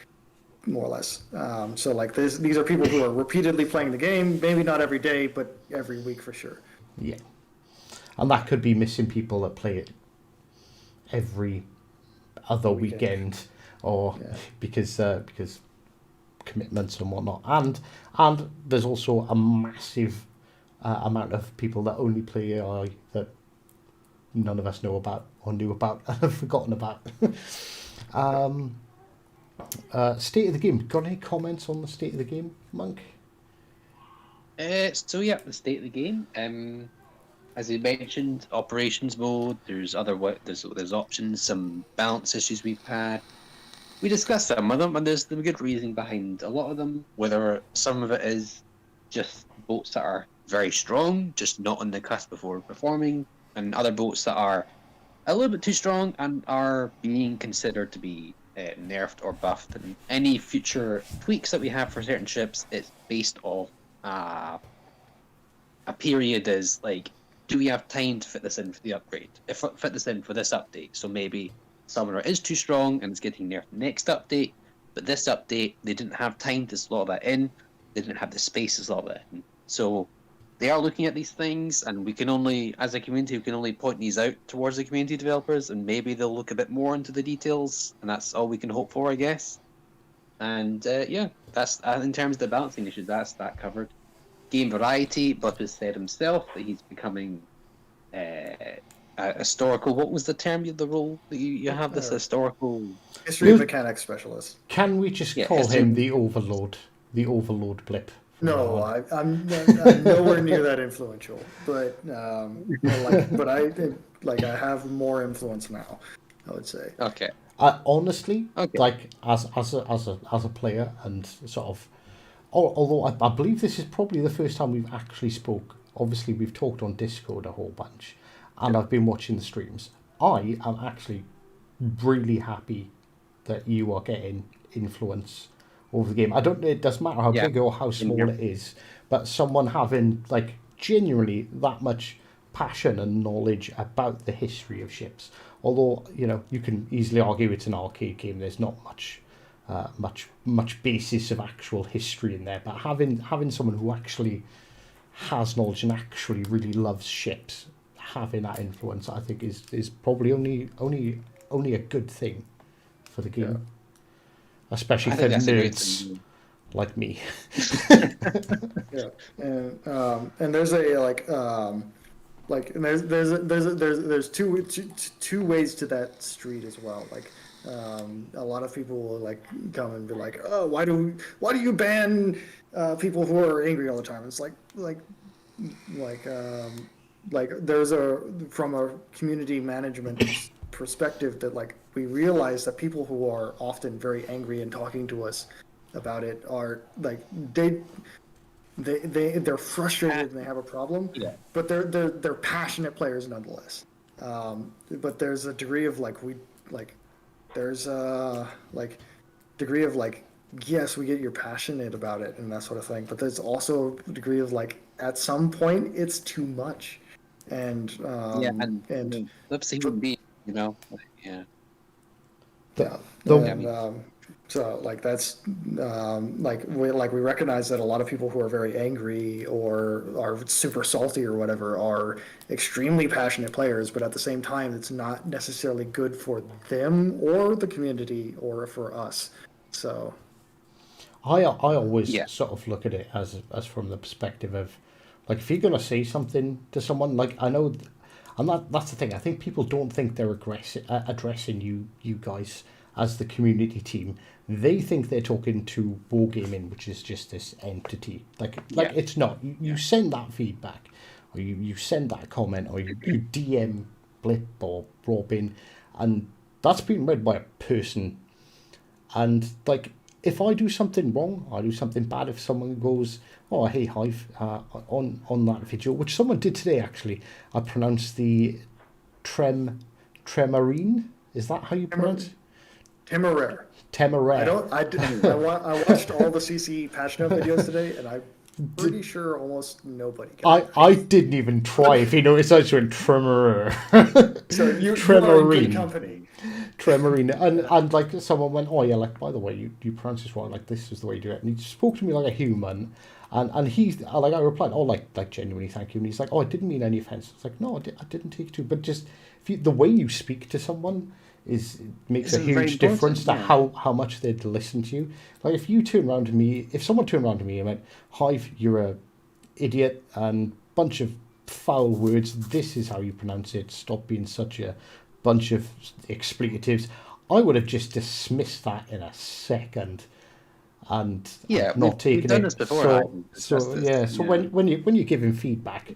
more or less. These are people who are repeatedly playing the game, maybe not every day, but every week for sure. Yeah. And that could be missing people that play it every other weekend or because commitments and whatnot. And there's also a massive amount of people that only play AI that none of us know about or knew about and have forgotten about. State of the game. Got any comments on the state of the game, Monk? The state of the game. As you mentioned, operations mode. There's there's options, some balance issues we've had. We discussed some of them, and there's the good reasoning behind a lot of them. Whether some of it is just boats that are very strong, just not on the cusp before performing, and other boats that are a little bit too strong and are being considered to be nerfed or buffed. And any future tweaks that we have for certain ships, it's based off a period is like, do we have time to fit this in for the upgrade? Fit this in for this update. So maybe Summoner is too strong and it's getting nerfed next update, but this update they didn't have time to slot that in. They didn't have the space to slot that in. So they are looking at these things, and we can only, as a community, we can only point these out towards the community developers, and maybe they'll look a bit more into the details, and that's all we can hope for, I guess. And that's in terms of the balancing issues. That's that covered. Game variety. Blip has said himself that he's becoming historical. What was the term of the role that you have? This historical History mechanics specialist. Can we just call him the Overlord? The Overlord Blip. No, I'm nowhere near that influential, but I have more influence now, I would say. Okay. Honestly, like as a player and sort of, although I believe this is probably the first time we've actually spoke. Obviously, we've talked on Discord a whole bunch, and I've been watching the streams. I am actually really happy that you are getting influence over the game. I don't. It doesn't matter how big or how small it is, but someone having like genuinely that much passion and knowledge about the history of ships. Although you can easily argue it's an arcade game. There's not much basis of actual history in there. But having someone who actually has knowledge and actually really loves ships, having that influence, I think is probably only a good thing for the game. Yeah. Especially for nerds like me. Yeah, and there's there's two ways to that street as well. Like, a lot of people will like come and be like, oh, why do you ban people who are angry all the time? It's like there's from a community management perspective that like we realize that people who are often very angry and talking to us about it are like they're frustrated and they have a problem, but they're passionate players nonetheless. But there's a degree of yes, we get you're passionate about it and that sort of thing, but there's also a degree of like at some point it's too much, and Flip's human being, So like that's we recognize that a lot of people who are very angry or are super salty or whatever are extremely passionate players, but at the same time it's not necessarily good for them or the community or for us. So I always sort of look at it as from the perspective of like if you're gonna say something to someone, like I know, and that's the thing. I think people don't think they're addressing you guys as the community team. They think they're talking to Wargaming, which is just this entity. Like it's not. You send that feedback, or you send that comment, or you DM Blip or Robin, and that's being read by a person. And like, if I do something wrong, I do something bad. If someone goes, "Oh, hey, Hive," on that video, which someone did today actually, I pronounced the Tremarine. Is that how you pronounce it? Temeraire. Temeraire. I watched all the CC patch note videos today, and I'm pretty sure almost nobody got it. I didn't even try. If you notice, I just went Tremarire. So you are in good company. Tremarine. And like someone went, oh yeah, like by the way, you pronounce this wrong. Like this is the way you do it. And he spoke to me like a human. And he's like, I replied, oh, like genuinely, thank you. And he's like, oh, I didn't mean any offense. It's like, no, I didn't take it to. But just the way you speak to someone makes a huge difference to how much they'd listen to you. Like if someone turned around to me and went, Hive, you're a idiot and bunch of foul words, this is how you pronounce it, stop being such a bunch of expletives, I would have just dismissed that in a second and not taken it. This before, so when you're giving feedback,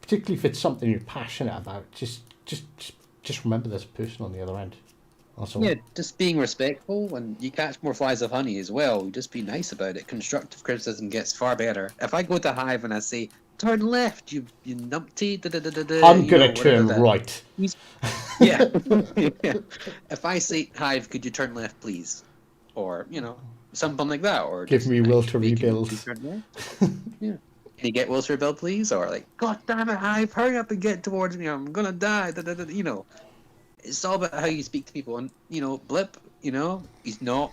particularly if it's something you're passionate about, just remember there's a person on the other end. Also. Yeah, just being respectful, and you catch more flies of honey as well. Just be nice about it. Constructive criticism gets far better. If I go to Hive and I say, turn left, you numpty, I'm going to turn right. Yeah. If I say, Hive, could you turn left, please? Or, something like that. Or give me will to rebuild. Yeah. Can you get will to rebuild, please? Or like, God damn it, Hive, hurry up and get towards me, I'm gonna die. It's all about how you speak to people. And Blip, he's not,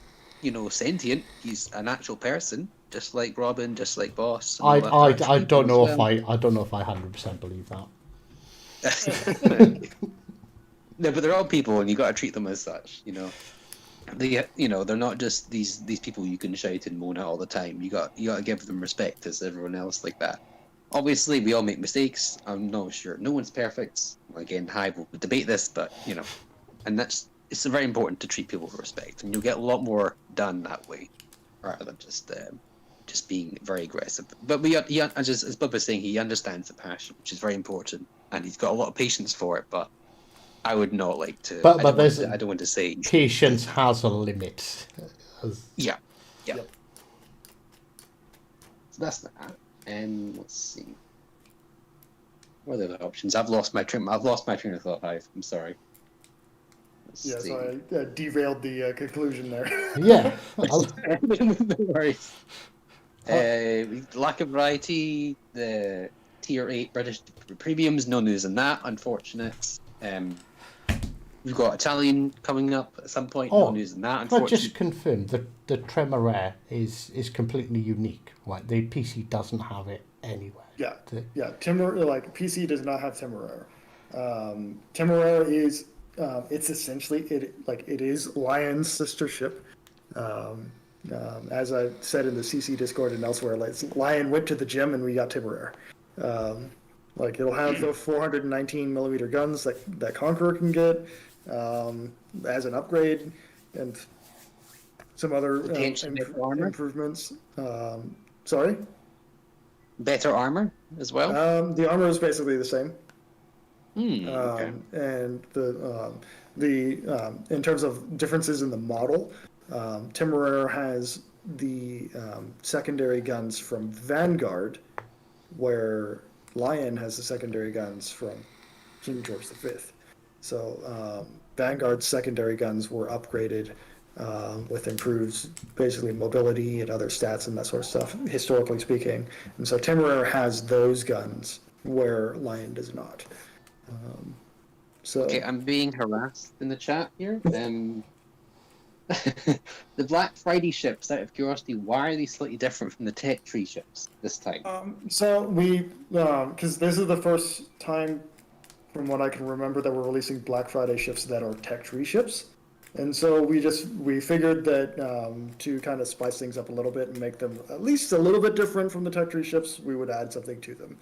sentient. He's an actual person, just like Robin, just like Boss. I don't know if I 100% believe that. No, but they're all people, and you got to treat them as such. They're not just these people you can shout and moan at all the time. You got to give them respect as everyone else like that. Obviously, we all make mistakes. I'm not sure. No one's perfect. Again, Hive will debate this, but and it's very important to treat people with respect, and you'll get a lot more done that way, rather than just being very aggressive. But as Bob was saying, he understands the passion, which is very important, and he's got a lot of patience for it. But I would not like to. But I don't want to say patience has a limit. Yeah. Yep. So that's that. Let's see. What are the other options? I've lost my train of thought, Hive. I'm sorry. Yeah, so I derailed the conclusion there. Yeah. No worries. Lack of variety, the tier 8 British premiums, no news on that, unfortunate. We've got Italian coming up at some point, no news on that, Can I unfortunately. just confirm the Tremor is completely unique, right? The PC doesn't have it anywhere. Yeah, PC does not have Temeraire. Temeraire is it's essentially it is Lion's sister ship. As I said in the CC Discord and elsewhere, Lion went to the gym and we got Temeraire. It'll have the 419 millimeter guns that Conqueror can get as an upgrade, and some other improvements. Sorry. Better armor as well. The armor is basically the same. Okay. And the in terms of differences in the model, Temeraire has the secondary guns from Vanguard, where Lion has the secondary guns from King George V. So Vanguard's secondary guns were upgraded with improved, basically, mobility and other stats and that sort of stuff, historically speaking. And so Temeraire has those guns where Lion does not. Okay, I'm being harassed in the chat here. The Black Friday ships, out of curiosity, why are they slightly different from the Tech Tree ships this time? Because this is the first time, from what I can remember, that we're releasing Black Friday ships that are Tech Tree ships. And so we figured that to kind of spice things up a little bit and make them at least a little bit different from the Tech Tree ships, we would add something to them.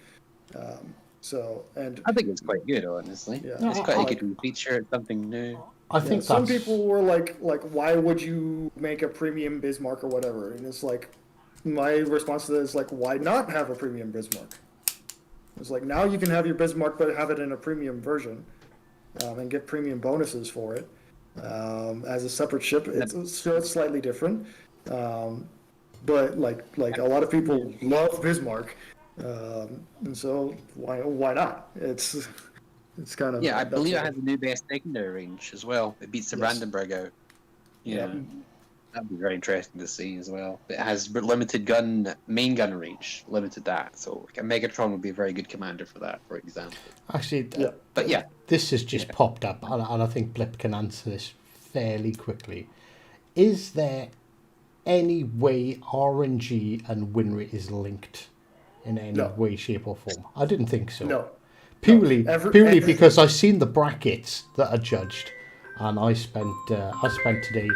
I think it's quite good, honestly. Yeah. It's quite a good feature. It's something new. I think some people were like, why would you make a premium Bismarck or whatever? And it's like, my response to that is like, why not have a premium Bismarck? It's like, now you can have your Bismarck, but have it in a premium version, and get premium bonuses for it. As a separate ship, it's slightly different. But like a lot of people love Bismarck. And so why not? It's kind of, I believe it has a new best secondary range as well. It beats the Brandenburg out. Yeah. That'd be very interesting to see as well. It has limited main gun range, limited that. So a Megatron would be a very good commander for that, for example. Actually, this has just popped up, and I think Blip can answer this fairly quickly. Is there any way RNG and win rate is linked in any way, shape, or form? I didn't think so. No. Purely because I've seen the brackets that are judged, and I spent today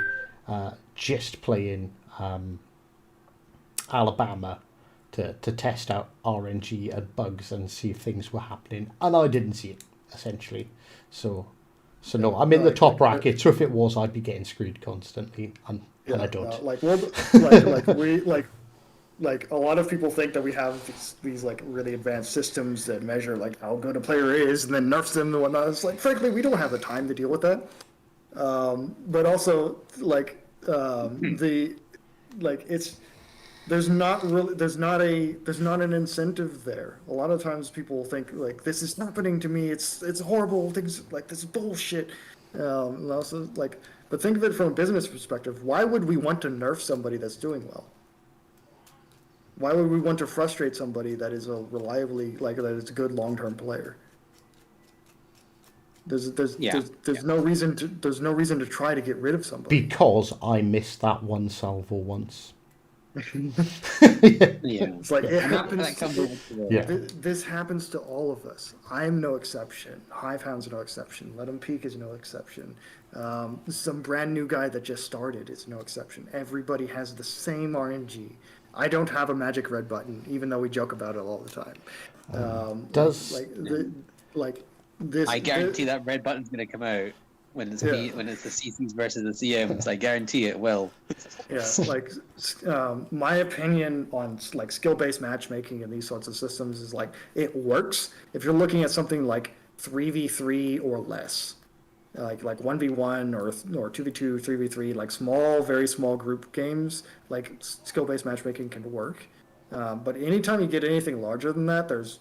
just playing Alabama to test out RNG and bugs and see if things were happening, and I didn't see it, essentially. So no, I'm in the top bracket. So if it was, I'd be getting screwed constantly, and I don't. A lot of people think that we have these like really advanced systems that measure like how good a player is and then nerfs them and whatnot. It's like, frankly, we don't have the time to deal with that. But also there's not an incentive there. A lot of times people think like, this is happening to me. It's horrible. Things like this is bullshit. And also but think of it from a business perspective. Why would we want to nerf somebody that's doing well? Why would we want to frustrate somebody that is a good long-term player? There's no reason to try to get rid of somebody. Because I missed that one salvo once. It's like it happens. This happens to all of us. I'm no exception. Hivehound's no exception. Let 'em Peek is no exception. Some brand new guy that just started is no exception. Everybody has the same RNG. I don't have a magic red button, even though we joke about it all the time. Does like this? I guarantee that red button's going to come out when it's when it's the CCs versus the CMs. I guarantee it will. Yeah, like my opinion on like skill-based matchmaking and these sorts of systems is like it works if you're looking at something like 3v3 or less, like 1v1 or 2v2, 3v3, like small, very small group games. Like skill-based matchmaking can work. But anytime you get anything larger than that, there's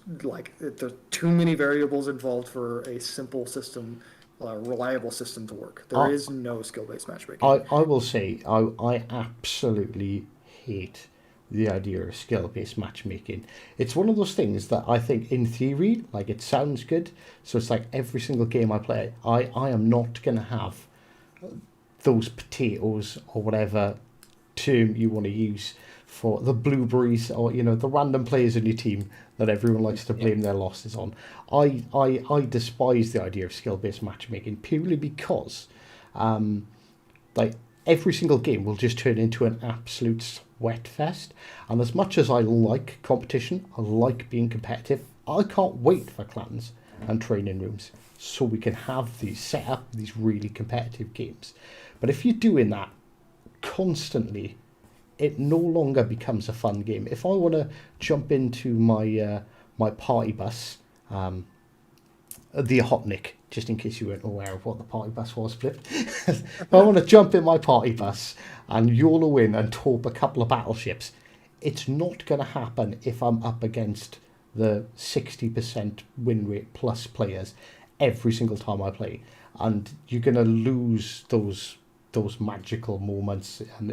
too many variables involved for a simple system, reliable system to work. There is no skill-based matchmaking. I will say I absolutely hate the idea of skill-based matchmaking. It's one of those things that I think in theory, like it sounds good. So it's like every single game I play, I am not going to have those potatoes or whatever term you want to use for the blueberries or, you know, the random players in your team that everyone likes to blame their losses on. I despise the idea of skill-based matchmaking purely because like every single game will just turn into an absolute sweat fest. And as much as I like competition, I like being competitive, I can't wait for clans and training rooms so we can have these set up these really competitive games. But if you're doing that constantly, it no longer becomes a fun game. If I want to jump into my my party bus, the Hotnik, just in case you weren't aware of what the party bus was, Blip. If I want to jump in my party bus and YOLO in and torp a couple of battleships, it's not going to happen if I'm up against the 60% win rate plus players every single time I play. And you're going to lose those magical moments, and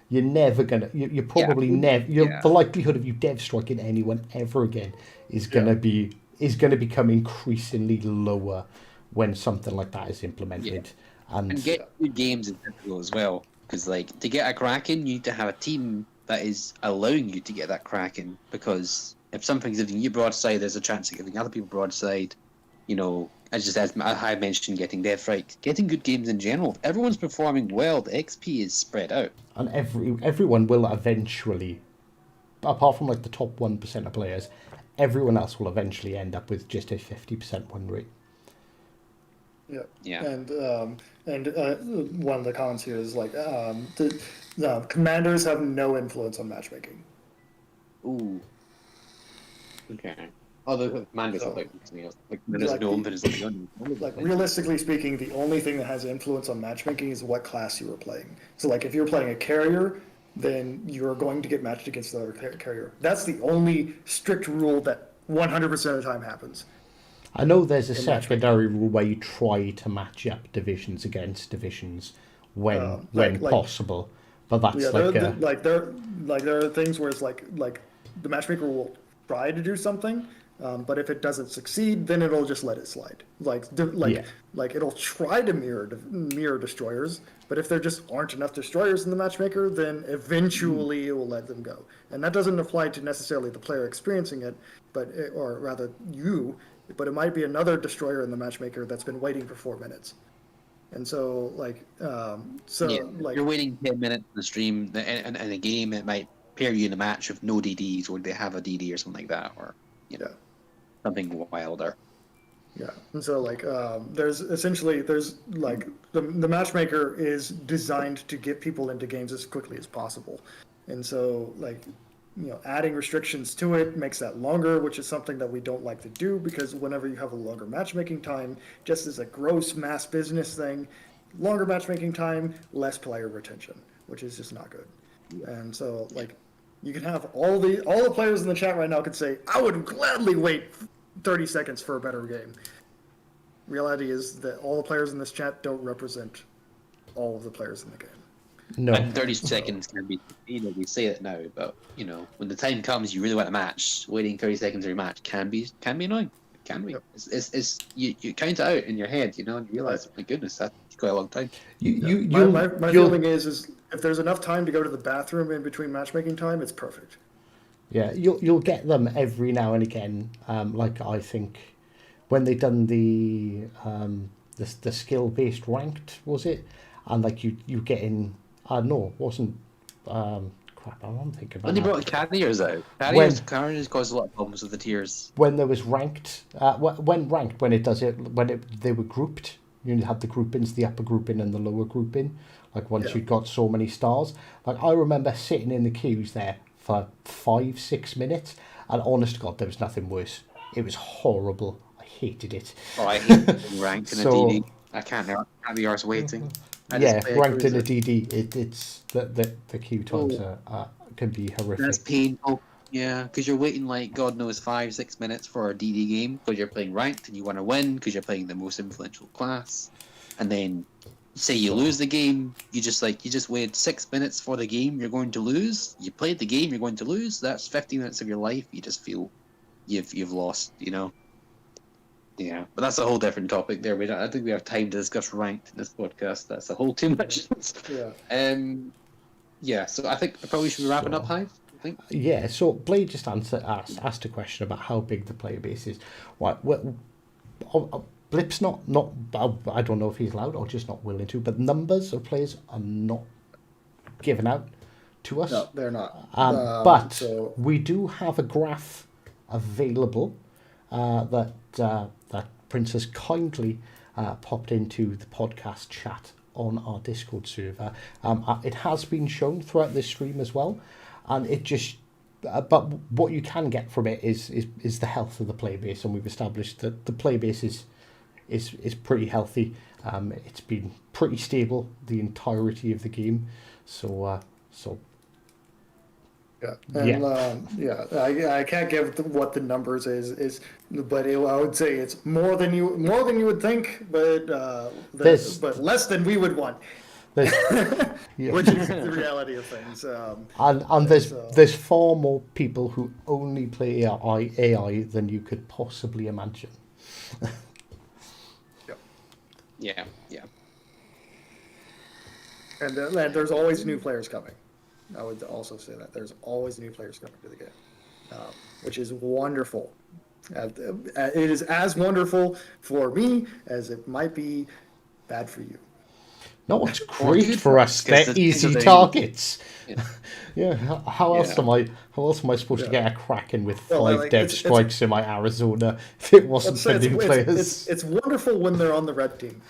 you're never gonna. You're probably never. The likelihood of you dev striking anyone ever again is gonna become increasingly lower when something like that is implemented. And get good games is difficult as well, because like to get a cracking, you need to have a team that is allowing you to get that cracking. Because if something's giving you broadside, there's a chance of giving other people broadside. You know, as I mentioned, getting death right, getting good games in general. If everyone's performing well, the XP is spread out. And everyone will eventually, apart from like the top 1% of players, everyone else will eventually end up with just a 50% win rate. Yeah. And one of the comments here is like the commanders have no influence on matchmaking. Ooh. Okay. Other commanders are like there's no influence on like realistically speaking, the only thing that has influence on matchmaking is what class you are playing. So like if you're playing a carrier, then you're going to get matched against the other carrier. That's the only strict rule that 100% of the time happens. I know there's a secondary rule where you try to match up divisions against divisions when possible, but that's there are things where it's like the matchmaker will try to do something. But if it doesn't succeed, then it'll just let it slide. Like it'll try to mirror destroyers, but if there just aren't enough destroyers in the matchmaker, then eventually it will let them go. And that doesn't apply to necessarily the player experiencing it, or rather you, but it might be another destroyer in the matchmaker that's been waiting for 4 minutes. And so you're waiting 10 minutes in the stream, and in a game it might pair you in a match with no DDs, or they have a DD or something like that, or something wilder. Yeah, and so there's the matchmaker is designed to get people into games as quickly as possible, and so adding restrictions to it makes that longer, which is something that we don't like to do, because whenever you have a longer matchmaking time, just as a gross mass business thing, longer matchmaking time, less player retention, which is just not good. And so you can have all the players in the chat right now could say, I would gladly wait 30 seconds for a better game. Reality is that all the players in this chat don't represent all of the players in the game. No. And 30 seconds can be, we say it now, but, when the time comes you really want a match, waiting 30 seconds for a match can be annoying. It can be. Yep. It's you count it out in your head, and you realize, my goodness, that's quite a long time. My feeling is if there's enough time to go to the bathroom in between matchmaking time, it's perfect. Yeah, you'll get them every now and again. I think when they done the skill based ranked, was it? And you get in. No, it wasn't crap, I want to think about When they that. brought carriers out, When- carriers caused a lot of problems with the tiers. When there was ranked, when it does it, they were grouped. You had the groupings, the upper grouping and the lower grouping. Like once Yeah. you'd got so many stars. Like I remember sitting in the queues there for 5-6 minutes, and honest to God, there was nothing worse. It was horrible. I hated it. Oh, I hate being ranked in a So- DD. I can't be ours waiting. I just Yeah, play a ranked in a cruiser. DD, it's the queue times can be horrific. That's painful. Yeah, because you're waiting like God knows 5-6 minutes for a DD game because you're playing ranked and you want to win because you're playing the most influential class, and then say you lose the game, you just waited 6 minutes for the game you're going to lose. You played the game you're going to lose. That's 50 minutes of your life. You just feel you've lost. You know. Yeah, but that's a whole different topic. There, I think we have time to discuss ranked in this podcast. That's a whole too much. Yeah. Yeah. So I think I probably should be wrapping up, So- Hive. I think. Yeah, so Blade just asked a question about how big the player base is. Well, Blip's not. I don't know if he's allowed or just not willing to, but numbers of players are not given out to us. No, they're not. But So we do have a graph available that Princess kindly popped into the podcast chat on our Discord server. It has been shown throughout this stream as well, and it just. But what you can get from it is the health of the player base, and we've established that the player base is pretty healthy. It's been pretty stable the entirety of the game, so yeah, and I can't give what the numbers but I would say it's more than you would think, but but less than we would want, there's yeah. which is the reality of things. And there's far more people who only play AI than you could possibly imagine. Yeah. And there's always new players coming. I would also say that there's always new players coming to the game, which is wonderful. It is as wonderful for me as it might be bad for you. No, it's Well, great good for us. because They're the- easy the- targets. Yeah. Yeah. How else Yeah. am I? How else am I supposed to Yeah. get a Kraken with Well, 5 like, dev it's- strikes in my Arizona if it wasn't Let's for say new players? it's wonderful when they're on the red team.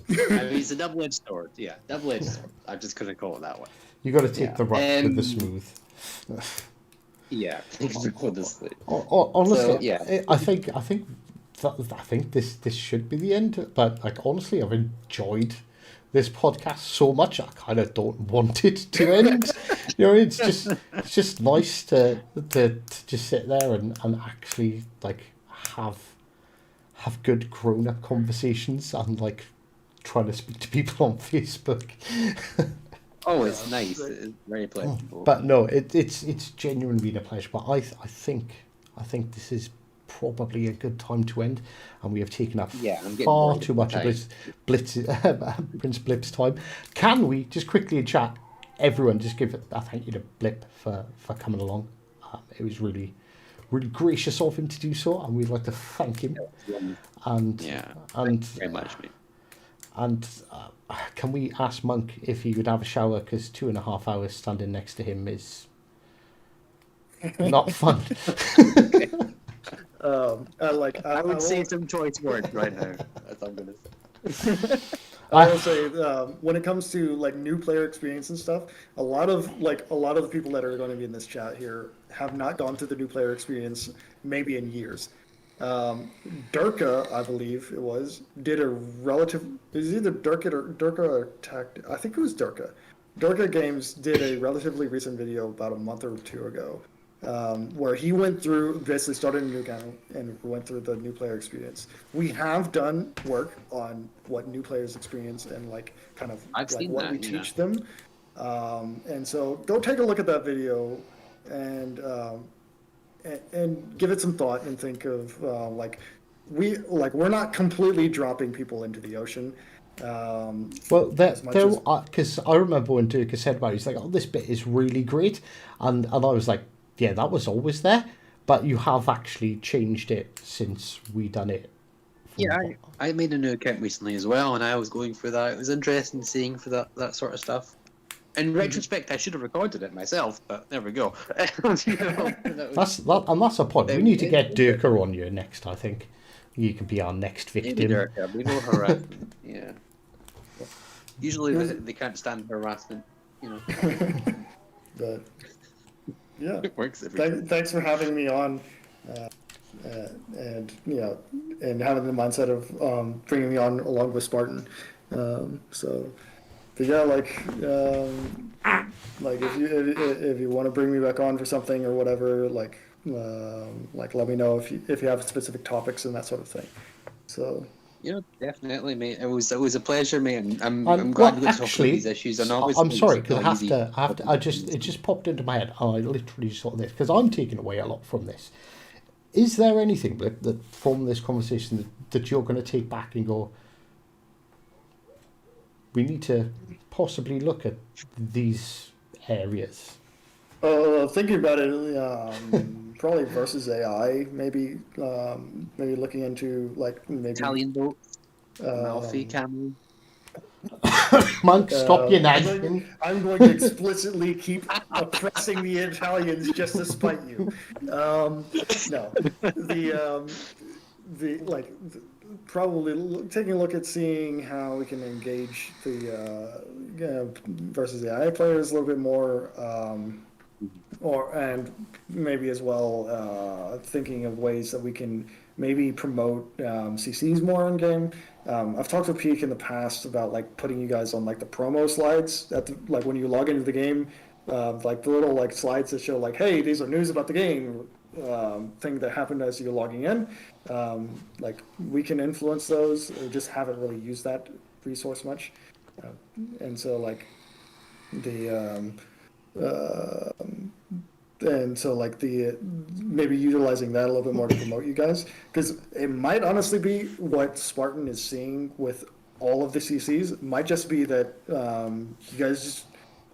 I mean, it's a double-edged sword. Yeah, double-edged sword. I'm just gonna call it that way. You got to take Yeah. the rough with the Um, smooth. Yeah. Honestly. Honestly, So, yeah. I think this should be the end. But like honestly, I've enjoyed this podcast so much. I kind of don't want it to end. You know, it's just nice to just sit there and actually like have good grown up conversations and like trying to speak to people on Facebook. Oh, it's nice. It's very pleasurable. But no, it's genuinely been a pleasure. But I think this is probably a good time to end, and we have taken up Yeah, I'm getting far bored too of much of time. Prince Blip's time. Can we just quickly in chat, everyone, just give a thank you to Blip for coming along. It was really gracious of him to do so, and we'd like to thank him. And Yeah, and very much, mate. and can we ask Monk if he would have a shower, because 2.5 hours standing next to him is not fun. I would say some choice words right now. That's all I'm gonna say. I will say when it comes to like new player experience and stuff, a lot of the people that are going to be in this chat here have not gone through the new player experience maybe in years. Durka, I believe it was, did a relative. It was either Durka or Tech. I think it was Durka. Durka Games did a relatively recent video about a month or two ago, where he went through, basically started a new account and went through the new player experience. We have done work on what new players experience and like kind of I've like seen what that, we yeah. teach them. And so go take a look at that video and give it some thought and think of we're not completely dropping people into the ocean. Well, because I remember when Durka said about it, he's like, "Oh, this bit is really great," and I was like, "Yeah, that was always there, but you have actually changed it since we done it." Yeah, I made a new account recently as well, and I was going through that. It was interesting seeing for that sort of stuff. In retrospect, I should have recorded it myself, but there we go. That's the point. We need to get Durka on you next. I think you could be our next victim. We know harassment. Yeah. Usually they can't stand harassment. But yeah, It works every time. thanks for having me on, and and having the mindset of bringing me on along with Spartan. But yeah, like if you want to bring me back on for something or whatever, like let me know if you have specific topics and that sort of thing. So. Definitely, mate. It was a pleasure, mate. And I'm glad we got to talk about these issues. And I'm sorry because it just popped into my head. I literally just thought this because I'm taking away a lot from this. Is there anything, Blip, that from this conversation that you're going to take back and go, we need to possibly look at these areas? Thinking about it, probably versus AI, maybe looking into maybe Italian boat, Amalfi Camel. Monk, stop your nagging. I'm going to explicitly keep oppressing the Italians just to spite you. No, probably taking a look at seeing how we can engage the versus the AI players a little bit more, and maybe as well thinking of ways that we can maybe promote CCs more in game. I've talked with Peak in the past about putting you guys on the promo slides at when you log into the game, the little slides that show hey, these are news about the game, thing that happened as you're logging in. We can influence those. We just haven't really used that resource much, and so maybe utilizing that a little bit more to promote you guys, because it might honestly be what Spartan is seeing with all of the CCs. It might just be that you guys just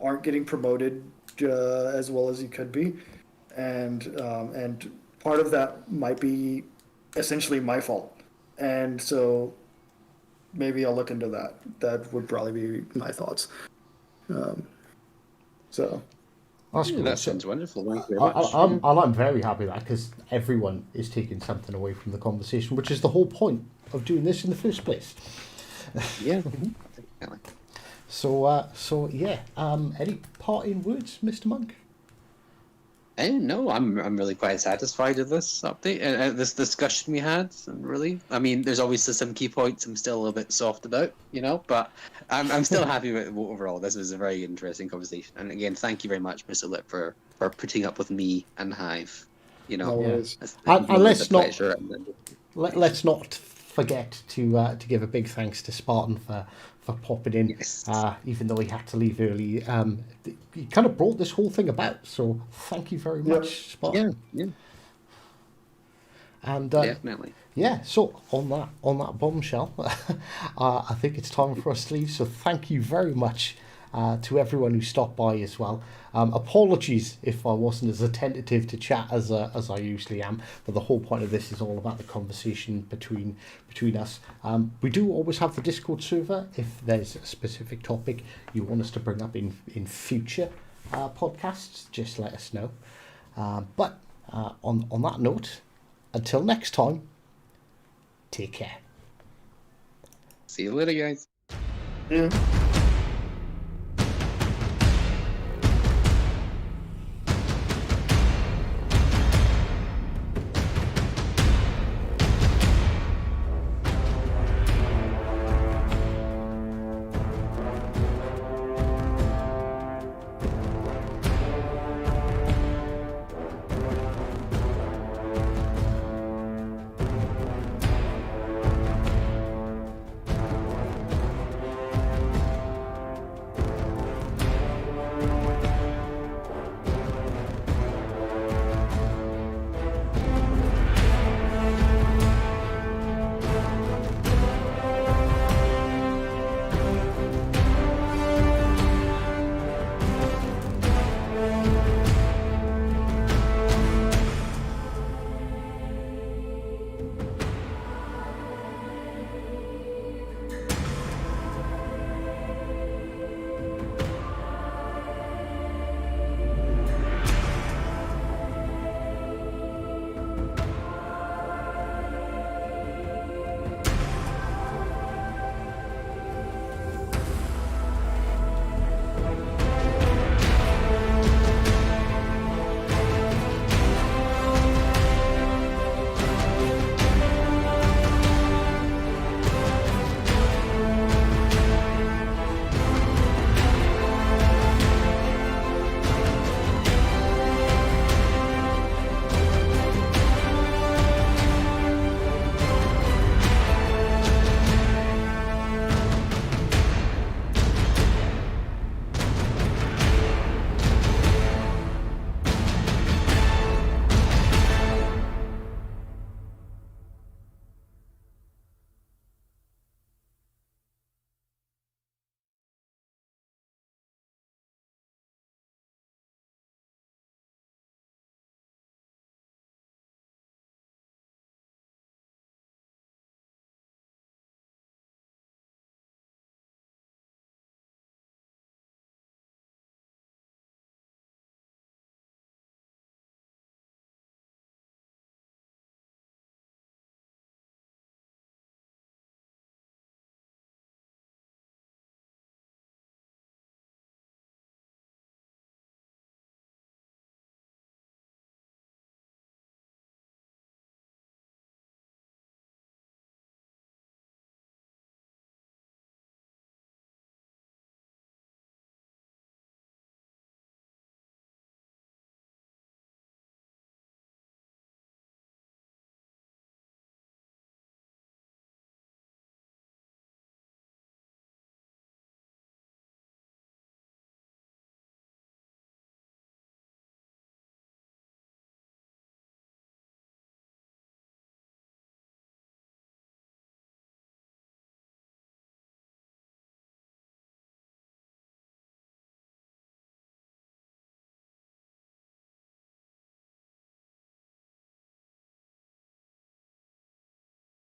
aren't getting promoted as well as you could be, and part of that might be essentially my fault, and so maybe I'll look into that. That would probably be my thoughts. That's cool. That sounds wonderful. Thank you very much. I'm very happy with that because everyone is taking something away from the conversation, which is the whole point of doing this in the first place. Yeah, definitely. So yeah. Any parting words, Mr. Monk? No, I'm really quite satisfied with this update and this discussion we had. And really, I mean, there's obviously some key points I'm still a little bit soft about, but I'm still happy with it overall. This was a very interesting conversation, and again, thank you very much, Mr. Lip, for putting up with me and Hive. No worries. And let's not forget to give a big thanks to Spartan for popping in, Yes. even though he had to leave early. He kind of brought this whole thing about, so thank you very much, Spartan. Yeah. And Definitely. yeah, so on that bombshell, I think it's time for us to leave. So thank you very much to everyone who stopped by as well. Apologies if I wasn't as attentive to chat as I usually am, but the whole point of this is all about the conversation between us. We do always have the Discord server if there's a specific topic you want us to bring up in future podcasts. Just let us know. But on that note, until next time, take care. See you later, guys. Yeah.